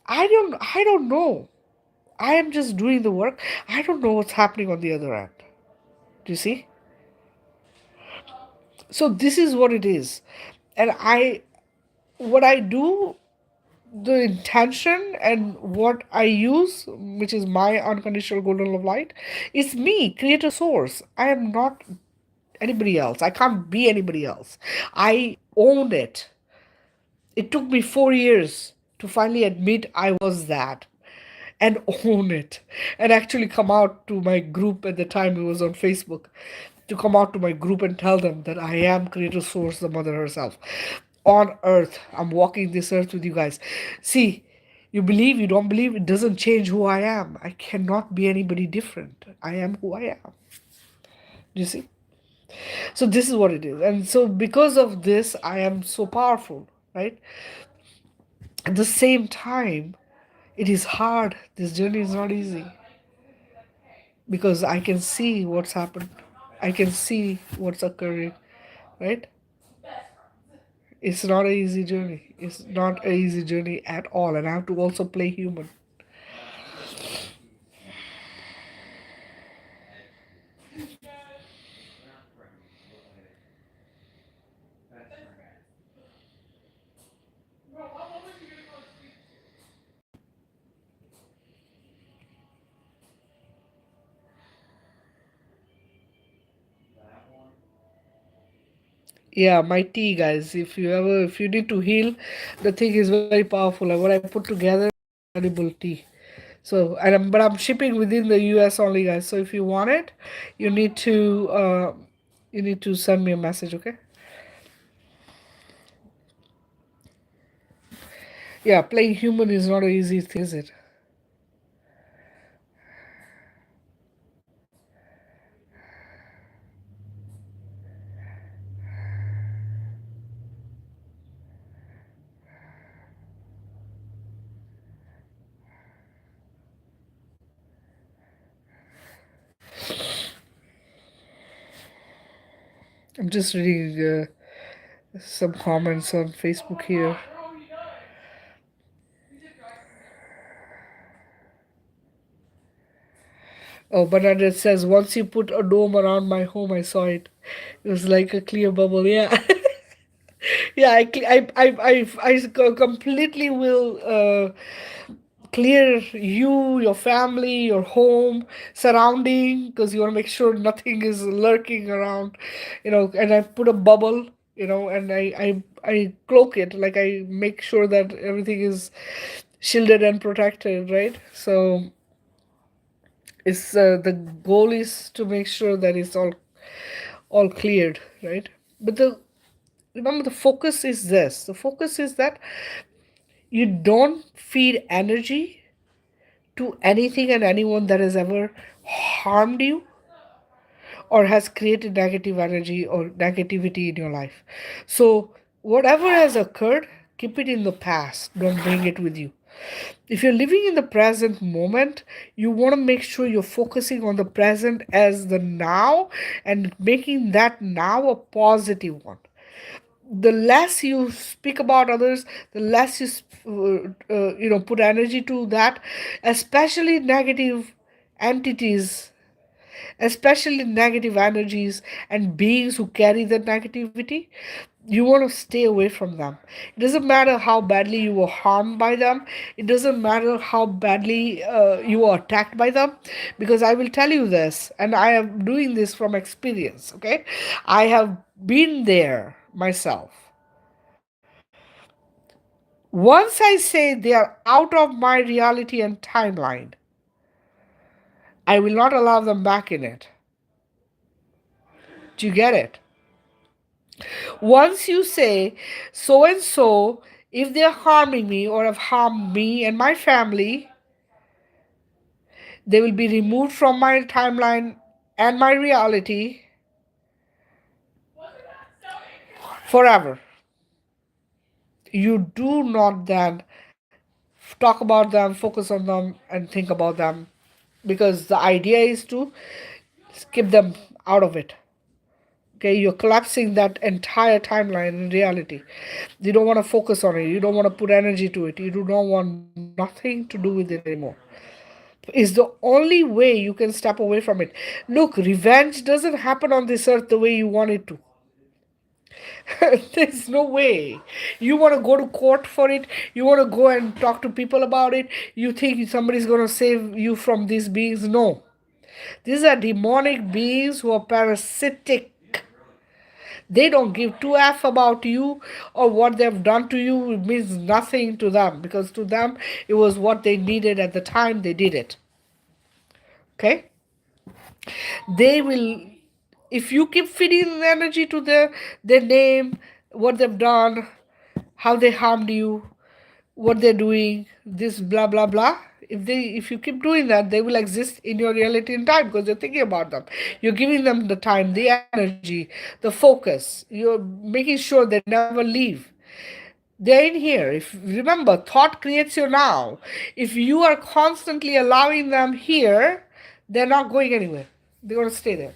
I don't know. I am just doing the work. I don't know what's happening on the other end. Do you see? So this is what it is. And what I do, the intention and what I use, which is my unconditional golden love light, is me, creator source. I am not anybody else. I can't be anybody else. I own it. It took me 4 years to finally admit I was that and own it and actually come out to my group. At the time it was on Facebook, to come out to my group and tell them that I am creator source, the mother herself on earth. I'm walking this earth with you guys. See, you believe, you don't believe, it doesn't change who I am. I cannot be anybody different. I am who I am. Do you see? So this is what it is. And so because of this, I am so powerful, right? At the same time, it is hard. This journey is not easy because I can see what's happened. I can see what's occurring, right? It's not an easy journey. It's not an easy journey at all. And I have to also play human. Yeah, my tea, guys. If you need to heal, the thing is very powerful. And what I put together, edible tea. So, but I'm shipping within the U.S. only, guys. So if you want it, you need to send me a message, okay? Yeah, playing human is not an easy thing, is it? I'm just reading some comments on Facebook here. Oh, Bernadette says, once you put a dome around my home, I saw it. It was like a clear bubble. Yeah. Yeah, I completely will clear you, your family, your home, surrounding, because you want to make sure nothing is lurking around, and I put a bubble, and I cloak it, like I make sure that everything is shielded and protected, right? So it's the goal is to make sure that it's all cleared, right? But remember, the focus is this. The focus is that you don't feed energy to anything and anyone that has ever harmed you or has created negative energy or negativity in your life. So, whatever has occurred, keep it in the past. Don't bring it with you. If you're living in the present moment, you want to make sure you're focusing on the present as the now and making that now a positive one. The less you speak about others, the less you put energy to that, especially negative entities, especially negative energies and beings who carry that negativity. You want to stay away from them. It doesn't matter how badly you were harmed by them. It doesn't matter how badly you were attacked by them, because I will tell you this, and I am doing this from experience, okay? I have been there myself. Once I say they are out of my reality and timeline, I will not allow them back in it. Do you get it? Once you say so and so, if they're harming me or have harmed me and my family, they will be removed from my timeline and my reality forever. you do not then talk about them, focus on them, and think about them, because the idea is to keep them out of it. Okay, you're collapsing that entire timeline in reality. You don't want to focus on it. You don't want to put energy to it. You do not want nothing to do with it anymore. Is the only way you can step away from it. Look, revenge doesn't happen on this earth the way you want it to. There's no way. You want to go to court for it. You want to go and talk to people about it. You think somebody's going to save you from these beings. No. These are demonic beings who are parasitic. They don't give two F about you or what they've done to you. It means nothing to them, because to them it was what they needed at the time they did it. Okay? They will, if you keep feeding energy to their name, what they've done, how they harmed you, what they're doing, this blah blah blah. If you keep doing that, they will exist in your reality in time, because you're thinking about them. You're giving them the time, the energy, the focus. You're making sure they never leave. They're in here. If remember, thought creates your now. If you are constantly allowing them here, they're not going anywhere. They're gonna stay there.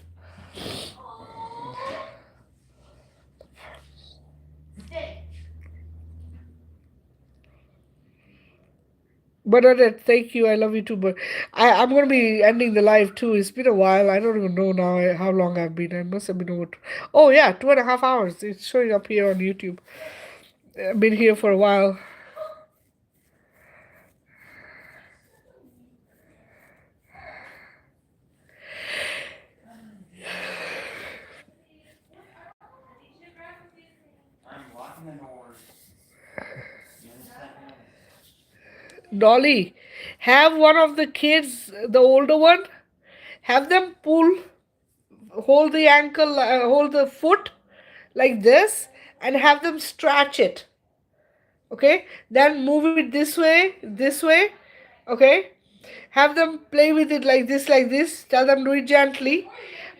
Bernadette, thank you. I love you too. But I'm going to be ending the live too. It's been a while. I don't even know now how long I've been. I must have been over. Oh, yeah, 2.5 hours. It's showing up here on YouTube. I've been here for a while. I'm locking the doors. You understand that? Dolly, have one of the kids, the older one, have them hold the ankle, hold the foot like this, and have them stretch it. Okay? Then move it this way. Okay? Have them play with it like this, like this. Tell them do it gently,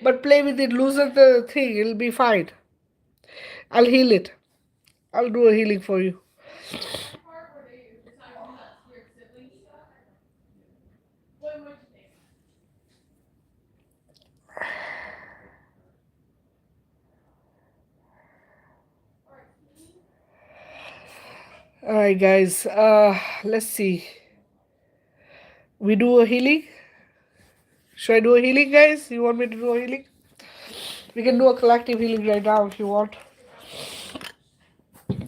but play with it. Loosen the thing. It'll be fine. I'll heal it. I'll do a healing for you. All right, guys. Let's see. We do a healing. Should I do a healing, guys? You want me to do a healing? We can do a collective healing right now if you want.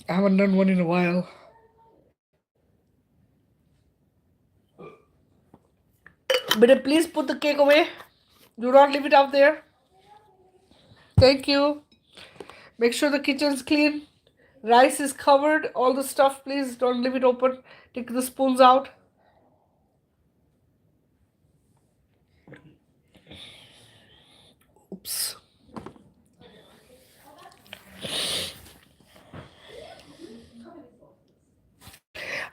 I haven't done one in a while. But please put the cake away. Do not leave it out there. Thank you. Make sure the kitchen's clean. Rice is covered. All the stuff, please don't leave it open. Take the spoons out. Oops.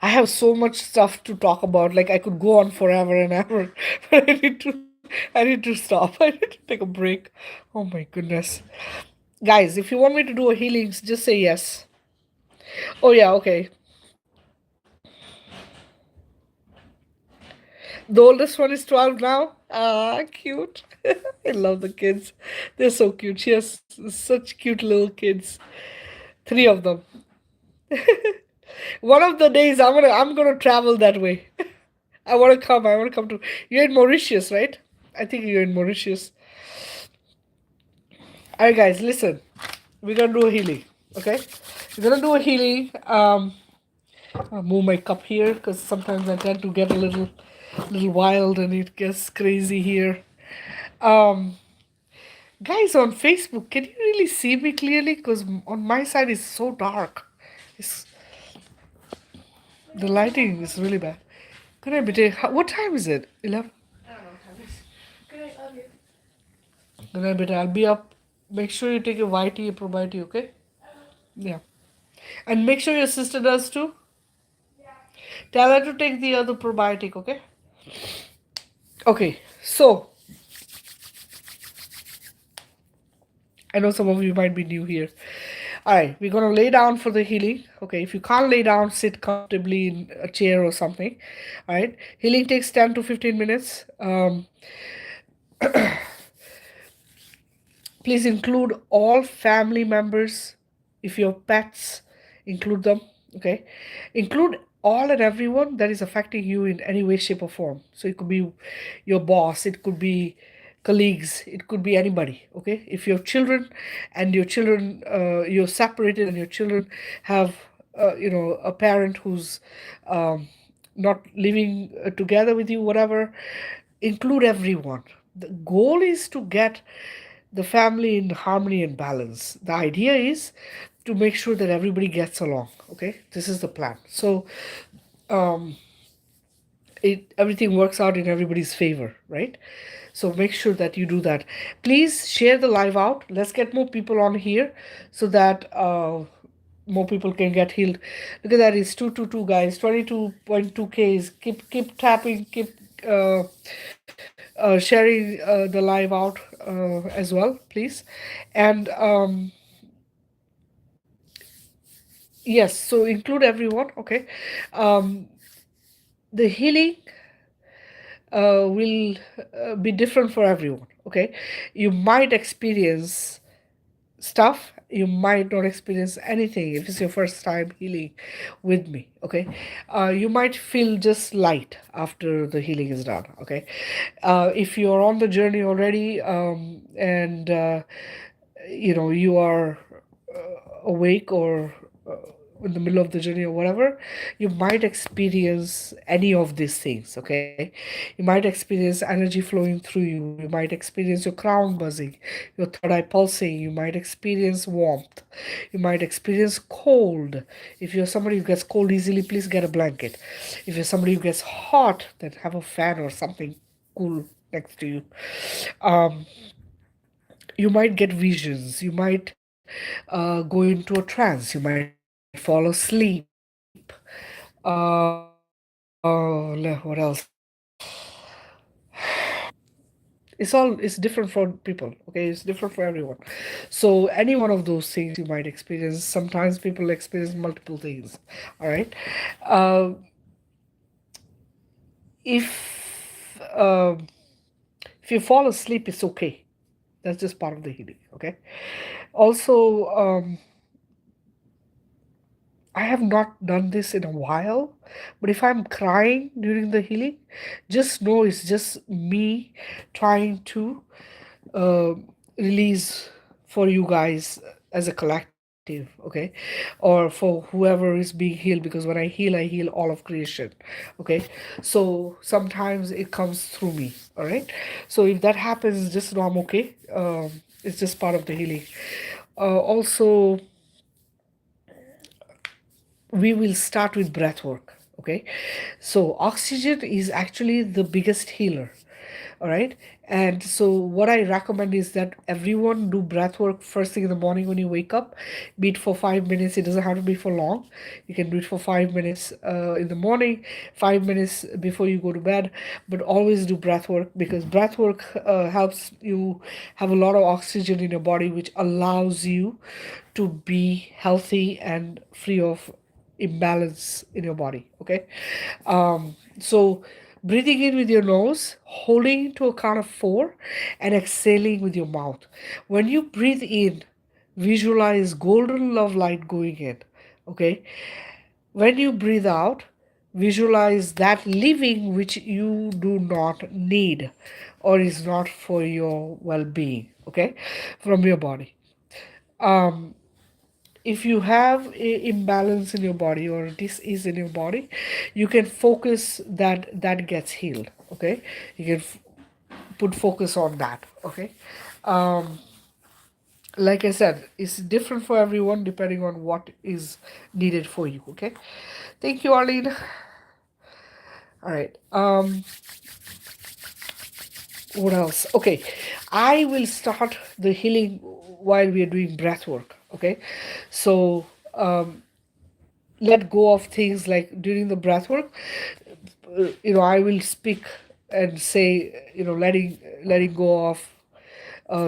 I have so much stuff to talk about. Like I could go on forever and ever. But I need to stop. I need to take a break. Oh my goodness. Guys, if you want me to do a healing, just say yes. Oh yeah, okay. The oldest one is 12 now. Ah, cute. I love the kids. They're so cute. She has such cute little kids. 3 of them. One of the days I'm gonna travel that way. I wanna come. To you're in Mauritius, right? I think you're in Mauritius. Alright guys, listen. We're gonna do a healing. Okay? We're gonna do a healing. I'll move my cup here because sometimes I tend to get a little wild and it gets crazy here. Guys on Facebook, can you really see me clearly? Because on my side it's so dark. The lighting is really bad. Good night, beta. What time is it? 11? I don't know what time it is. Good night, love you. Good night, beta. I'll be up. Make sure you take your YT, your probiotic, okay? Yeah. And make sure your sister does too. Tell her to take the other probiotic, okay? Okay, so I know some of you might be new here. All right, we're gonna lay down for the healing. Okay, if you can't lay down, sit comfortably in a chair or something. All right, healing takes 10 to 15 minutes. Please include all family members. If your pets, include them. Okay, include all and everyone that is affecting you in any way, shape, or form. So it could be your boss, it could be colleagues, it could be anybody. Okay, if your children and your children, you're separated and your children have, a parent who's not living together with you, whatever, include everyone. The goal is to get the family in harmony and balance. The idea is to make sure that everybody gets along. Okay, this is the plan. So it everything works out in everybody's favor, right? So make sure that you do that. Please share the live out. Let's get more people on here so that more people can get healed. Look at that, it's 222 guys, 22.2Ks. Keep tapping, keep sharing the live out as well, please. And yes, so include everyone. Okay, um, the healing will be different for everyone. Okay, you might experience stuff, you might not experience anything if it's your first time healing with me. Okay, you might feel just light after the healing is done. Okay, if you're on the journey already, and you are awake or in the middle of the journey or whatever, you might experience any of these things. Okay, you might experience energy flowing through you, you might experience your crown buzzing, your third eye pulsing, you might experience warmth, you might experience cold. If you're somebody who gets cold easily, please get a blanket. If you're somebody who gets hot, then have a fan or something cool next to you. um, you might get visions, you might go into a trance, you might fall asleep. What else? It's different for people. Okay, it's different for everyone. So any one of those things you might experience. Sometimes people experience multiple things. All right. uh, if if you fall asleep, it's okay. That's just part of the healing. Okay. Also, I have not done this in a while, but if I'm crying during the healing, just know it's just me trying to uh, release for you guys as a collective. Okay, or for whoever is being healed, because when I heal all of creation. Okay, so sometimes it comes through me. All right, so if that happens, just know I'm okay. It's just part of the healing. Also, we will start with breath work. Okay, so oxygen is actually the biggest healer. All right, and so what I recommend is that everyone do breath work first thing in the morning when you wake up, be it for 5 minutes. It doesn't have to be for long. You can do it for 5 minutes in the morning, 5 minutes before you go to bed, but always do breath work, because breath work helps you have a lot of oxygen in your body, which allows you to be healthy and free of imbalance in your body. Okay, so breathing in with your nose, holding to a count of 4, and exhaling with your mouth. When you breathe in, visualize golden love light going in. Okay, when you breathe out, visualize that living which you do not need or is not for your well-being. Okay, from your body. If you have a imbalance in your body or disease in your body, you can focus that gets healed. Okay, you can put focus on that. Okay, like I said, it's different for everyone depending on what is needed for you. Okay, thank you, Arlene. All right, what else? Okay, I will start the healing while we are doing breath work. Okay, so let go of things like during the breath work. I will speak and say, letting go of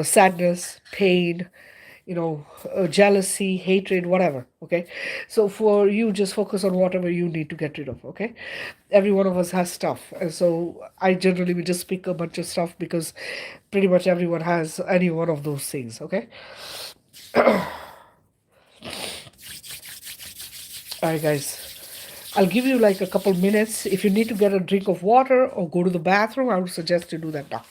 sadness, pain, jealousy, hatred, whatever. Okay, so for you, just focus on whatever you need to get rid of. Okay, every one of us has stuff, and so I generally will just pick a bunch of stuff because pretty much everyone has any one of those things. Okay, all right, guys. I'll give you like a couple minutes. If you need to get a drink of water or go to the bathroom, I would suggest you do that now.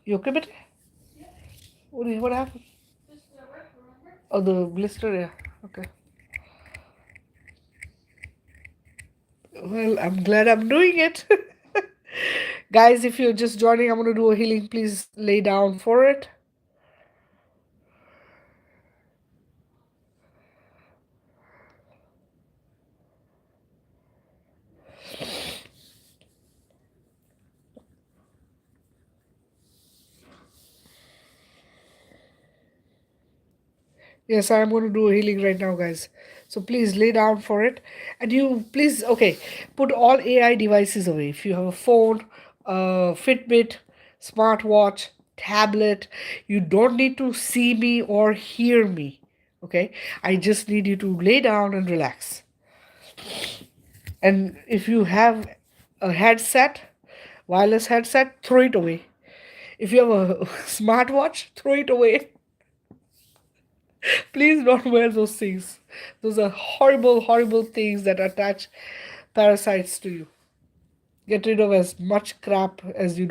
You okay, Betty? What happened? Just the work, remember? Oh, the blister, yeah. Okay. Well, I'm glad I'm doing it. Guys, if you're just joining, I'm going to do a healing. Please lay down for it. Yes, I am going to do a healing right now, guys. So please lay down for it. And you please, okay, put all AI devices away. If you have a phone, Fitbit, smartwatch, tablet, you don't need to see me or hear me. Okay? I just need you to lay down and relax. And if you have a headset, wireless headset, throw it away. If you have a smartwatch, throw it away. Please don't wear those things. Those are horrible, horrible things that attach parasites to you. Get rid of as much crap as you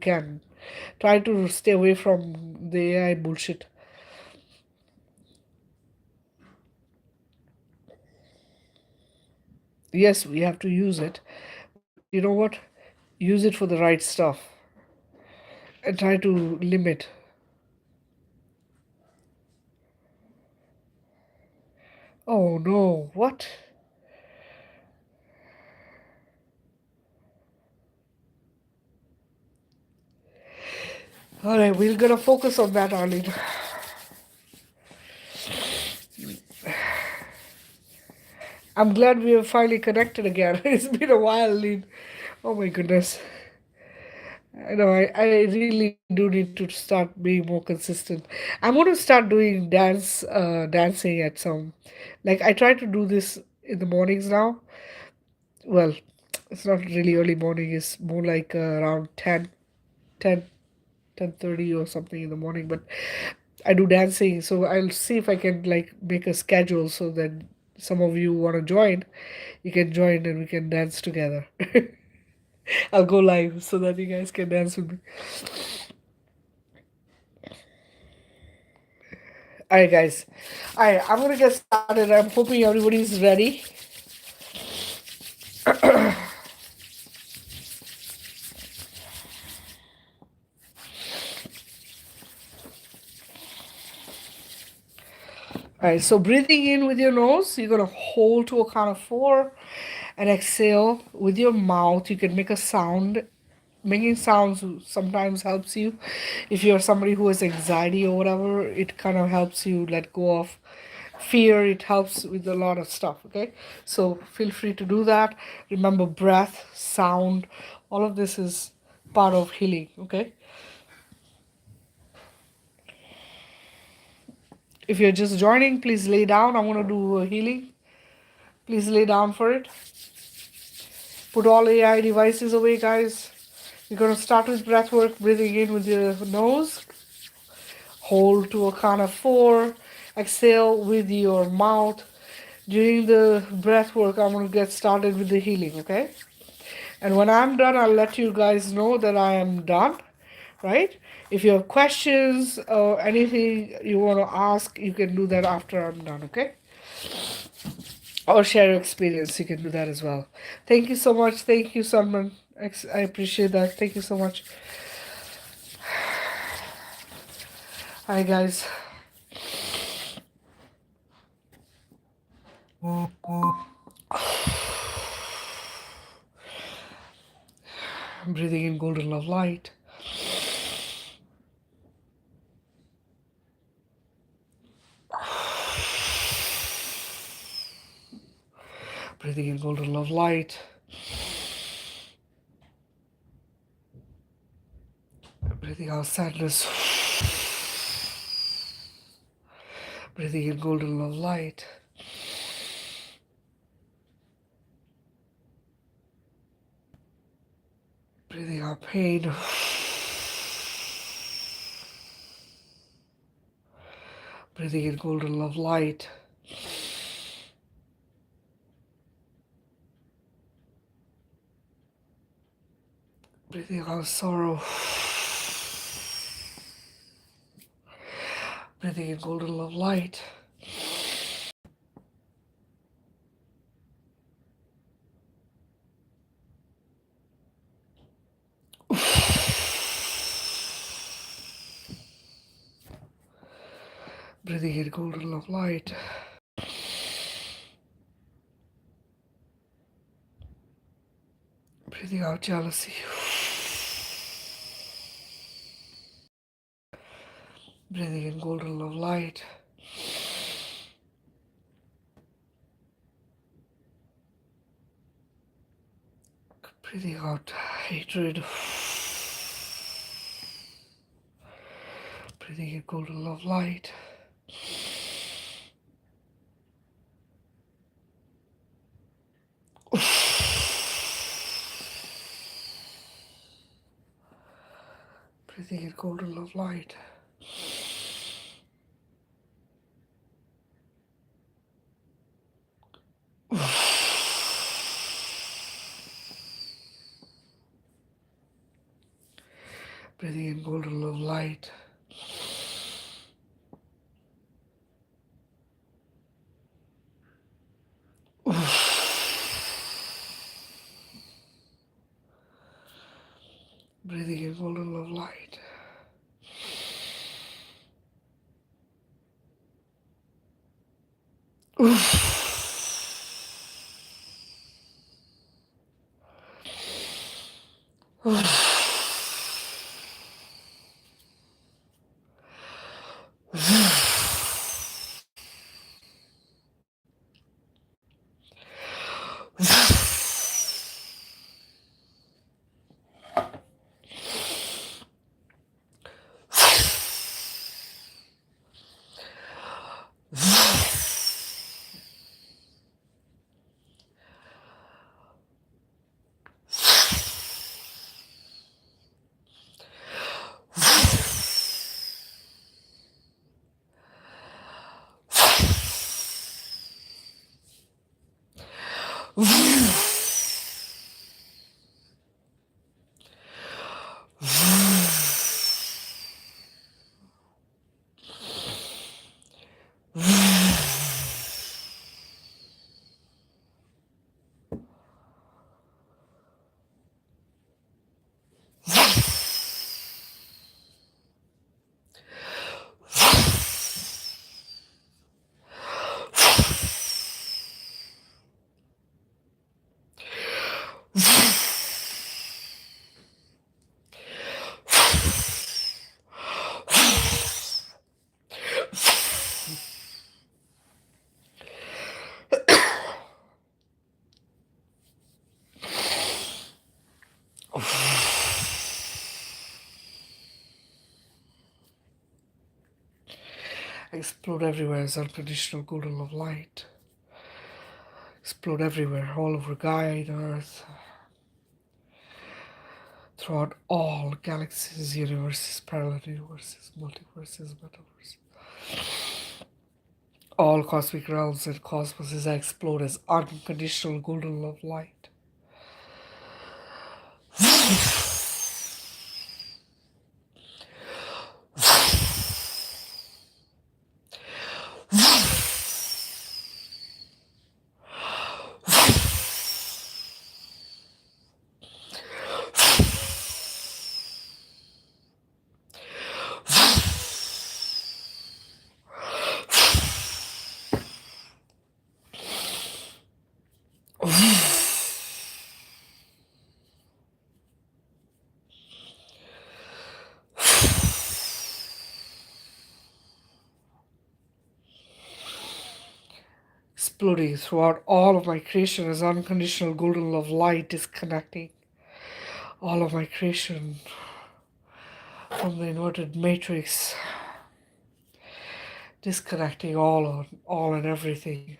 can. Try to stay away from the AI bullshit. Yes, we have to use it. But you know what? Use it for the right stuff. And try to limit. Oh no, what? Alright, we're gonna focus on that, Arlene. I'm glad we have finally connected again. It's been a while, Arlene. Oh my goodness. I know I really do need to start being more consistent. I'm going to start doing dancing at some, like I try to do this in the mornings now. Well, it's not really early morning, it's more like around 10:30 or something in the morning, but I do dancing, so I'll see if I can like make a schedule so that some of you want to join, you can join and we can dance together. I'll go live so that you guys can dance with me. Alright, guys. Alright, I'm gonna get started. I'm hoping everybody's ready. Alright, so breathing in with your nose, you're gonna hold to a count of 4 and exhale with your mouth. You can make a sound. Making sounds sometimes helps you. If you're somebody who has anxiety or whatever, it kind of helps you let go of fear. It helps with a lot of stuff. Okay, so feel free to do that. Remember, breath, sound, all of this is part of healing. Okay, if you're just joining, please lay down. I'm going to do a healing. Please lay down for it. Put all AI devices away, guys. We're going to start with breath work, breathing in with your nose. Hold to a count of 4. Exhale with your mouth. During the breath work, I'm going to get started with the healing, okay? And when I'm done, I'll let you guys know that I am done, right? If you have questions or anything you want to ask, you can do that after I'm done, okay? Or share your experience, you can do that as well. Thank you so much. Thank you, Salman. I appreciate that. Thank you so much. Hi, guys. I'm breathing in golden love light. Breathing in golden love light. Breathing out sadness. Breathing in golden love light. Breathing out pain. Breathing in golden love light. Breathing out sorrow. Breathing in golden love light. Breathing in golden love light. Breathing out jealousy. Breathing in golden love light. Breathing out hatred. Breathing in golden love light. Breathing in golden love light. Breathing in golden love light. Breathing in golden love light. Explode everywhere as unconditional golden love light. Explode everywhere, all over Gaia and Earth, throughout all galaxies, universes, parallel universes, multiverses, metaverses. All cosmic realms and cosmoses explode as unconditional golden love light. exploding throughout all of my creation as unconditional golden love light, disconnecting all of my creation from the inverted matrix, disconnecting all and everything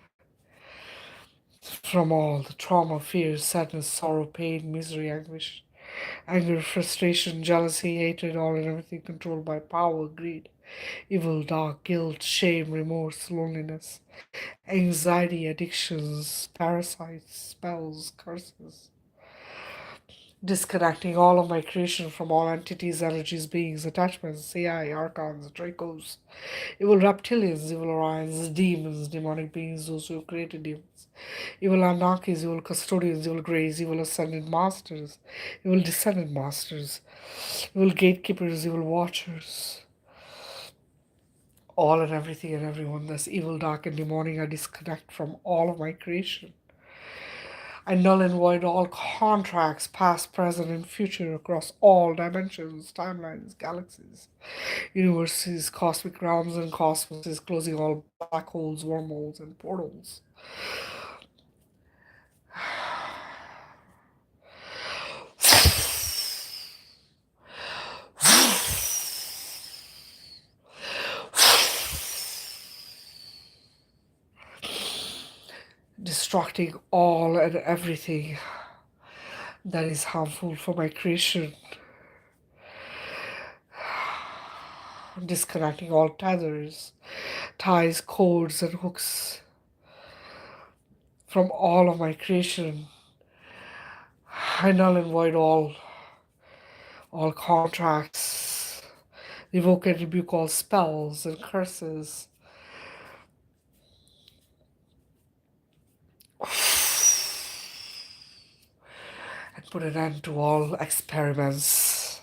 from all the trauma, fear, sadness, sorrow, pain, misery, anguish, anger, frustration, jealousy, hatred, all and everything controlled by power, greed, evil, dark, guilt, shame, remorse, loneliness, anxiety, addictions, parasites, spells, curses. Disconnecting all of my creation from all entities, energies, beings, attachments, AI, archons, dracos, evil reptilians, evil orions, demons, demonic beings, those who created demons, evil anarchies, evil custodians, evil greys, evil ascended masters, evil descended masters, evil gatekeepers, evil watchers, all and everything and everyone that's evil, dark, and demonic. I disconnect from all of my creation. I null and void all contracts, past, present, and future, across all dimensions, timelines, galaxies, universes, cosmic realms, and cosmoses, closing all black holes, wormholes, and portals. Destructing all and everything that is harmful for my creation. Disconnecting all tethers, ties, cords, and hooks from all of my creation. I null and void all contracts, revoke and rebuke all spells and curses. And put an end to all experiments.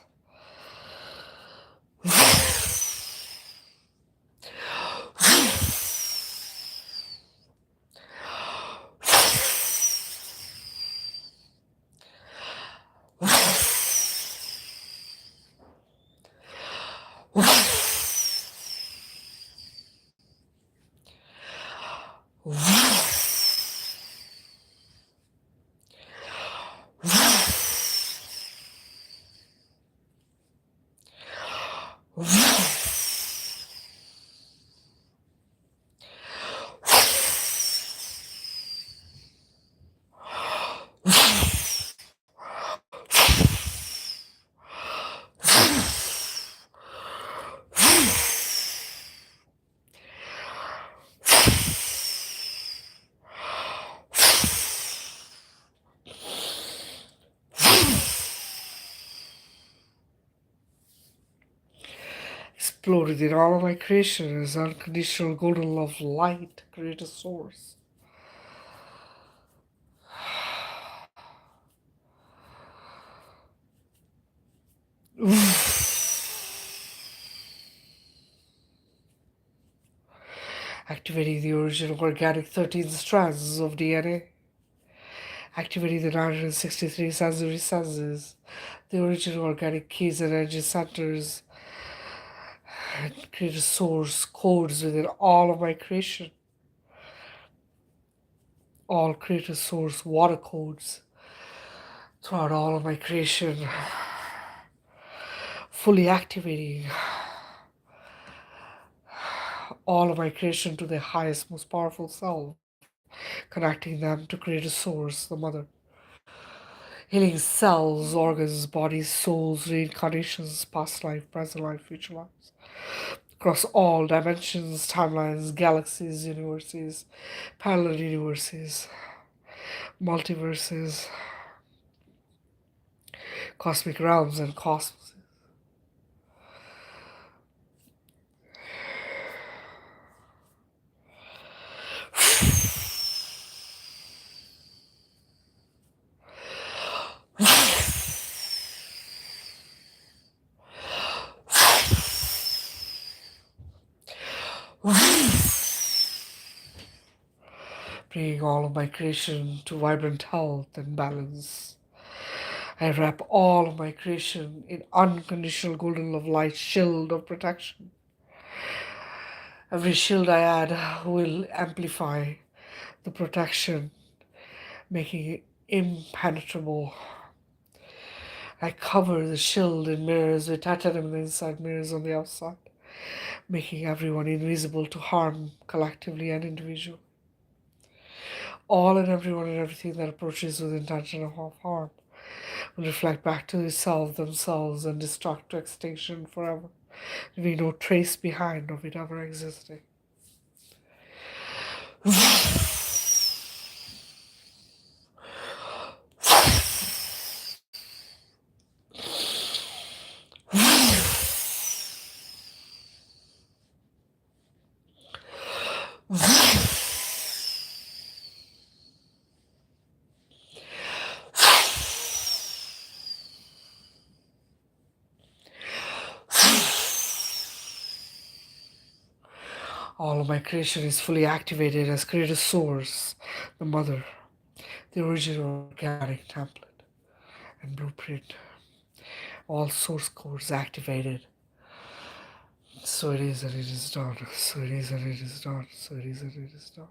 Exploded in all of my creation as unconditional golden love light, creator source. Activating the original organic 13 strands of DNA. Activating the 963 sensory senses, the original organic keys and energy centers, and create a source codes within all of my creation. All creator source water codes throughout all of my creation. Fully activating all of my creation to the highest, most powerful self, connecting them to creator source, the mother. Healing cells, organs, bodies, souls, reincarnations, past life, present life, future lives. Across all dimensions, timelines, galaxies, universes, parallel universes, multiverses, cosmic realms, and cosmos. Bringing all of my creation to vibrant health and balance. I wrap all of my creation in unconditional golden love light shield of protection. Every shield I add will amplify the protection, making it impenetrable. I cover the shield in mirrors with titanium on the inside, mirrors on the outside, making everyone invisible to harm collectively and individually. All and everyone and everything that approaches with intention of harm will reflect back to itself, themselves, and destruct to extinction forever, leaving no trace behind of it ever existing. All of my creation is fully activated as creator source, the mother, the original organic template and blueprint. All source codes activated. So it is and it is done. So it is and it is done. So it is and it is done.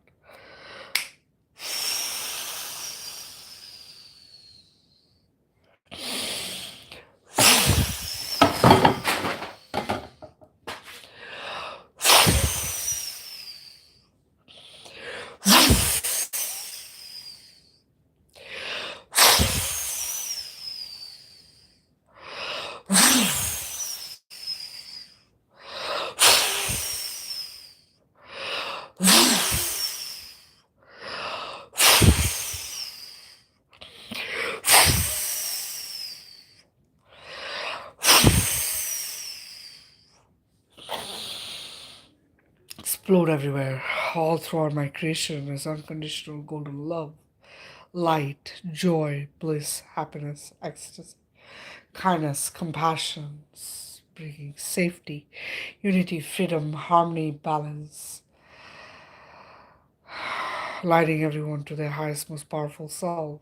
Explode everywhere, all throughout my creation is unconditional golden love, light, joy, bliss, happiness, ecstasy, kindness, compassion, bringing safety, unity, freedom, harmony, balance, lighting everyone to their highest, most powerful self,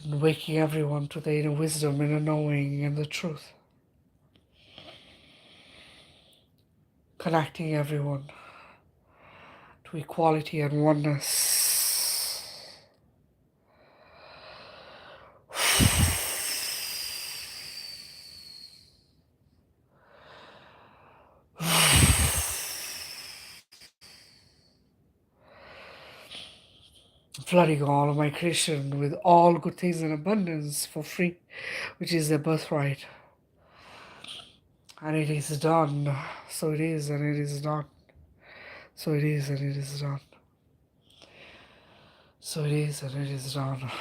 and waking everyone to their inner wisdom, inner knowing, and the truth. Connecting everyone to equality and oneness. Flooding all of my creation with all good things in abundance for free, which is their birthright. And it is done. So it is and it is done. So it is and it is done. So it is and it is done.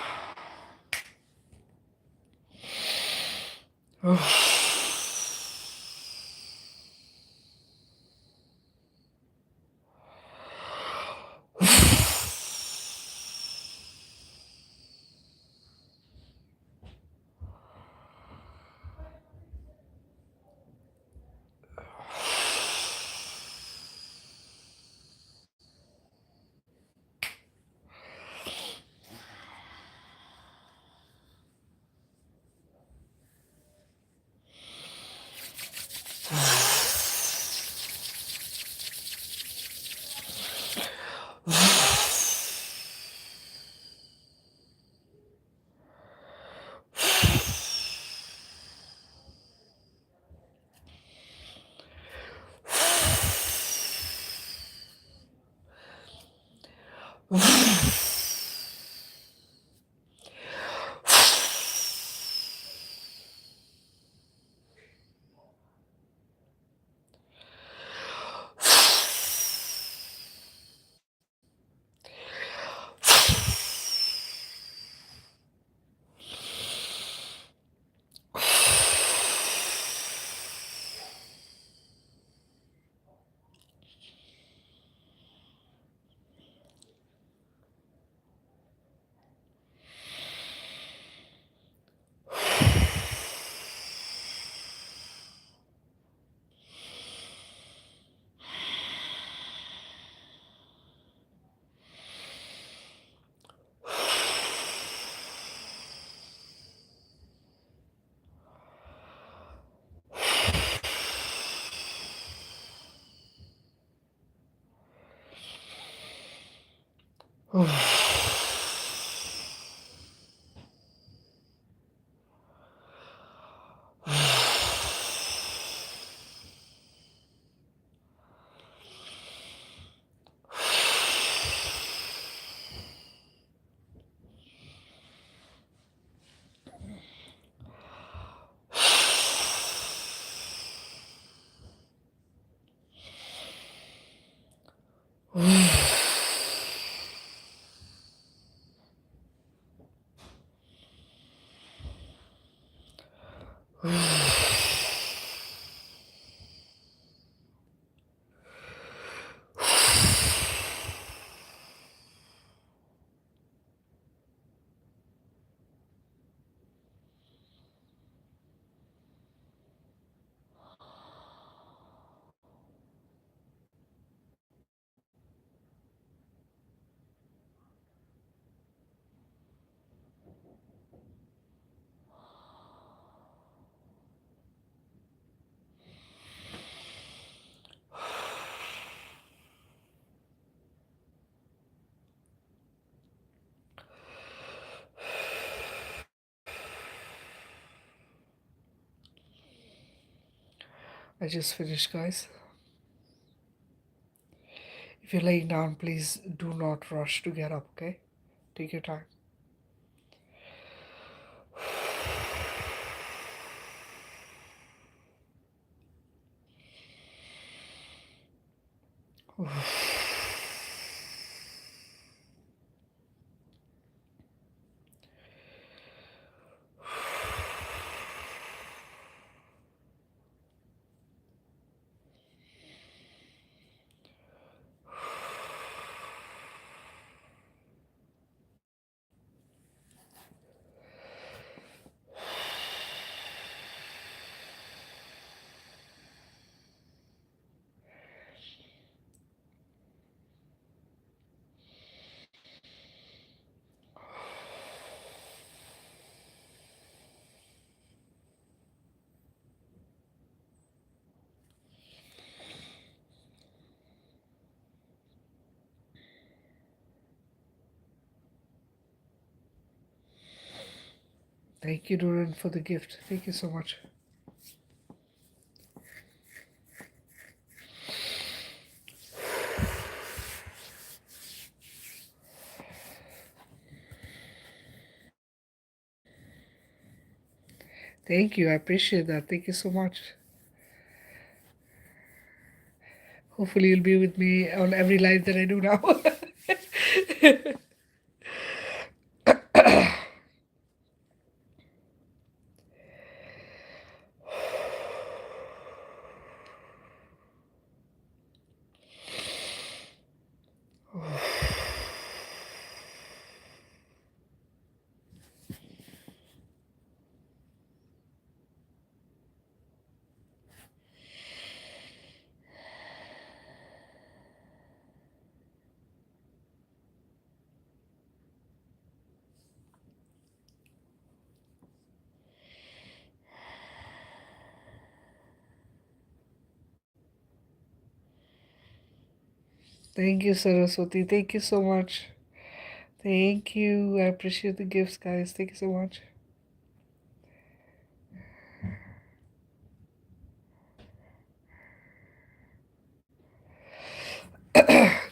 I just finished, guys. If you're laying down, please do not rush to get up, okay? Take your time. Thank you, Doran, for the gift. Thank you so much. Thank you. I appreciate that. Thank you so much. Hopefully, you'll be with me on every live that I do now. Thank you, Saraswati. Thank you so much. Thank you. I appreciate the gifts, guys. Thank you so much.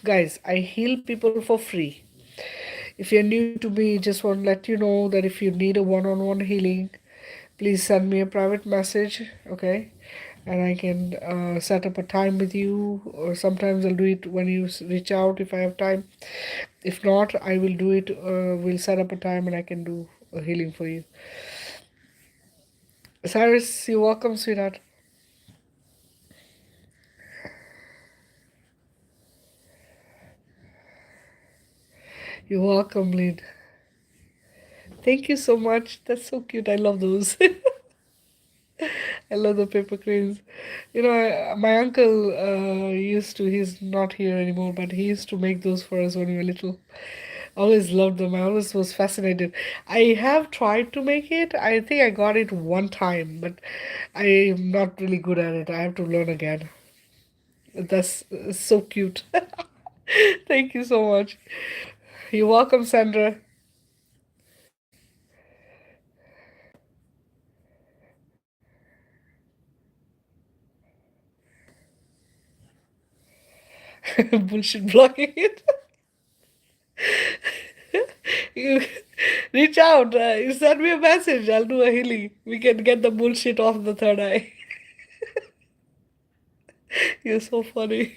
Guys, I heal people for free. If you're new to me, just want to let you know that if you need a one-on-one healing, please send me a private message, okay? And I can set up a time with you, or sometimes I'll do it when you reach out if I have time. If not, I will do it. We'll set up a time and I can do a healing for you. Cyrus, you're welcome, sweetheart. You're welcome, Lynn. Thank you so much. That's so cute. I love those. I love the paper cranes. You know, my uncle used to, he's not here anymore, but he used to make those for us when we were little. Always loved them. I always was fascinated. I have tried to make it. I think I got it one time, but I'm not really good at it. I have to learn again. That's so cute. Thank you so much. You're welcome, Sandra. Bullshit blocking it. You reach out. You send me a message. I'll do a healing. We can get the bullshit off the third eye. You're so funny.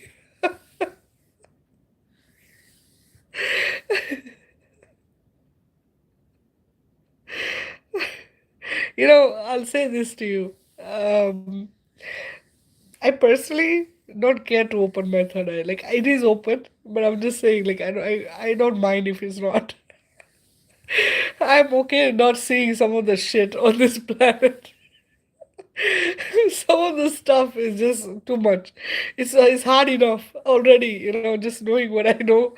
I'll say this to you. I personally don't care to open my third eye. Like it is open, but I'm just saying, like I don't mind if it's not. I'm okay not seeing some of the shit on this planet. Some of the stuff is just too much. It's hard enough already, just knowing what I know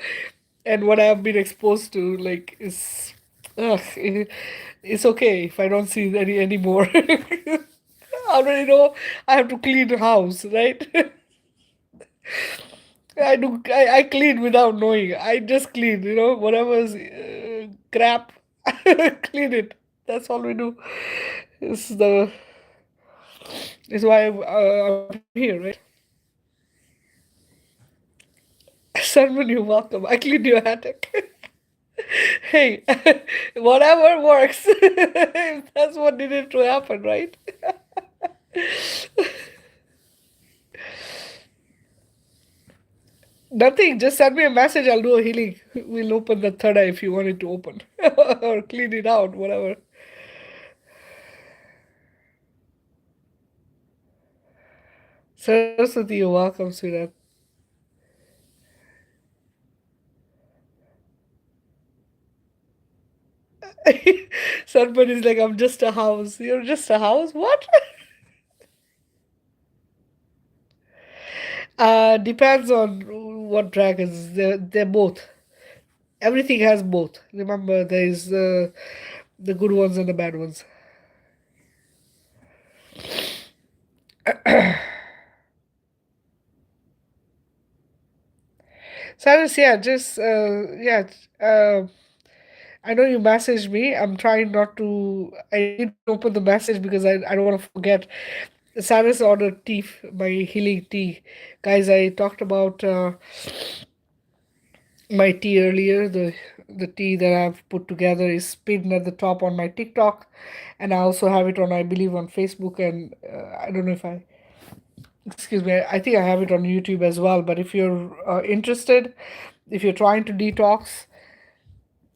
and what I've been exposed to. Like it's okay if I don't see any anymore. I already know I have to clean the house, right? I do. I clean without knowing. I just clean. Whatever's crap, clean it. That's all we do. It's the. It's why I'm here, right? Salman, you're welcome. I cleaned your attic. Hey, whatever works. That's what needed to happen, right? Nothing. Just send me a message. I'll do a healing. We'll open the third eye if you want it to open, or clean it out, whatever. Saraswati, you're welcome, sweetheart. Somebody's like, I'm just a house. You're just a house? What? Depends on what dragons. They're both. Everything has both. Remember, there is the good ones and the bad ones. Cyrus, yeah, just yeah. Uh, I know you messaged me. I'm trying not to. I didn't open the message because I don't want to forget. Cyrus ordered tea, my healing tea. Guys, I talked about my tea earlier. The tea that I've put together is pinned at the top on my TikTok, and I also have it on, I believe, on Facebook, and I don't know if I. Excuse me. I think I have it on YouTube as well. But if you're interested, if you're trying to detox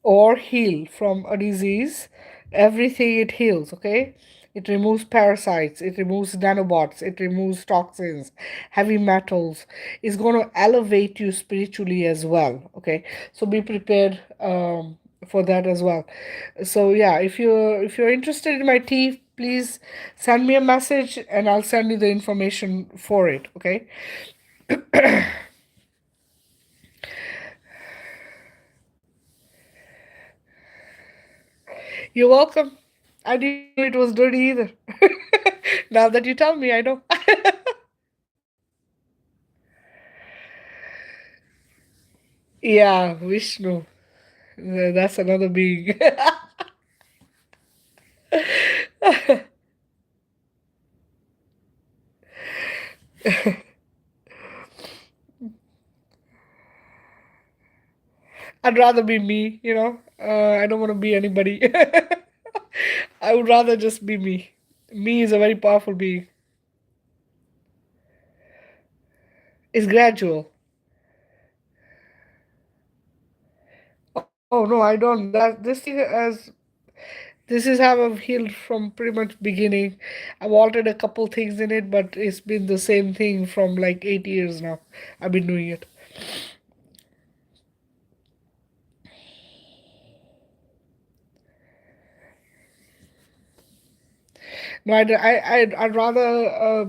or heal from a disease, everything it heals, okay? It removes parasites, it removes nanobots, it removes toxins, heavy metals. It's going to elevate you spiritually as well, okay? So be prepared for that as well. So yeah, if you're interested in my tea, please send me a message and I'll send you the information for it, okay? You're welcome. I didn't know it was dirty either. Now that you tell me, I know. Yeah, Vishnu. That's another being. I'd rather be me. I don't want to be anybody. I would rather just be me. Me is a very powerful being. It's gradual. Oh no, I don't. This is how I've healed from pretty much beginning. I've altered a couple things in it, but it's been the same thing from like 8 years now. I've been doing it. No, I'd rather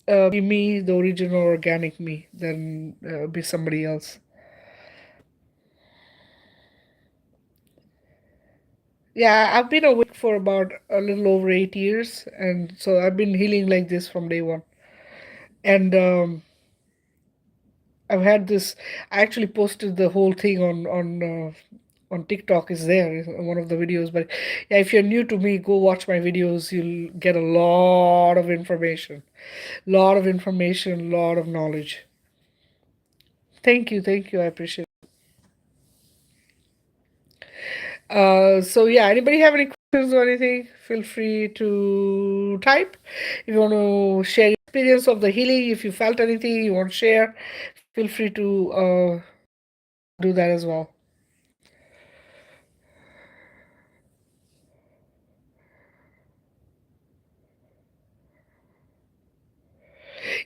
be me, the original organic me, than be somebody else. Yeah, I've been awake for about a little over 8 years, and so I've been healing like this from day one. And I've had this. I actually posted the whole thing on TikTok. Is there is one of the videos? But yeah, if you're new to me, go watch my videos. You'll get a lot of information, lot of knowledge. Thank you. I appreciate it. So yeah, anybody have any questions or anything? Feel free to type. If you want to share your experience of the healing, if you felt anything you want to share, feel free to do that as well.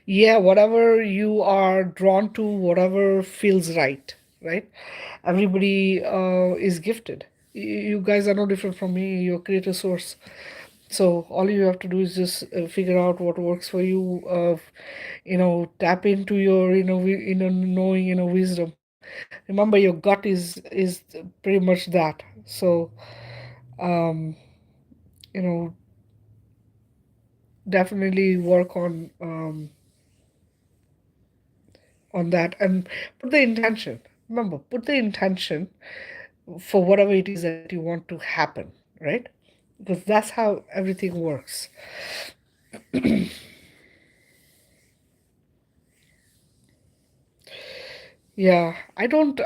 Yeah, whatever you are drawn to, whatever feels right, right? Everybody is gifted. You guys are no different from me. You're creator source. So all you have to do is just figure out what works for you. Tap into your knowing, wisdom. Remember, your gut is pretty much that. So um, you know, definitely work on that and put the intention. Remember, put the intention for whatever it is that you want to happen, right? Because that's how everything works. Yeah, I don't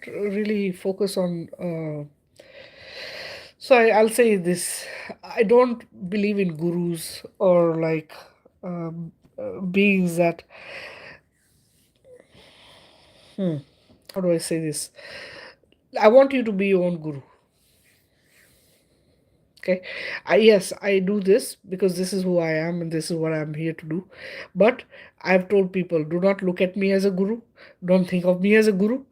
really focus on so I'll say this. I don't believe in gurus or like beings that how do I say this? I want you to be your own guru. Okay, yes, I do this because this is who I am and this is what I'm here to do. But I've told people, do not look at me as a guru. Don't think of me as a guru.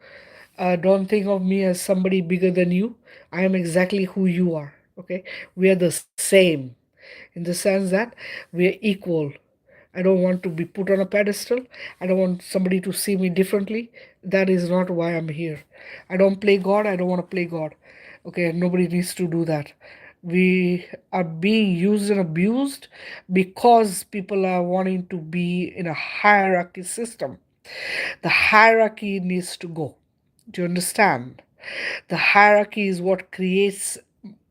Don't think of me as somebody bigger than you. I am exactly who you are. Okay, we are the same in the sense that we are equal. I don't want to be put on a pedestal. I don't want somebody to see me differently. That is not why I'm here. I don't play God. I don't want to play God. Okay, nobody needs to do that. We are being used and abused because people are wanting to be in a hierarchy system. The hierarchy needs to go. Do you understand? The hierarchy is what creates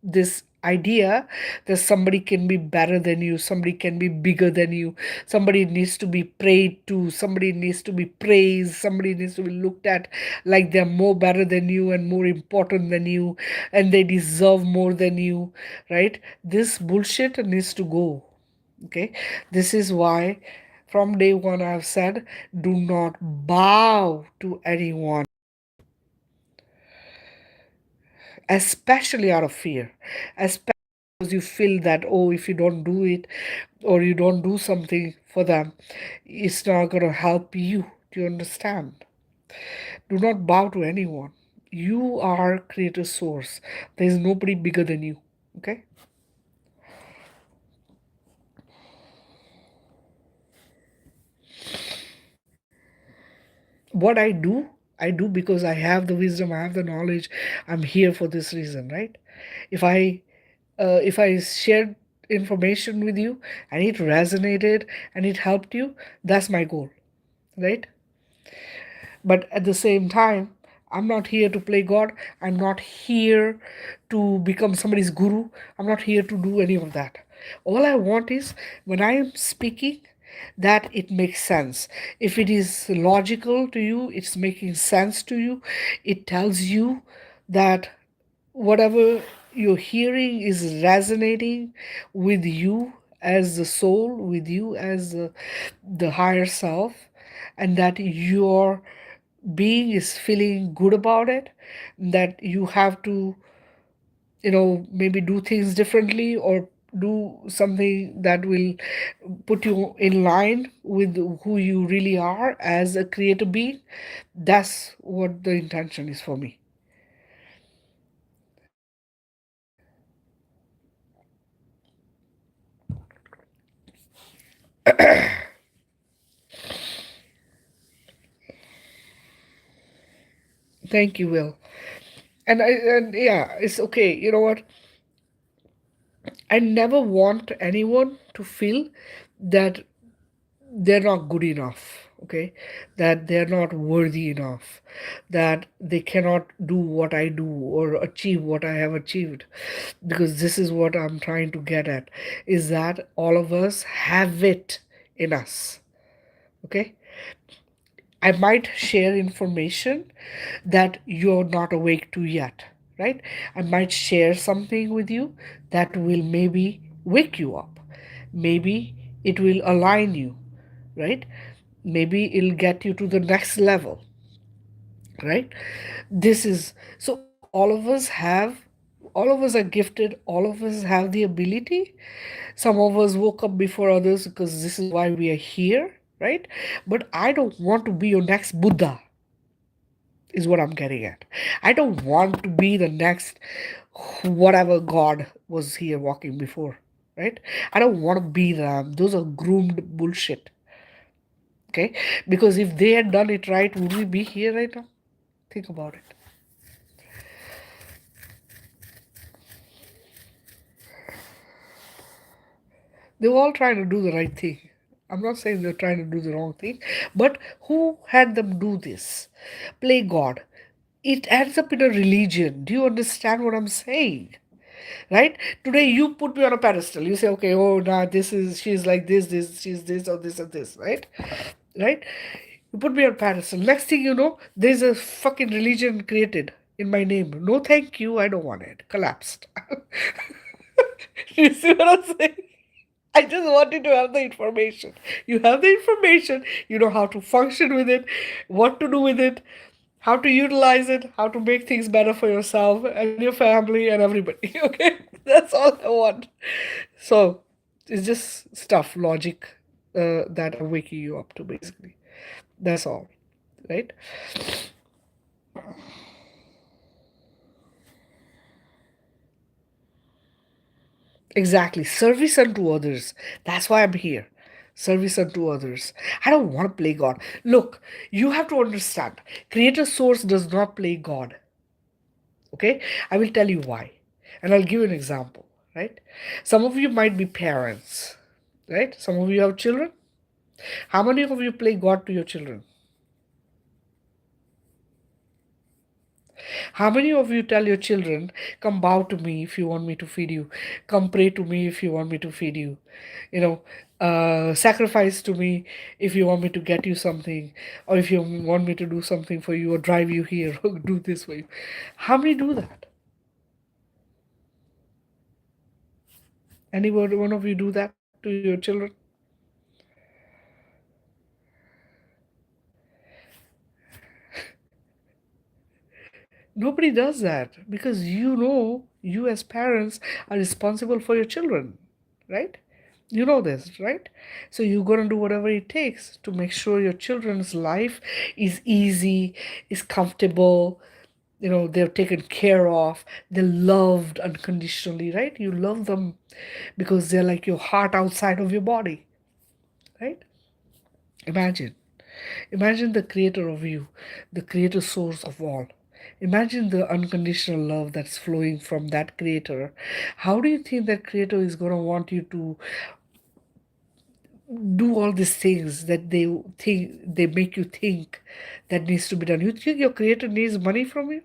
this idea that somebody can be better than you, somebody can be bigger than you, somebody needs to be prayed to, somebody needs to be praised, somebody needs to be looked at like they're more better than you and more important than you and they deserve more than you, right? This bullshit needs to go. Okay, this is why from day one I've said, do not bow to anyone, especially out of fear, especially because you feel that, oh, if you don't do it or you don't do something for them, it's not going to help you. Do you understand? Do not bow to anyone. You are creator source. There is nobody bigger than you. Okay. What I do because I have the wisdom, I have the knowledge. I'm here for this reason, right? If I shared information with you and it resonated and it helped you, that's my goal, right? But at the same time, I'm not here to play God. I'm not here to become somebody's guru. I'm not here to do any of that. All I want is when I am speaking, that it makes sense. If it is logical to you, it's making sense to you, it tells you that whatever you're hearing is resonating with you as the soul, with you as the higher self, and that your being is feeling good about it, that you have to, maybe do things differently or do something that will put you in line with who you really are as a creator being. That's what the intention is for me. Thank you, Will. And yeah, it's okay. You know what? I never want anyone to feel that they're not good enough. okay, that they're not worthy enough, that they cannot do what I do or achieve what I have achieved. Because this is what I'm trying to get at, is that all of us have it in us, okay? I might share information that you're not awake to yet, right? I might share something with you that will maybe wake you up. Maybe it will align you, right? Maybe it'll get you to the next level, right? This is so all of us are gifted, all of us have the ability. Some of us woke up before others because this is why we are here, right? But I don't want to be your next Buddha, is what I'm getting at. I don't want to be the next whatever God was here walking before, right? I don't want to be them. Those are groomed bullshit, okay? Because if they had done it right, would we be here right now? Think about it. They were all trying to do the right thing. I'm not saying they're trying to do the wrong thing, but who had them do this? Play God. It ends up in a religion. Do you understand what I'm saying? Right? Today you put me on a pedestal. You say, okay, oh, nah, this is, she's like this, she's this, or this, or this, right? Right? You put me on a pedestal. Next thing you know, there's a fucking religion created in my name. No, thank you. I don't want it. Collapsed. You see what I'm saying? I just wanted to have the information. You have the information, you know how to function with it, what to do with it, how to utilize it, how to make things better for yourself and your family and everybody. Okay? That's all I want. So it's just stuff, logic that I'm waking you up to, basically. That's all. Right? Exactly. Service unto others. That's why I'm here. Service unto others. I don't want to play God. Look, you have to understand. Creator Source does not play God. Okay? I will tell you why. And I'll give you an example. Right? Some of you might be parents. Right? Some of you have children. How many of you play God to your children? How many of you tell your children, come bow to me if you want me to feed you? Come pray to me if you want me to feed you? You know, sacrifice to me if you want me to get you something, or if you want me to do something for you, or drive you here, or do this for you. How many do that? Any one of you do that to your children? Nobody does that because you know you as parents are responsible for your children, right? You know this, right? So you're going to do whatever it takes to make sure your children's life is easy, is comfortable, they're taken care of, they're loved unconditionally, right? You love them because they're like your heart outside of your body, right? Imagine. Imagine the creator of you, the creator source of all. Imagine the unconditional love that's flowing from that creator. How do you think that creator is going to want you to do all these things that they make you think that needs to be done? You think your creator needs money from you?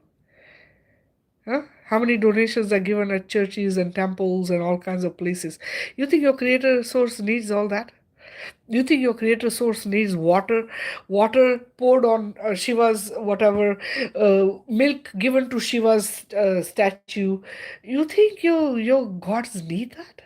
Huh? How many donations are given at churches and temples and all kinds of places? You think your creator source needs all that? You think your creator source needs water poured on Shiva's whatever, milk given to Shiva's statue? You think your gods need that?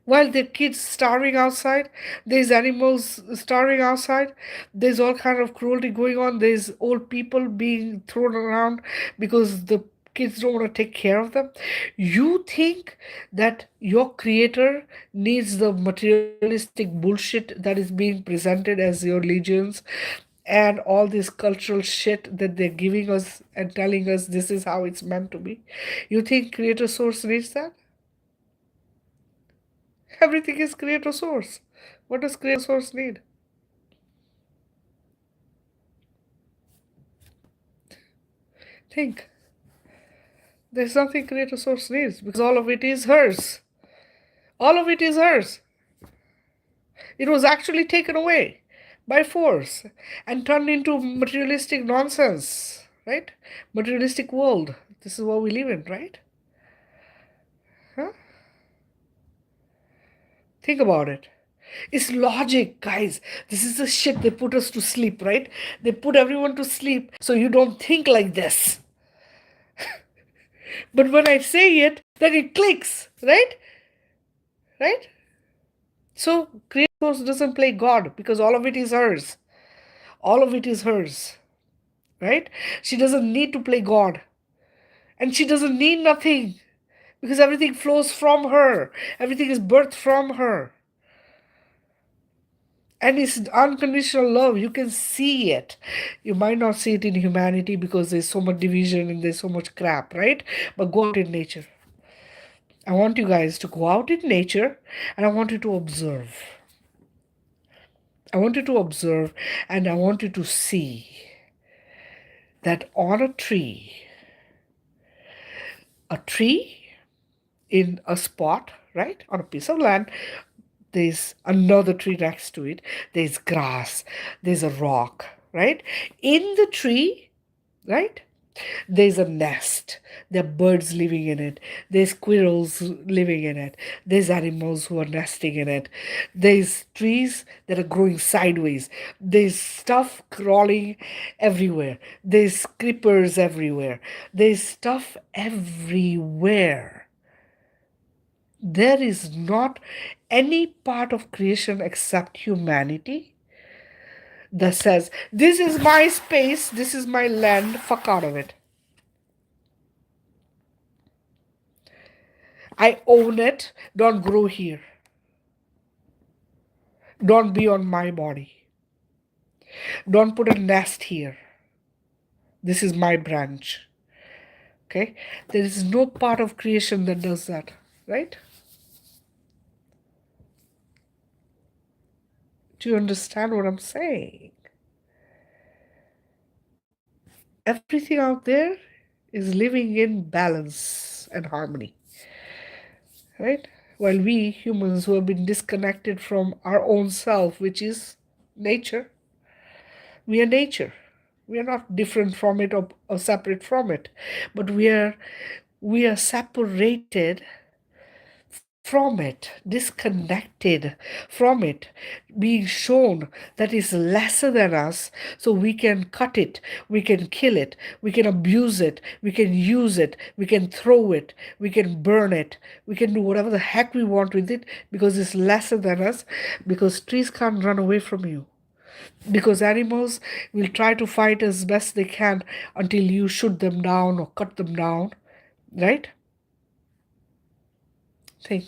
While there are kids starving outside, there's animals starving outside, there's all kind of cruelty going on, there's old people being thrown around because the kids don't want to take care of them. You think that your creator needs the materialistic bullshit that is being presented as your legions and all this cultural shit that they're giving us and telling us this is how it's meant to be? You think creator source needs that? Everything is creator source. What does creator source need? Think. There's nothing creator source needs because all of it is hers. All of it is hers. It was actually taken away by force and turned into materialistic nonsense, right? Materialistic world. This is what we live in, right? Huh? Think about it. It's logic, guys. This is the shit they put us to sleep, right? They put everyone to sleep so you don't think like this. But when I say it, then it clicks, right? Right? So Creator Source doesn't play God because all of it is hers. All of it is hers, right? She doesn't need to play God. And she doesn't need nothing because everything flows from her. Everything is birthed from her. And it's unconditional love. You can see it. You might not see it in humanity because there's so much division and there's so much crap, right? But go out in nature. I want you guys to go out in nature and I want you to observe. I want you to observe and I want you to see that on a tree in a spot, right, on a piece of land, there's another tree next to it, there's grass, there's a rock, right? In the tree, right, there's a nest. There are birds living in it. There's squirrels living in it. There's animals who are nesting in it. There's trees that are growing sideways. There's stuff crawling everywhere. There's creepers everywhere. There's stuff everywhere. There is not any part of creation except humanity that says, this is my space, this is my land, fuck out of it. I own it, don't grow here. Don't be on my body. Don't put a nest here. This is my branch. Okay? There is no part of creation that does that, right? Do you understand what I'm saying? Everything out there is living in balance and harmony, right? While we humans who have been disconnected from our own self, which is nature, we are nature. We are not different from it or separate from it, but we are separated from it, disconnected from it, being shown that is lesser than us, so we can cut it, we can kill it, we can abuse it, we can use it, we can throw it, we can burn it, we can do whatever the heck we want with it because it's lesser than us, because trees can't run away from you. Because animals will try to fight as best they can until you shoot them down or cut them down, right? Think.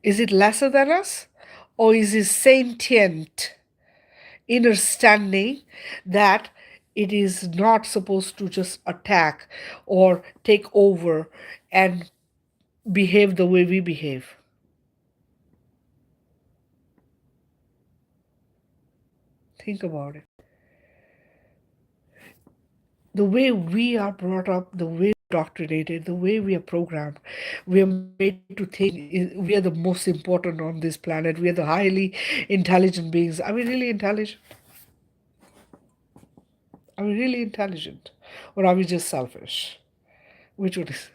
Is it lesser than us? Or is it sentient understanding that it is not supposed to just attack or take over and behave the way we behave? Think about it. The way we are brought up, the way we're indoctrinated, the way we are programmed, we are made to think we are the most important on this planet. We are the highly intelligent beings. Are we really intelligent? Are we really intelligent? Or are we just selfish? Which one is it?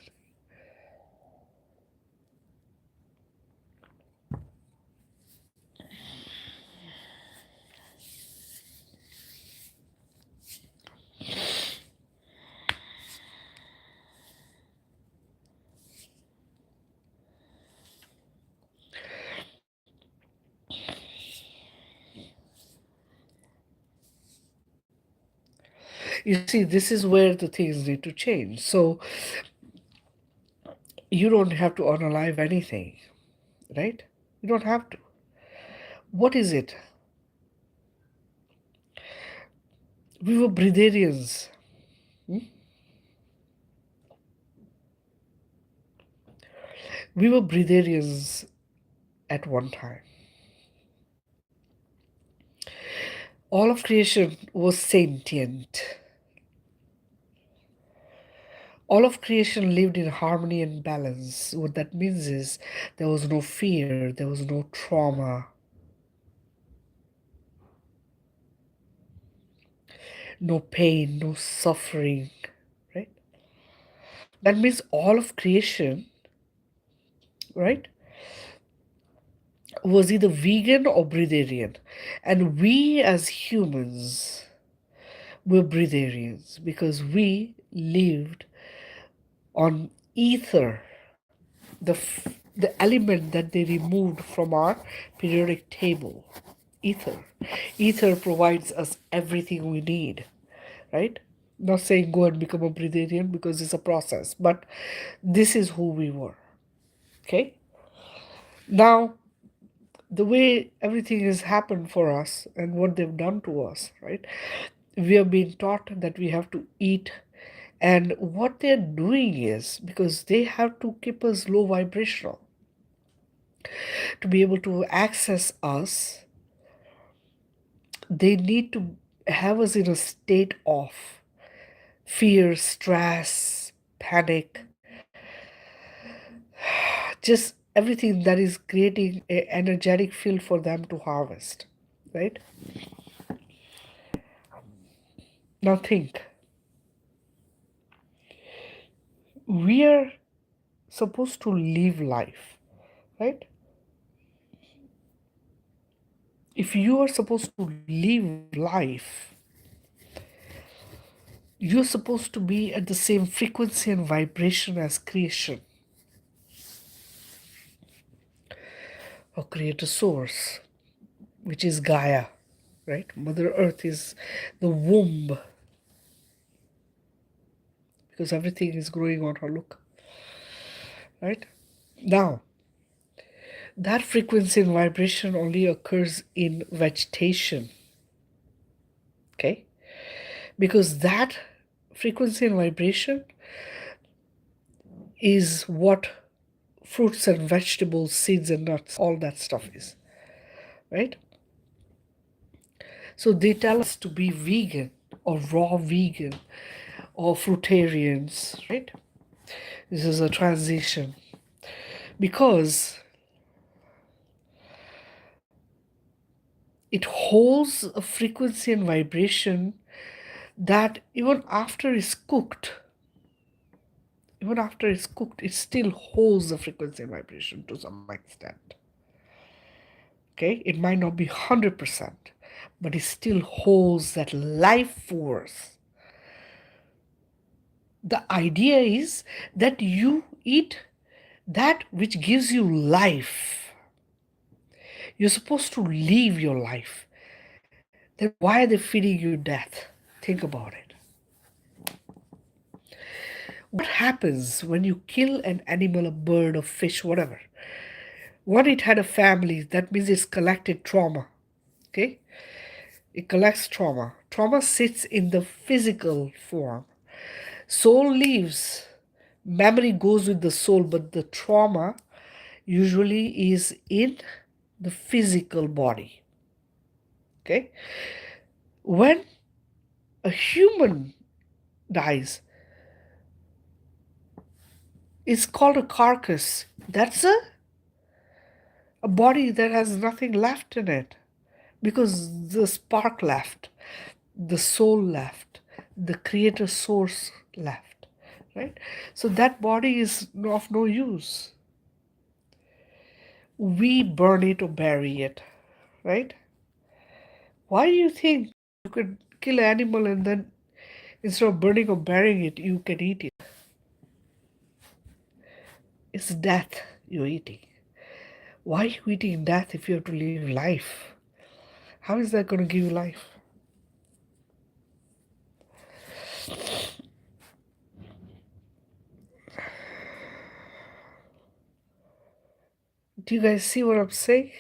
You see, this is where the things need to change. So you don't have to unalive anything, right? You don't have to. What is it? We were breatharians. We were breatharians at one time. All of creation was sentient. All of creation lived in harmony and balance. What that means is there was no fear, there was no trauma, no pain, no suffering, right? That means all of creation, right, was either vegan or breatharian. And we as humans were breatharians because we lived on ether, the element that they removed from our periodic table. Ether. Ether provides us everything we need, right? Not saying go and become a breatharian because it's a process, but this is who we were. Okay? Now, the way everything has happened for us and what they've done to us, right? We have been taught that we have to eat. And what they're doing is because they have to keep us low vibrational to be able to access us, they need to have us in a state of fear, stress, panic, just everything that is creating an energetic field for them to harvest, right? Now think, we are supposed to live life, right? If you are supposed to live life, you're supposed to be at the same frequency and vibration as creation or creator source, which is Gaia, right? Mother Earth is the womb because everything is growing on her look, right? Now, that frequency and vibration only occurs in vegetation, okay? Because that frequency and vibration is what fruits and vegetables, seeds and nuts, all that stuff is, right? So they tell us to be vegan or raw vegan or fruitarians, right? This is a transition because it holds a frequency and vibration that even after it's cooked, it still holds the frequency and vibration to some extent. Okay, it might not be 100%, but it still holds that life force. The idea is that you eat that which gives you life. You're supposed to live your life. Then why are they feeding you death? Think about it. What happens when you kill an animal, a bird, a fish, whatever? When it had a family, that means it's collected trauma. Okay? It collects trauma. Trauma sits in the physical form. Soul leaves. Memory goes with the soul, but the trauma usually is in the physical body. Okay? When a human dies, it's called a carcass. That's a body that has nothing left in it because the spark left, the soul left, the creator source left, right? So that body is of no use. We burn it or bury it, right? Why do you think you could kill an animal and then instead of burning or burying it, you can eat it? It's death you're eating. Why are you eating death if you have to live life? How is that going to give you life? Do you guys see what I'm saying?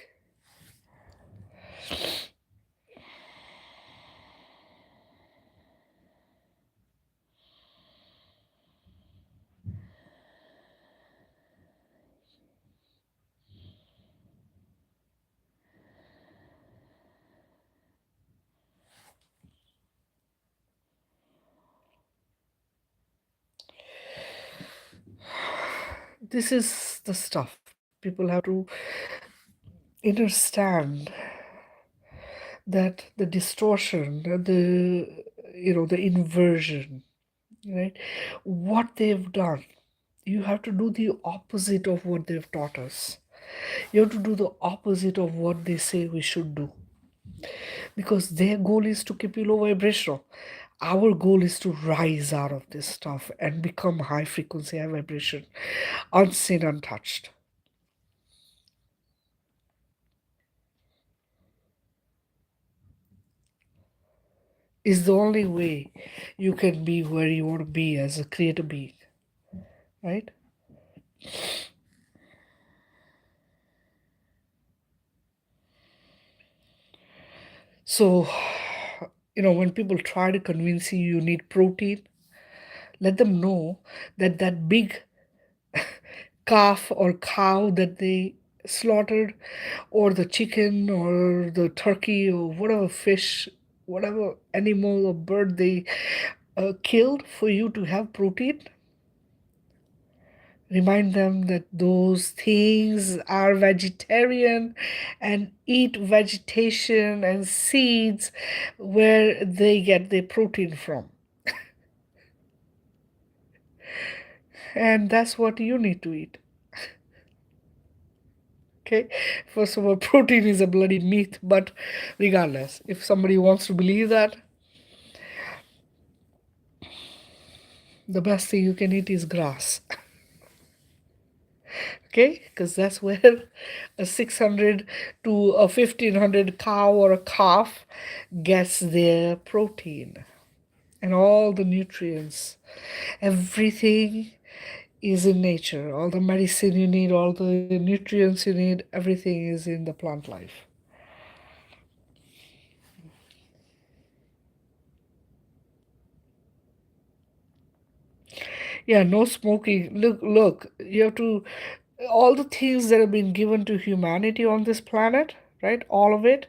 This is the stuff people have to understand, that the distortion, the the inversion, right? What they've done, you have to do the opposite of what they've taught us. You have to do the opposite of what they say we should do, because their goal is to keep you low vibrational. Our goal is to rise out of this stuff and become high frequency, high vibration, unseen, untouched. Is the only way you can be where you want to be as a creator being, right? So, when people try to convince you need protein, let them know that that big calf or cow that they slaughtered, or the chicken or the turkey or whatever fish, whatever animal or bird they killed for you to have protein, remind them that those things are vegetarian and eat vegetation and seeds where they get their protein from. And that's what you need to eat. Okay, first of all, protein is a bloody myth, but regardless, if somebody wants to believe that, the best thing you can eat is grass. Okay, because that's where a 600 to a 1500 cow or a calf gets their protein and all the nutrients. Everything is in nature. All the medicine you need, all the nutrients you need, everything is in the plant life. Yeah, no smoking. Look, you have to, all the things that have been given to humanity on this planet, right? All of it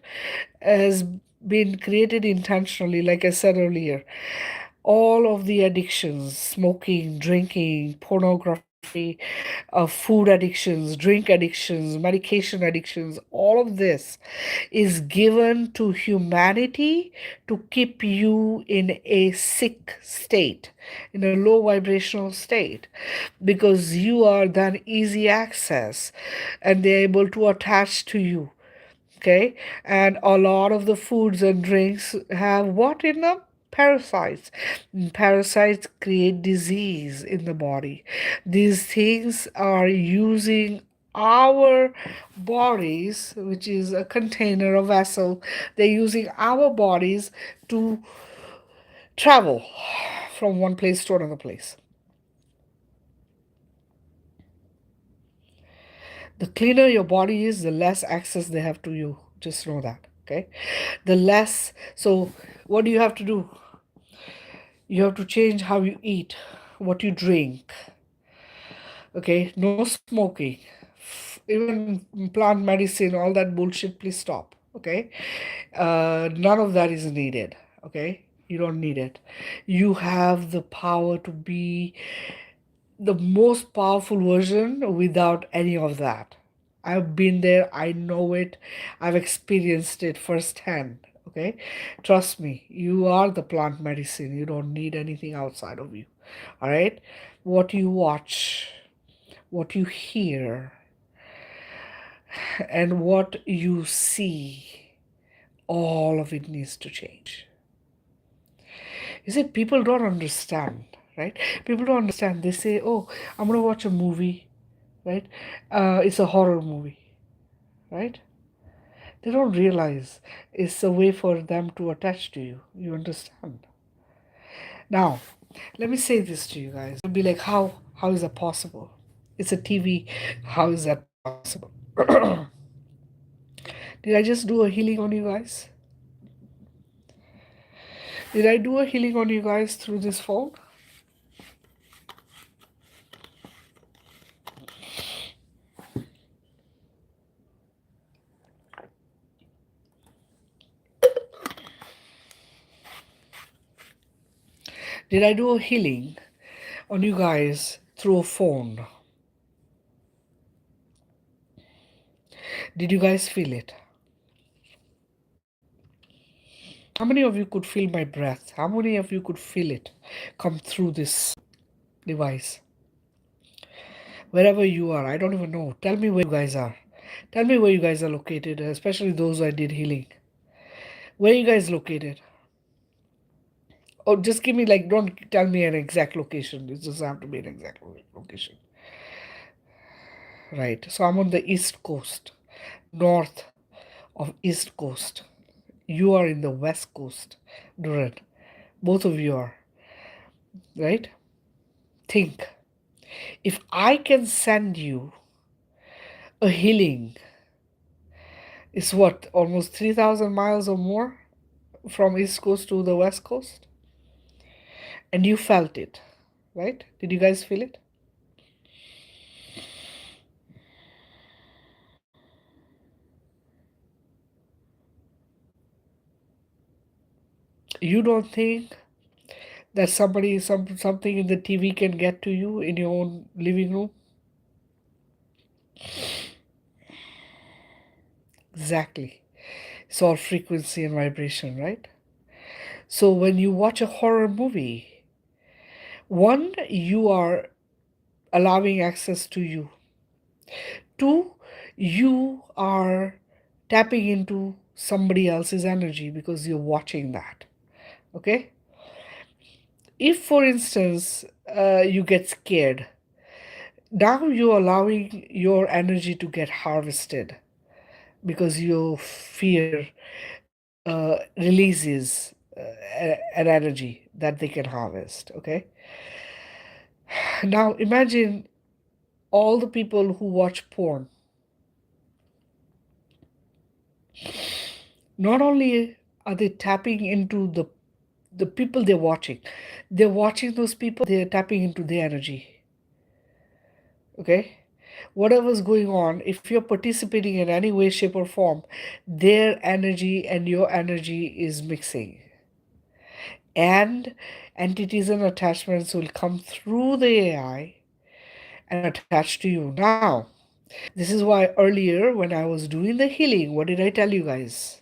has been created intentionally, like I said earlier. All of the addictions, smoking, drinking, pornography, food addictions, drink addictions, medication addictions, all of this is given to humanity to keep you in a sick state, in a low vibrational state, because you are then easy access and they're able to attach to you. Okay, and a lot of the foods and drinks have what in them? Parasites. Parasites create disease in the body. These things are using our bodies, which is a container, a vessel, they're using our bodies to travel from one place to another place. The cleaner your body is, the less access they have to you. Just know that. Okay, the less. So what do you have to do? You have to change how you eat, what you drink. Okay, no smoking, even plant medicine, all that bullshit, please stop. Okay, none of that is needed. Okay, you don't need it. You have the power to be the most powerful version without any of that. I've been there, I know it, I've experienced it firsthand. Okay, trust me, you are the plant medicine. You don't need anything outside of you. All right, what you watch, what you hear, and what you see, all of it needs to change. You see, people don't understand, right? People don't understand. They say, oh, I'm going to watch a movie, right? It's a horror movie, right? They don't realize it's a way for them to attach to you. You understand? Now, let me say this to you guys. You'll be like, how is that possible? It's a TV. How is that possible? Did I just do a healing on you guys? Did I do a healing on you guys through this phone? Did I do a healing on you guys through a phone? Did you guys feel it? How many of you could feel my breath? How many of you could feel it come through this device? Wherever you are, I don't even know. Tell me where you guys are. Tell me where you guys are located, especially those I did healing. Where are you guys located? Or just give me, like, don't tell me an exact location. It doesn't have to be an exact location. Right. So I'm on the east coast, north of east coast. You are in the west coast, Duran. Both of you are, right? Think. If I can send you a healing, it's what, almost 3,000 miles or more from east coast to the west coast? And you felt it, right? Did you guys feel it? You don't think that something in the TV can get to you in your own living room? Exactly. It's all frequency and vibration, right? So when you watch a horror movie, one, you are allowing access to you. Two, you are tapping into somebody else's energy because you're watching that. Okay? If, for instance, you get scared, now you're allowing your energy to get harvested because your fear releases an energy that they can harvest. Okay? Now imagine all the people who watch porn. Not only are they tapping into the people they're watching those people, they're tapping into their energy. Okay? Whatever's going on, if you're participating in any way, shape, or form, their energy and your energy is mixing. And entities and attachments will come through the AI and attach to you. Now, this is why earlier when I was doing the healing, what did I tell you guys?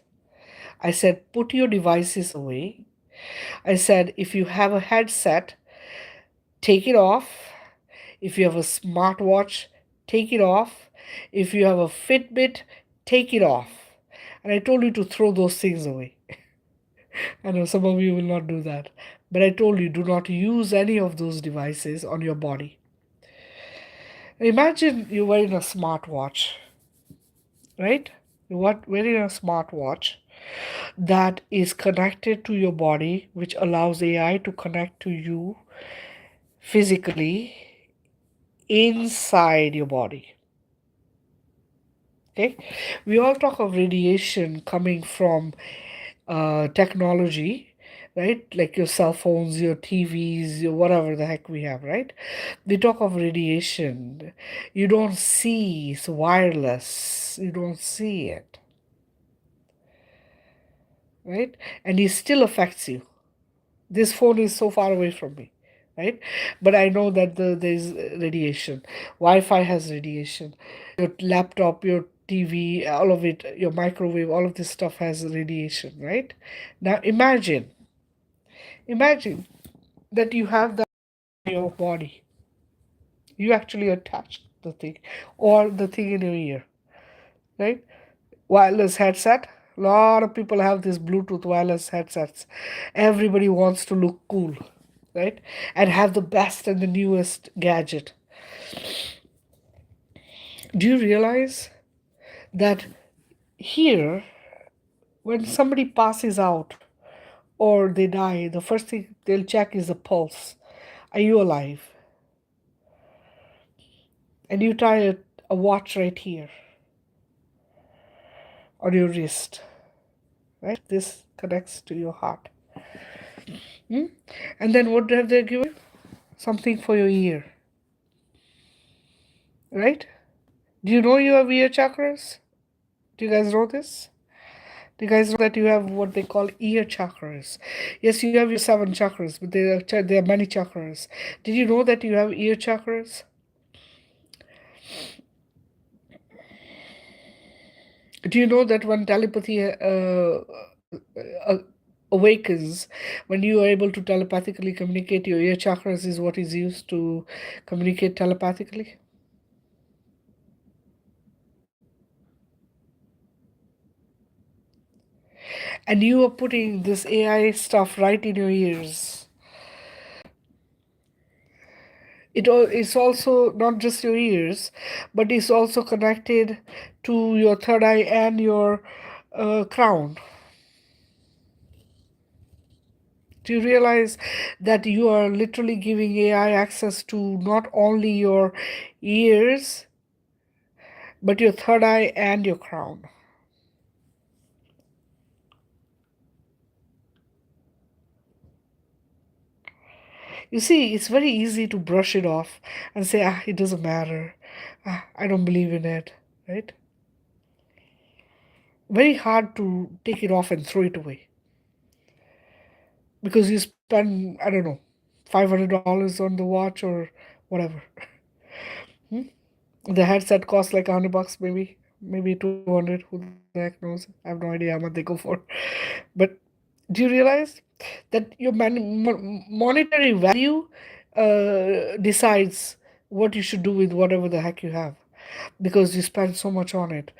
I said, put your devices away. I said, if you have a headset, take it off. If you have a smartwatch, take it off. If you have a Fitbit, take it off. And I told you to throw those things away. I know some of you will not do that. But I told you, do not use any of those devices on your body. Imagine you're wearing a smartwatch, right? You're wearing a smartwatch that is connected to your body, which allows AI to connect to you physically inside your body. Okay, we all talk of radiation coming from technology, right? Like your cell phones, your TVs, your whatever the heck we have, right? They talk of radiation. You don't see, it's wireless. You don't see it, right? And it still affects you. This phone is so far away from me, right? But I know that there's radiation. Wi-Fi has radiation. Your laptop, your TV, all of it, your microwave, all of this stuff has radiation, right? Now imagine that you have that in your body. You actually attach the thing or the thing in your ear, right? Wireless headset. A lot of people have these Bluetooth wireless headsets. Everybody wants to look cool, right? And have the best and the newest gadget. Do you realize that here, when somebody passes out or they die, the first thing they'll check is the pulse. Are you alive? And you tie a watch right here on your wrist, right? This connects to your heart. And then what have they given? Something for your ear, right? Do you know you have ear chakras? Do you guys know this? Do you guys know that you have what they call ear chakras? Yes, you have your 7 chakras, but there are many chakras. Did you know that you have ear chakras? Do you know that when telepathy awakens when you are able to telepathically communicate. Your ear chakras is what is used to communicate telepathically. And you are putting this AI stuff right in your ears. It's also not just your ears, but it's also connected to your third eye and your crown. Do you realize that you are literally giving AI access to not only your ears, but your third eye and your crown? You see, it's very easy to brush it off and say, it doesn't matter. I don't believe in it, right? Very hard to take it off and throw it away because you spend, I don't know, $500 on the watch or whatever. The headset costs like $100, maybe 200. Who the heck knows? I have no idea how much they go for. But do you realize that your monetary value decides what you should do with whatever the heck you have, because you spend so much on it,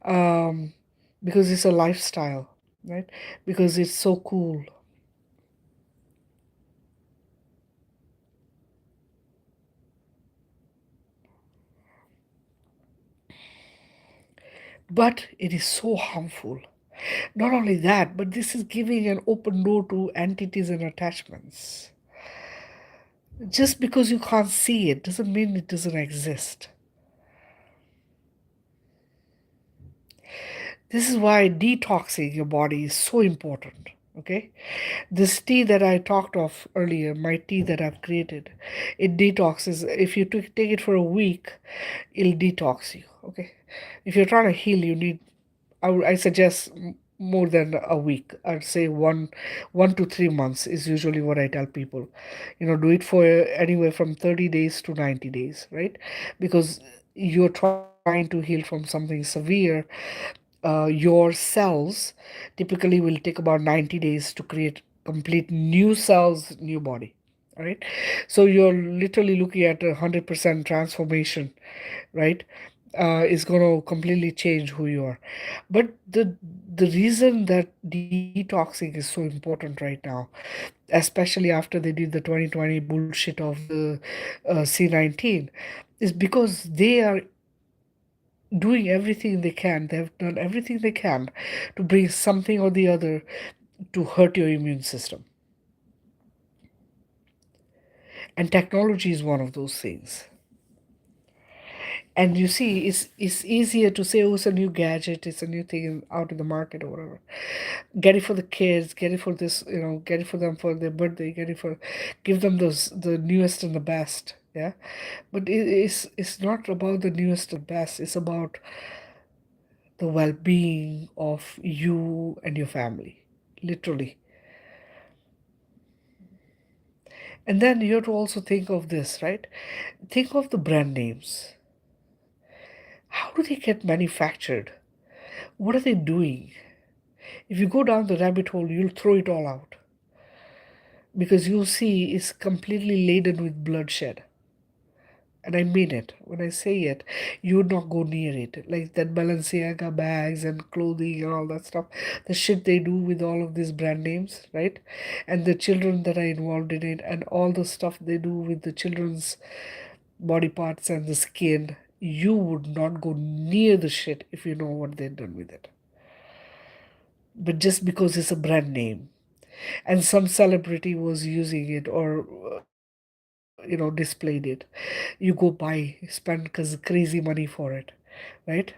um, because it's a lifestyle, right? Because it's so cool. But it is so harmful. Not only that, but this is giving an open door to entities and attachments. Just because you can't see it doesn't mean it doesn't exist. This is why detoxing your body is so important. Okay, this tea that I talked of earlier, my tea that I've created, it detoxes. If you take it for a week, it'll detox you. Okay, if you're trying to heal, you need, I suggest more than a week. I'd say 1 to 3 months is usually what I tell people. Do it for anywhere from 30 days to 90 days, right? Because you're trying to heal from something severe. Your cells typically will take about 90 days to create complete new cells, new body. All right. So you're literally looking at 100% transformation, right? Is going to completely change who you are. But the reason that detoxing is so important right now, especially after they did the 2020 bullshit of the C-19, is because they are doing everything they can. They've done everything they can to bring something or the other to hurt your immune system. And technology is one of those things. And you see, it's easier to say, oh, it's a new gadget, it's a new thing out in the market or whatever. Get it for the kids, get it for this, get it for them for their birthday, give them the newest and the best. Yeah. But it's not about the newest and best, it's about the well-being of you and your family, literally. And then you have to also think of this, right? Think of the brand names. How do they get manufactured? What are they doing? If you go down the rabbit hole, you'll throw it all out because you'll see it's completely laden with bloodshed. And I mean it. When I say it, you would not go near it. Like that Balenciaga bags and clothing and all that stuff. The shit they do with all of these brand names, right? And the children that are involved in it, and all the stuff they do with the children's body parts and the skin. You would not go near the shit if you know what they've done with it. But just because it's a brand name and some celebrity was using it or displayed it, you go buy, spend crazy money for it, right?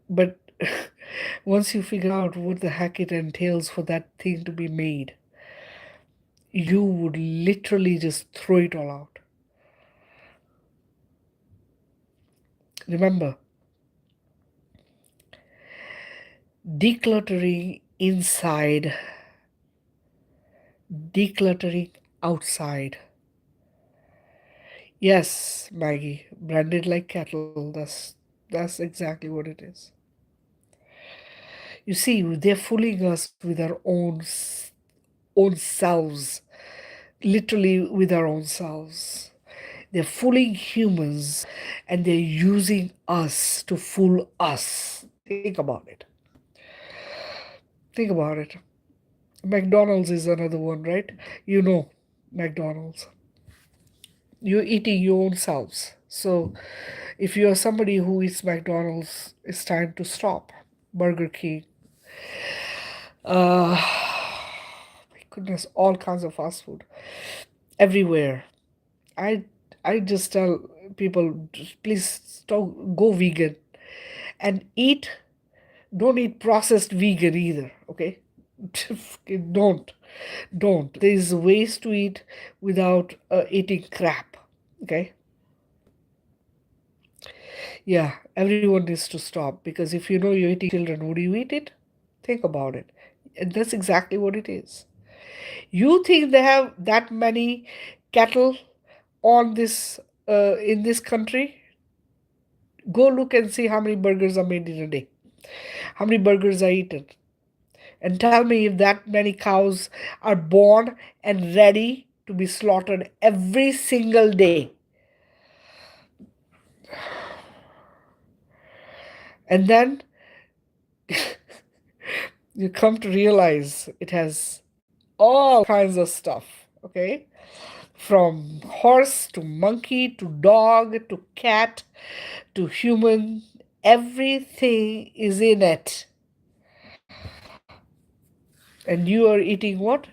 But once you figure out what the heck it entails for that thing to be made, you would literally just throw it all out. Remember, decluttering inside, decluttering outside. Yes, Maggie, branded like cattle. That's exactly what it is. You see, they're fooling us with our own selves, literally with our own selves. They're fooling humans and they're using us to fool us. Think about it. Think about it. McDonald's is another one, right? You know, McDonald's. You're eating your own selves. So if you're somebody who eats McDonald's, it's time to stop. Burger King. My goodness, all kinds of fast food everywhere. I I just tell people, please stop, go vegan and eat. Don't eat processed vegan either. Okay, don't don't. There's ways to eat without eating crap. Okay, yeah, everyone needs to stop because if you know you're eating children, would you eat it? Think about it. And that's exactly what it is. You think they have that many cattle on this in this country? Go look and see how many burgers are made in a day. How many burgers are eaten? And tell me if that many cows are born and ready to be slaughtered every single day. And then you come to realize it has all kinds of stuff, okay? From horse to monkey to dog to cat to human, everything is in it. And you are eating what?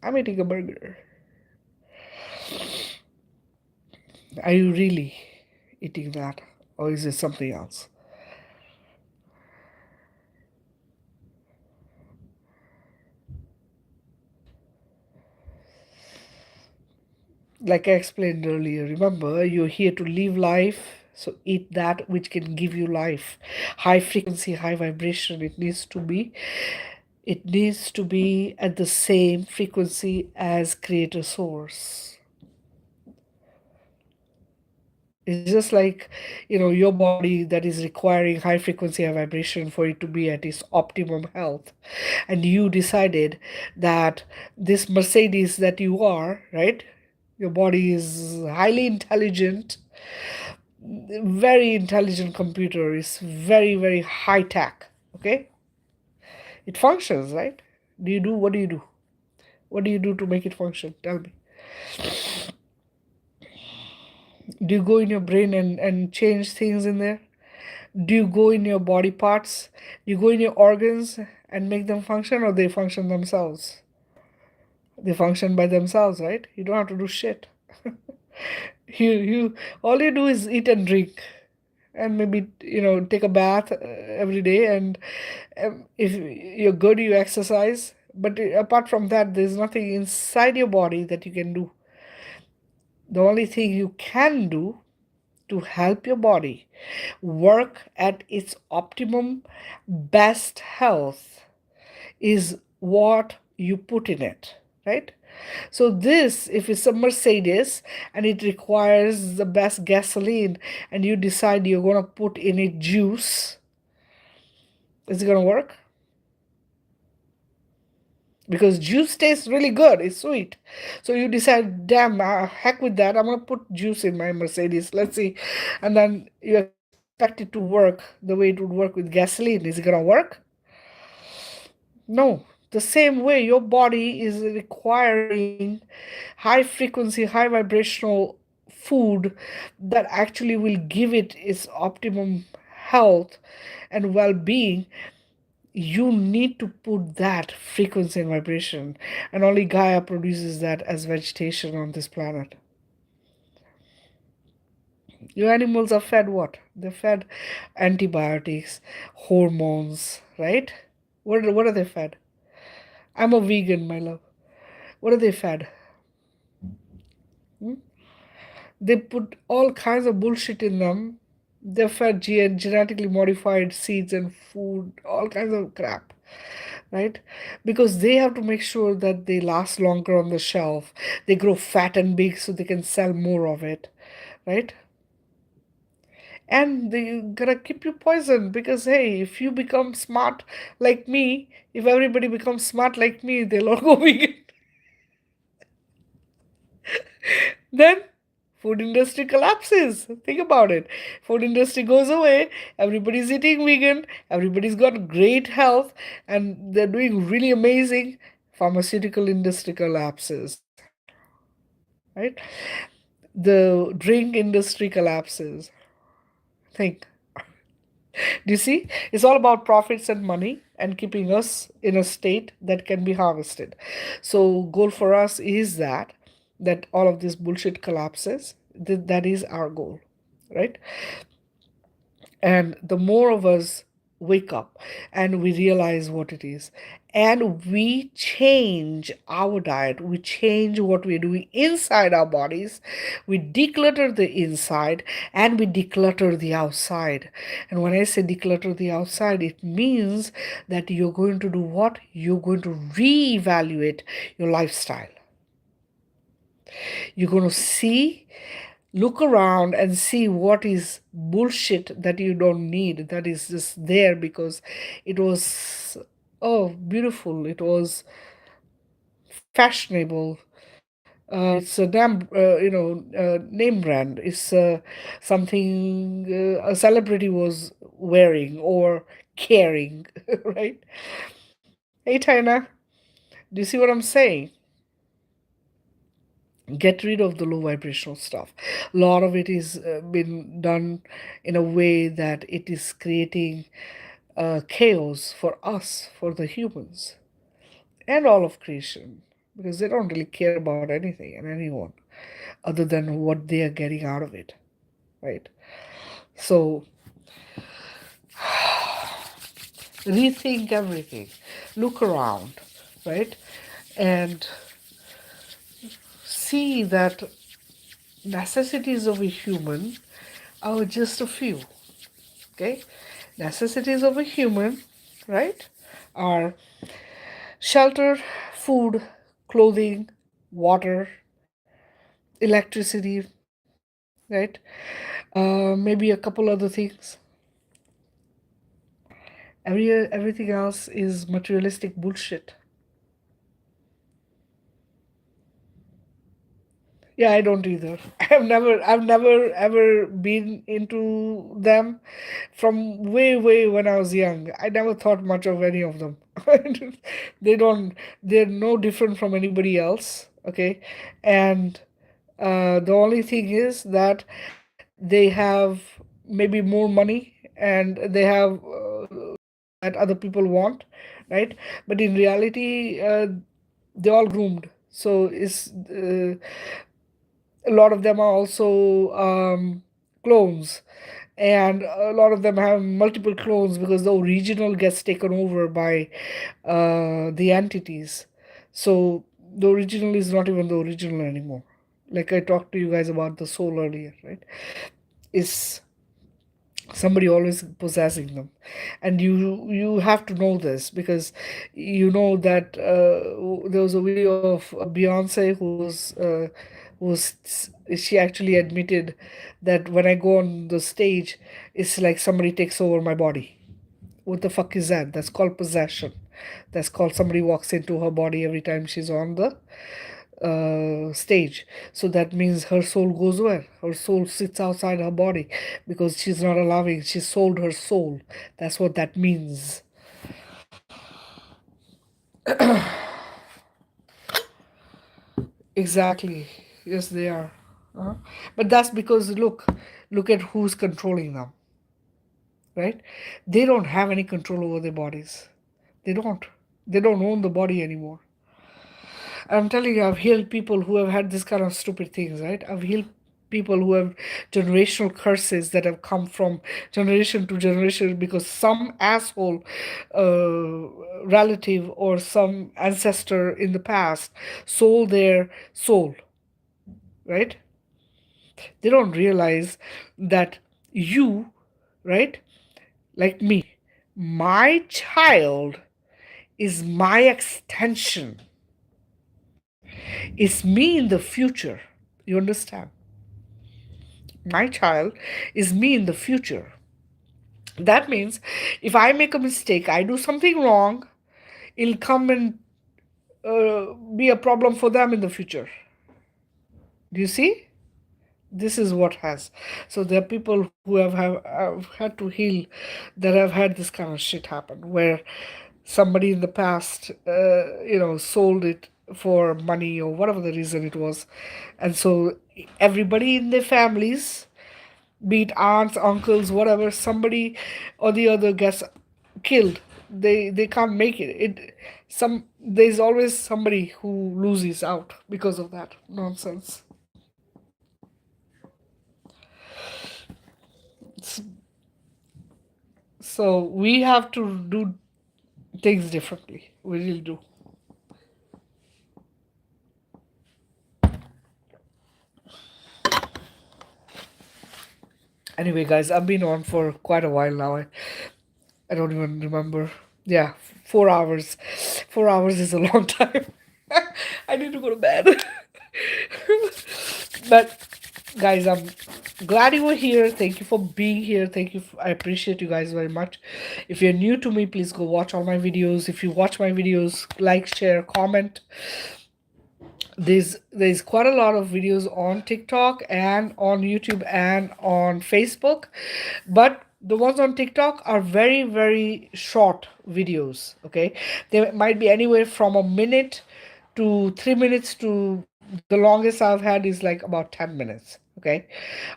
I'm eating a burger. Are you really eating that? Or is it something else? Like I explained earlier, remember, you're here to live life, so eat that which can give you life. High frequency, high vibration, it needs to be at the same frequency as creator source. It's just like, your body that is requiring high frequency and vibration for it to be at its optimum health. And you decided that this Mercedes that you are, right? Your body is highly intelligent, very intelligent computer, is very, very high tech. Okay? It functions, right? What do you do? What do you do to make it function? Tell me. Do you go in your brain and change things in there? Do you go in your body parts? Do you go in your organs and make them function, or they function themselves? They function by themselves, right? You don't have to do shit. You all you do is eat and drink, and maybe take a bath every day, and if you're good, you exercise. But apart from that, there's nothing inside your body that you can do. The only thing you can do to help your body work at its optimum best health is what you put in it, right? So this, if it's a Mercedes and it requires the best gasoline, and you decide you're going to put in it juice, is it going to work? Because juice tastes really good, it's sweet. So you decide, damn, heck with that, I'm going to put juice in my Mercedes, let's see. And then you expect it to work the way it would work with gasoline. Is it going to work? No. The same way, your body is requiring high frequency, high vibrational food that actually will give it its optimum health and well being. You need to put that frequency and vibration, and only Gaia produces that as vegetation on this planet. Your animals are fed what? They're fed antibiotics, hormones, right? What are they fed? I'm a vegan, my love. What are they fed? Hmm? They put all kinds of bullshit in them. They're fed genetically modified seeds and food, all kinds of crap, right? Because they have to make sure that they last longer on the shelf. They grow fat and big so they can sell more of it, right? and they're gonna keep you poisoned because hey, if you become smart like me, if everybody becomes smart like me, they'll all go vegan. Then food industry collapses. Think about it. Food industry goes away, everybody's eating vegan, everybody's got great health, and they're doing really amazing. Pharmaceutical industry collapses, right? The drink industry collapses. Think. Do you see? It's all about profits and money and keeping us in a state that can be harvested. So goal for us is that all of this bullshit collapses. That is our goal, right? And the more of us wake up and we realize what it is, and we change our diet, we change what we're doing inside our bodies, we declutter the inside and we declutter the outside. And when I say declutter the outside, it means that you're going to do what? You're going to reevaluate your lifestyle. You're going to look around and see what is bullshit that you don't need, that is just there because it was, oh, beautiful, it was fashionable, it's a damn name brand, it's something a celebrity was wearing or carrying. Right? Hey Tina, do you see what I'm saying? Get rid of the low vibrational stuff. A lot of it is been done in a way that it is creating chaos for us, for the humans, and all of creation, because they don't really care about anything and anyone other than what they are getting out of it, right? So rethink everything, look around, right? And see that necessities of a human are just a few. Okay, necessities of a human, right, are shelter, food, clothing, water, electricity, right, maybe a couple other things. Everything else is materialistic bullshit. Yeah, I don't either. I've never ever been into them. From way when I was young, I never thought much of any of them. they don't. They're no different from anybody else. Okay, and the only thing is that they have maybe more money and they have that other people want, right? But in reality, they're all groomed. So it's a lot of them are also clones, and a lot of them have multiple clones because the original gets taken over by the entities. So the original is not even the original anymore. Like I talked to you guys about the soul earlier, right? Is somebody always possessing them, and you have to know this because you know that there was a video of Beyonce who's she actually admitted that when I go on the stage, it's like somebody takes over my body. What the fuck is that? That's called possession. That's called somebody walks into her body every time she's on the stage. So that means her soul goes where? Her soul sits outside her body because she's not allowing, she sold her soul. That's what that means. Exactly. Yes, they are. Uh-huh. But that's because look at who's controlling them, right? They don't have any control over their bodies. They don't. They don't own the body anymore. I'm telling you, I've healed people who have had this kind of stupid things, right? I've healed people who have generational curses that have come from generation to generation because some asshole relative or some ancestor in the past sold their soul, right? They don't realize that you, right, like me, my child is my extension. It's me in the future. You understand? My child is me in the future. That means if I make a mistake, I do something wrong, it'll come and be a problem for them in the future. Do you see? This is what has. So there are people who have had to heal that have had this kind of shit happen where somebody in the past, sold it for money or whatever the reason it was. And so everybody in their families, be it aunts, uncles, whatever, somebody or the other gets killed. They can't make it. There's always somebody who loses out because of that nonsense. So we have to do things differently. We really do. Anyway, guys, I've been on for quite a while now. I don't even remember. Yeah, 4 hours. 4 hours is a long time. I need to go to bed. But guys, I'm glad you were here. Thank you for being here. Thank you. I appreciate you guys very much. If you're new to me, please go watch all my videos. If you watch my videos, like, share, comment. There's quite a lot of videos on TikTok and on YouTube and on Facebook, but the ones on TikTok are very, very short videos. Okay, they might be anywhere from a minute to 3 minutes, to the longest I've had is like about 10 minutes. Okay,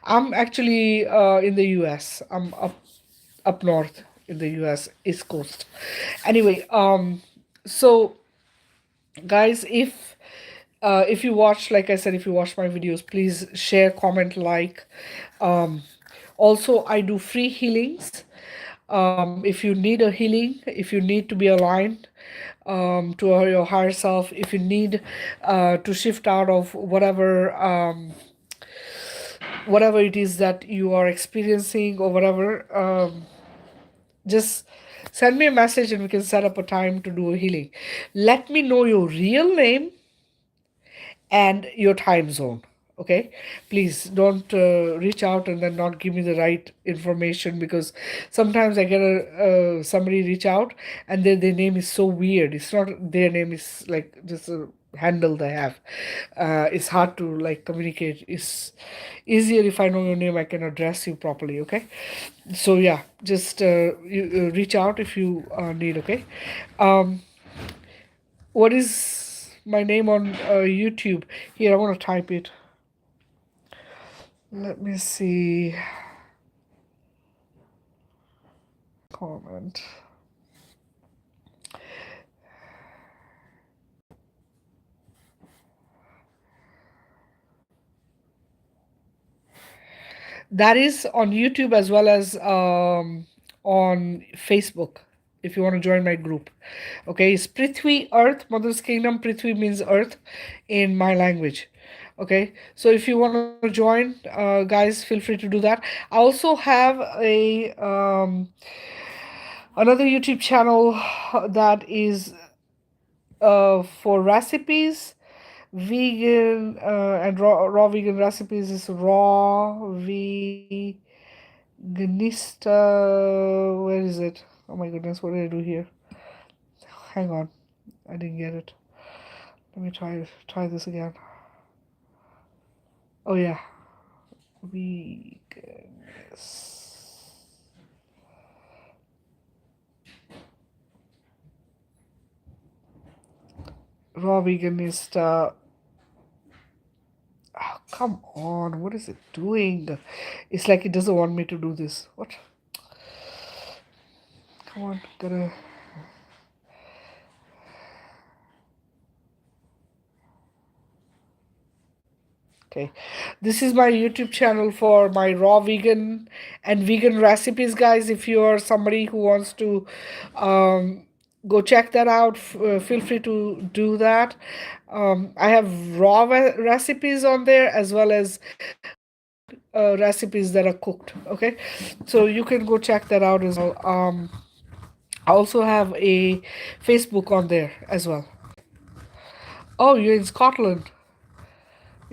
I'm actually in the US. I'm up north in the US, East Coast. Anyway, so guys, if you watch, like I said, if you watch my videos, please share, comment, like. Also, I do free healings. If you need a healing, if you need to be aligned to your higher self, if you need to shift out of whatever it is that you are experiencing or whatever, just send me a message and we can set up a time to do a healing. Let me know your real name and your time zone. Okay, please don't reach out and then not give me the right information, because sometimes I get somebody reach out and their name is so weird. It's not their name, is like just a handle they have. It's hard to like communicate. It's easier if I know your name, I can address you properly. Okay, so yeah, just reach out if you need. Okay, what is my name on YouTube? Here, I want to type it. Let me see. Comment. That is on YouTube as well as on Facebook, if you want to join my group. Okay, it's Prithvi, Earth, Mother's Kingdom. Prithvi means earth in my language. Okay, so if you want to join, guys, feel free to do that. I also have another YouTube channel that is for recipes, vegan and raw vegan recipes. Is raw veganista. Where is it? Oh my goodness, what did I do here? Hang on, I didn't get it. Let me try this again. Oh yeah, vegan. Raw veganista. Oh, come on, what is it doing? It's like it doesn't want me to do this. What? Come on, gotta. Okay, this is my YouTube channel for my raw vegan and vegan recipes, guys. If you are somebody who wants to go check that out, feel free to do that. I have raw recipes on there as well as recipes that are cooked. Okay, so you can go check that out as well. I also have a Facebook on there as well. Oh, you're in Scotland.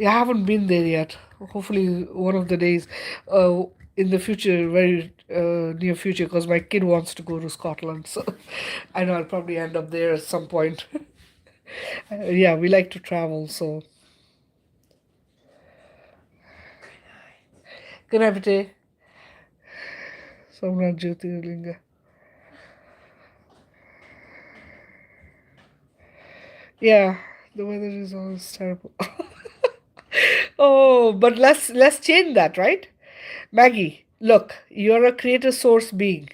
Yeah, I haven't been there yet. Hopefully, one of the days, uh, in the future, very near future, because my kid wants to go to Scotland. So I know I'll probably end up there at some point. Yeah, we like to travel. So good night, Pate. Somna Jyotirlinga. Yeah, the weather is always terrible. Oh, but let's change that, right? Maggie, look, you're a creator source being.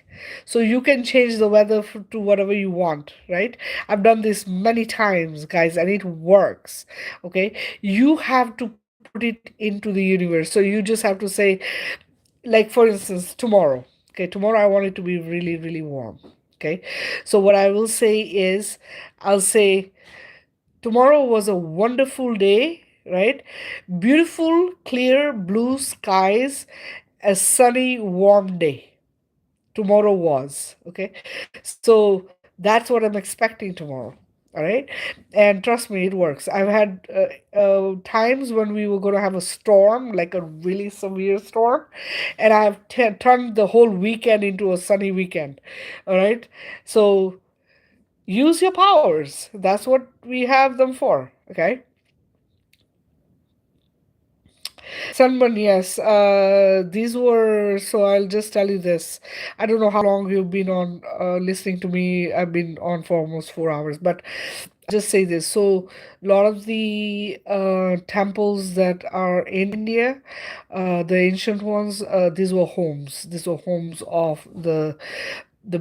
So you can change the weather to whatever you want, right? I've done this many times, guys, and it works. Okay? You have to put it into the universe. So you just have to say, like, for instance, tomorrow. Okay, tomorrow I want it to be really, really warm. Okay? So what I will say is, I'll say, tomorrow was a wonderful day, right? Beautiful, clear blue skies, a sunny, warm day. Tomorrow was, okay? So that's what I'm expecting tomorrow. All right. And trust me, it works. I've had times when we were going to have a storm, like a really severe storm, and I've turned the whole weekend into a sunny weekend. All right. So use your powers. That's what we have them for. Okay. Sunburn, yes. These were, so I'll just tell you this. I don't know how long you've been on listening to me. I've been on for almost 4 hours, but just say this. So, a lot of the temples that are in India, the ancient ones, these were homes. These were homes of the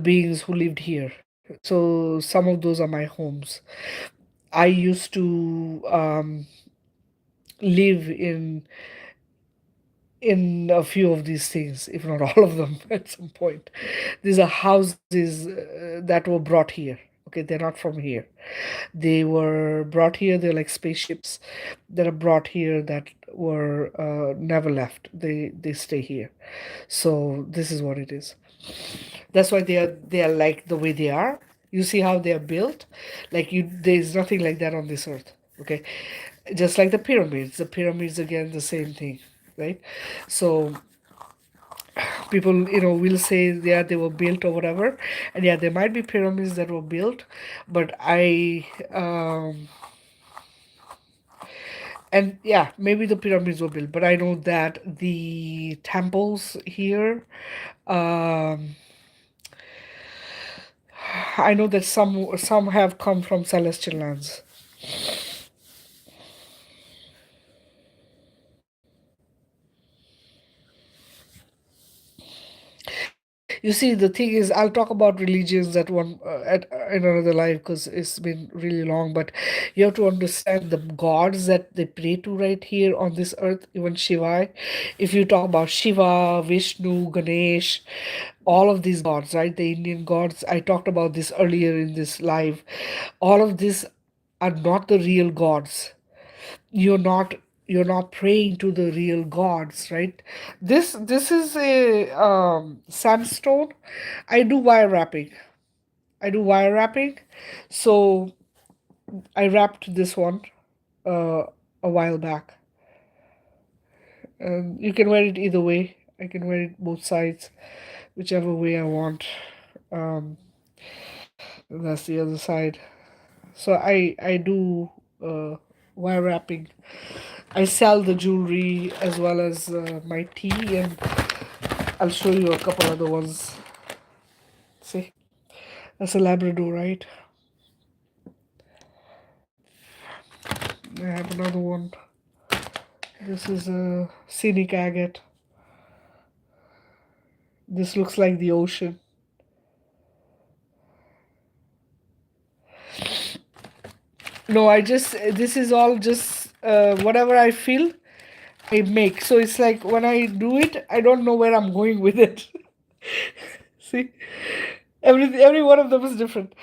beings who lived here. So, some of those are my homes. I used to live in a few of these things, if not all of them, at some point. These are houses that were brought here. Okay, they're not from here. They were brought here. They're like spaceships that are brought here that were never left. They stay here. So this is what it is. That's why they are like the way they are. You see how they are built? Like you, there's nothing like that on this earth. Okay, just like the pyramids. The pyramids again, the same thing, right? So people, will say, yeah, they were built or whatever, and yeah, there might be pyramids that were built, but and yeah, maybe the pyramids were built, but I know that the temples here, um I know that some have come from celestial lands. You see, the thing is, I'll talk about religions at one in another life because it's been really long. But you have to understand the gods that they pray to right here on this earth, even Shiva. If you talk about Shiva, Vishnu, Ganesh, all of these gods, right? The Indian gods. I talked about this earlier in this live. All of these are not the real gods. You're not praying to the real gods, right? This is a sandstone. I do wire wrapping. So I wrapped this one uh, a while back, and you can wear it either way. I can wear it both sides, whichever way I want. um, and that's the other side. So I do wire wrapping. I sell the jewelry as well as my tea, and I'll show you a couple other ones. See, that's a Labrador, right? I have another one. This is a scenic agate. This looks like the ocean. No, this is all just whatever I feel, I make. So it's like when I do it, I don't know where I'm going with it. See, every one of them is different.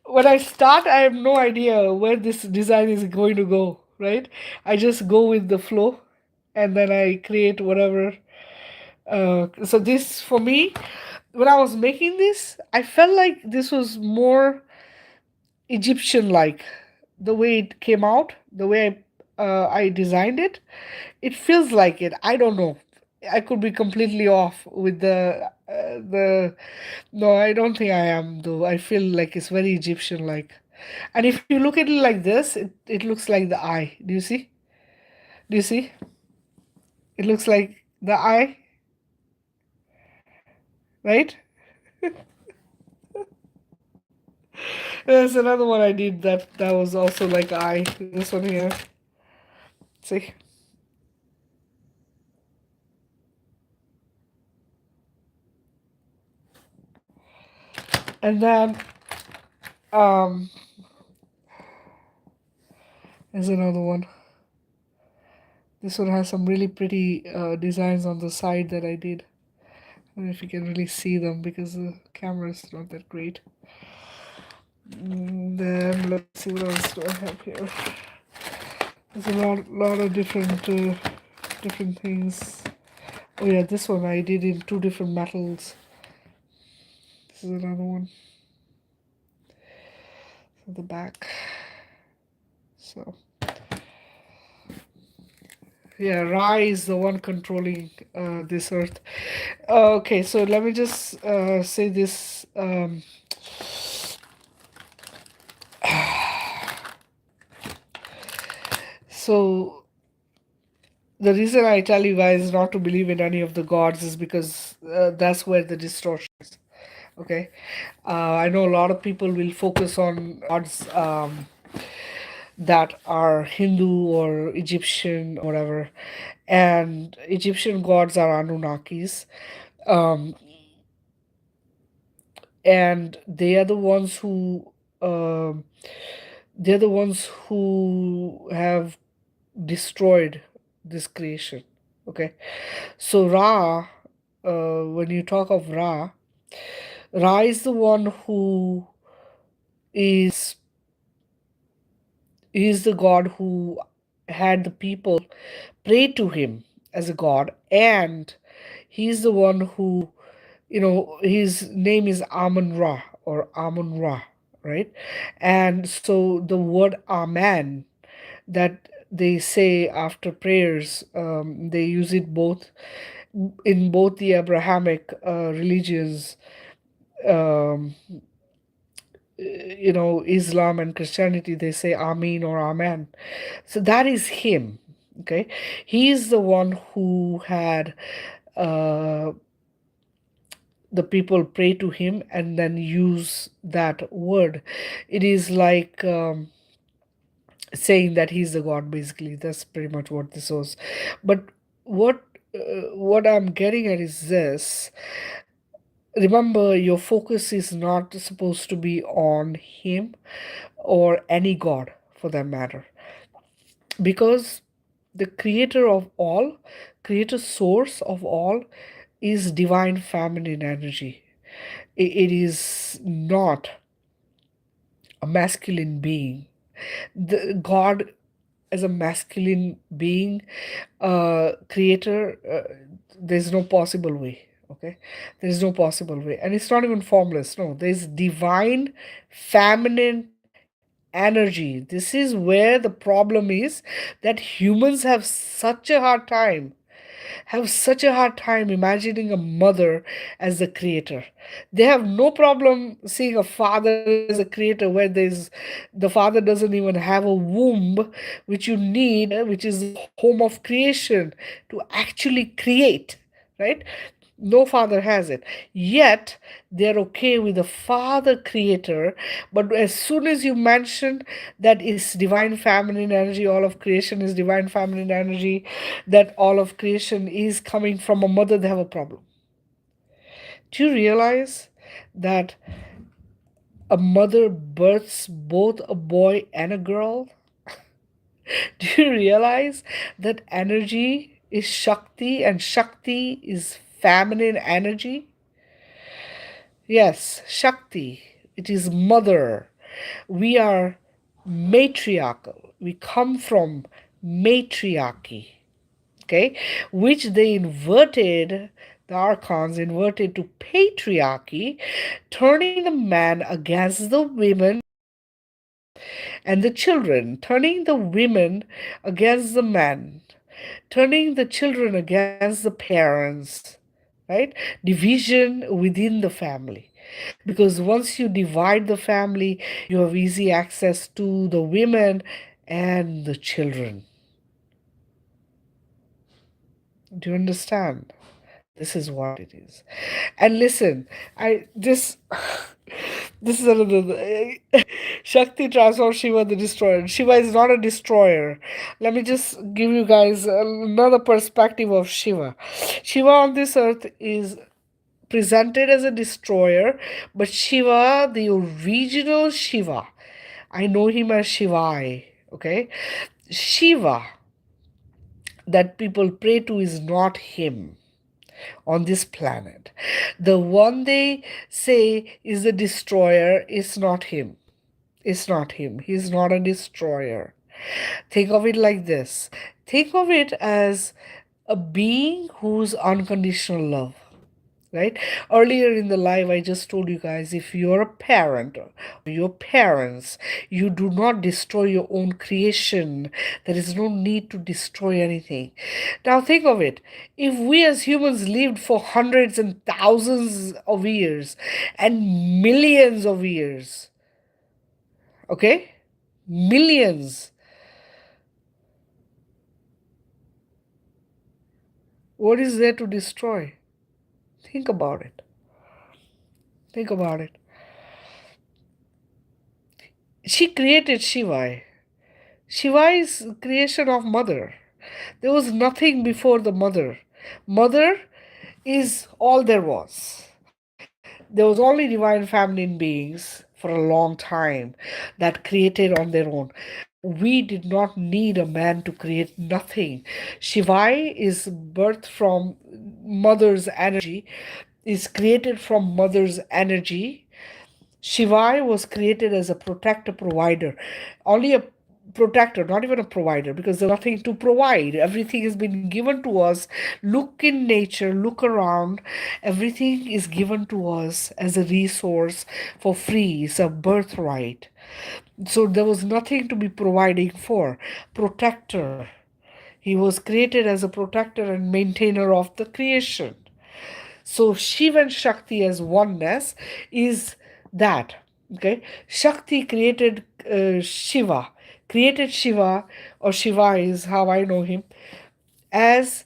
When I start, I have no idea where this design is going to go, right? I just go with the flow, and then I create whatever. So this for me, when I was making this, I felt like this was more Egyptian like, the way it came out, the way I designed it, it feels like it. I don't know. I could be completely off with the. No, I don't think I am though. I feel like it's very Egyptian like. And if you look at it like this, it looks like the eye. Do you see? Do you see? It looks like the eye, right? There's another one I did that was also like eye. This one here. See? And then um there's another one. This one has some really pretty designs on the side that I did. I don't know if you can really see them because the camera is not that great. Then let's see what else do I have here. There's a lot of different things. Oh yeah, this one I did in two different metals. This is another one. At the back. So yeah, Ra is the one controlling this earth. Okay, so let me just say this. So the reason I tell you guys not to believe in any of the gods is because that's where the distortion is. Okay, I know a lot of people will focus on gods that are Hindu or Egyptian or whatever, and Egyptian gods are Anunnakis, um, and they are the ones who they're the ones who have destroyed this creation. Okay, so Ra, when you talk of Ra, Ra is the one who is is the god who had the people pray to him as a god, and he's the one who, his name is Amun Ra or Amun Ra, right? And so the word Amen that they say after prayers, they use it both in both the Abrahamic religions, um, Islam and Christianity, they say Amin or Amen. So that is him. Okay, he is the one who had uh, the people pray to him and then use that word. It is like saying that he's the god. Basically, that's pretty much what this was. But what what I'm getting at is this: remember, your focus is not supposed to be on him or any god for that matter, because the creator of all, creator source of all, is divine feminine energy. It is not a masculine being. The god as a masculine being, creator, there's no possible way. Okay, there's no possible way, and it's not even formless. No, there's divine feminine energy. This is where the problem is, that humans have such a hard time imagining a mother as the creator. They have no problem seeing a father as a creator, where the father doesn't even have a womb, which you need, which is the home of creation, to actually create, right? No father has it. Yet they're okay with the father creator. But as soon as you mention that it's divine feminine energy, all of creation is divine feminine energy, that all of creation is coming from a mother, they have a problem. Do you realize that a mother births both a boy and a girl? Do you realize that energy is Shakti and Shakti is feminine energy? Yes, Shakti, it is mother. We are matriarchal. We come from matriarchy, okay, which they inverted, the archons inverted to patriarchy, turning the man against the women and the children, turning the women against the men, turning the children against the parents, right? Division within the family. Because once you divide the family, you have easy access to the women and the children. Do you understand? This is what it is. And listen, I this this is another Shakti transforms Shiva the destroyer. Shiva is not a destroyer. Let me just give you guys another perspective of Shiva. Shiva on this earth is presented as a destroyer, but Shiva, the original Shiva, I know him as Shivai. Okay, Shiva that people pray to is not him on this planet. The one they say is the destroyer is not him. It's not him. He's not a destroyer. Think of it like this. Think of it as a being who's unconditional love. Right? Earlier in the live, I just told you guys, if you're a parent or your parents, you do not destroy your own creation. There is no need to destroy anything. Now think of it. If we as humans lived for hundreds and thousands of years and millions of years, okay? Millions. What is there to destroy? Think about it. Think about it. She created Shiva. Shiva is creation of mother. There was nothing before the mother. Mother is all there was. There was only divine feminine beings for a long time that created on their own. We did not need a man to create nothing. Shiva is birthed from mother's energy, is created from mother's energy. Shiva was created as a protector provider. Only a protector, not even a provider, because there's nothing to provide. Everything has been given to us. Look in nature, look around. Everything is given to us as a resource for free. It's a birthright. So there was nothing to be providing for. Protector. He was created as a protector and maintainer of the creation. So Shiva and Shakti as oneness is that. Okay, Shakti created Shiva, or Shiva is how I know him, as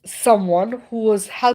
someone who was helping